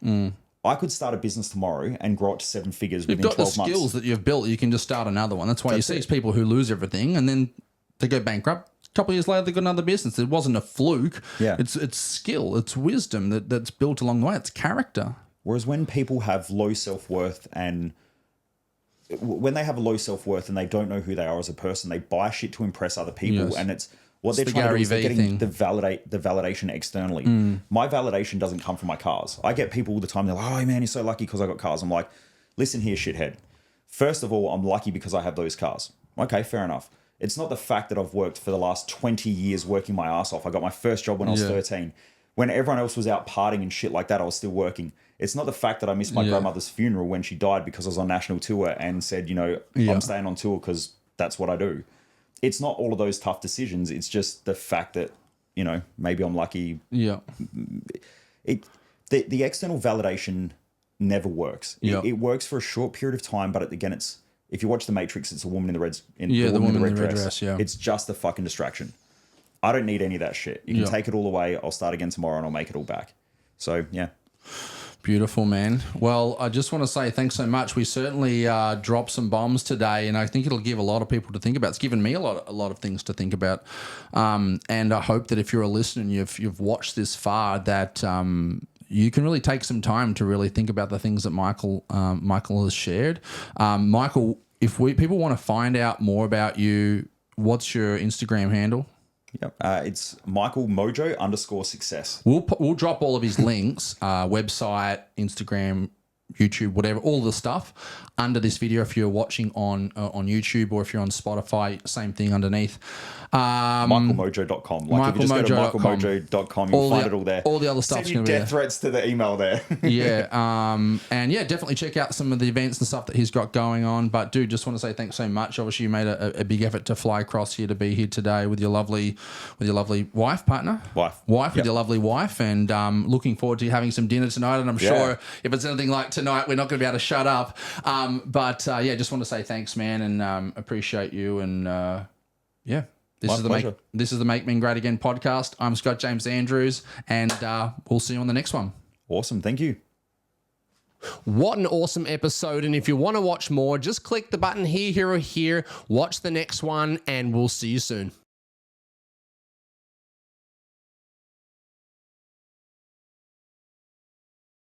I could start a business tomorrow and grow it to 7 figures within 12 months. You've got the skills that you've built. You can just start another one. That's why you see people who lose everything and then they go bankrupt, couple of years later, they got another business. It wasn't a fluke. Yeah. It's skill, it's wisdom that's built along the way. It's character. Whereas when people have low self-worth and when they have a low self-worth and they don't know who they are as a person, they buy shit to impress other people. Yes. And it's what they're the trying to do Gary is they're V getting thing. the validation externally. My validation doesn't come from my cars. I get people all the time. They're like, oh man, you're so lucky because I got cars. I'm like, listen here, shithead. First of all, I'm lucky because I have those cars. Okay, fair enough. It's not the fact that I've worked for the last 20 years working my ass off. I got my first job when I was 13. When everyone else was out partying and shit like that, I was still working. It's not the fact that I missed my grandmother's funeral when she died because I was on national tour and said, you know, I'm staying on tour because that's what I do. It's not all of those tough decisions. It's just the fact that, you know, maybe I'm lucky. Yeah. The external validation never works. It works for a short period of time, but again, it's if you watch The Matrix, it's a woman in the red the woman in the red dress. Yeah. It's just a fucking distraction. I don't need any of that shit. You can take it all away. I'll start again tomorrow and I'll make it all back. So yeah. Beautiful, man. Well, I just want to say thanks so much. We certainly dropped some bombs today, and I think it'll give a lot of people to think about. It's given me a lot of things to think about, and I hope that if you're a listener and you've watched this far, that you can really take some time to really think about the things that Michael has shared. Michael, if people want to find out more about you, what's your Instagram handle? Yep. It's Michael Mojo _success. We'll drop all of his links, website, Instagram, YouTube, whatever, all the stuff under this video. If you're watching on YouTube or if you're on Spotify, same thing underneath. MichaelMojo.com. Like if you just go to MichaelMojo.com, you'll find it all there. All the other stuff's going to be death threats to the email there. And yeah, definitely check out some of the events and stuff that he's got going on. But dude, just want to say thanks so much. Obviously, you made a big effort to fly across here to be here today with your lovely wife, partner, with your lovely wife, and looking forward to having some dinner tonight. And I'm sure if it's anything like tonight, we're not going to be able to shut up. But just want to say thanks, man, and appreciate you. And This is the Make Men Great Again podcast. I'm Scott James Andrews, and we'll see you on the next one. Awesome. Thank you. What an awesome episode. And if you want to watch more, just click the button here or here. Watch the next one, and we'll see you soon.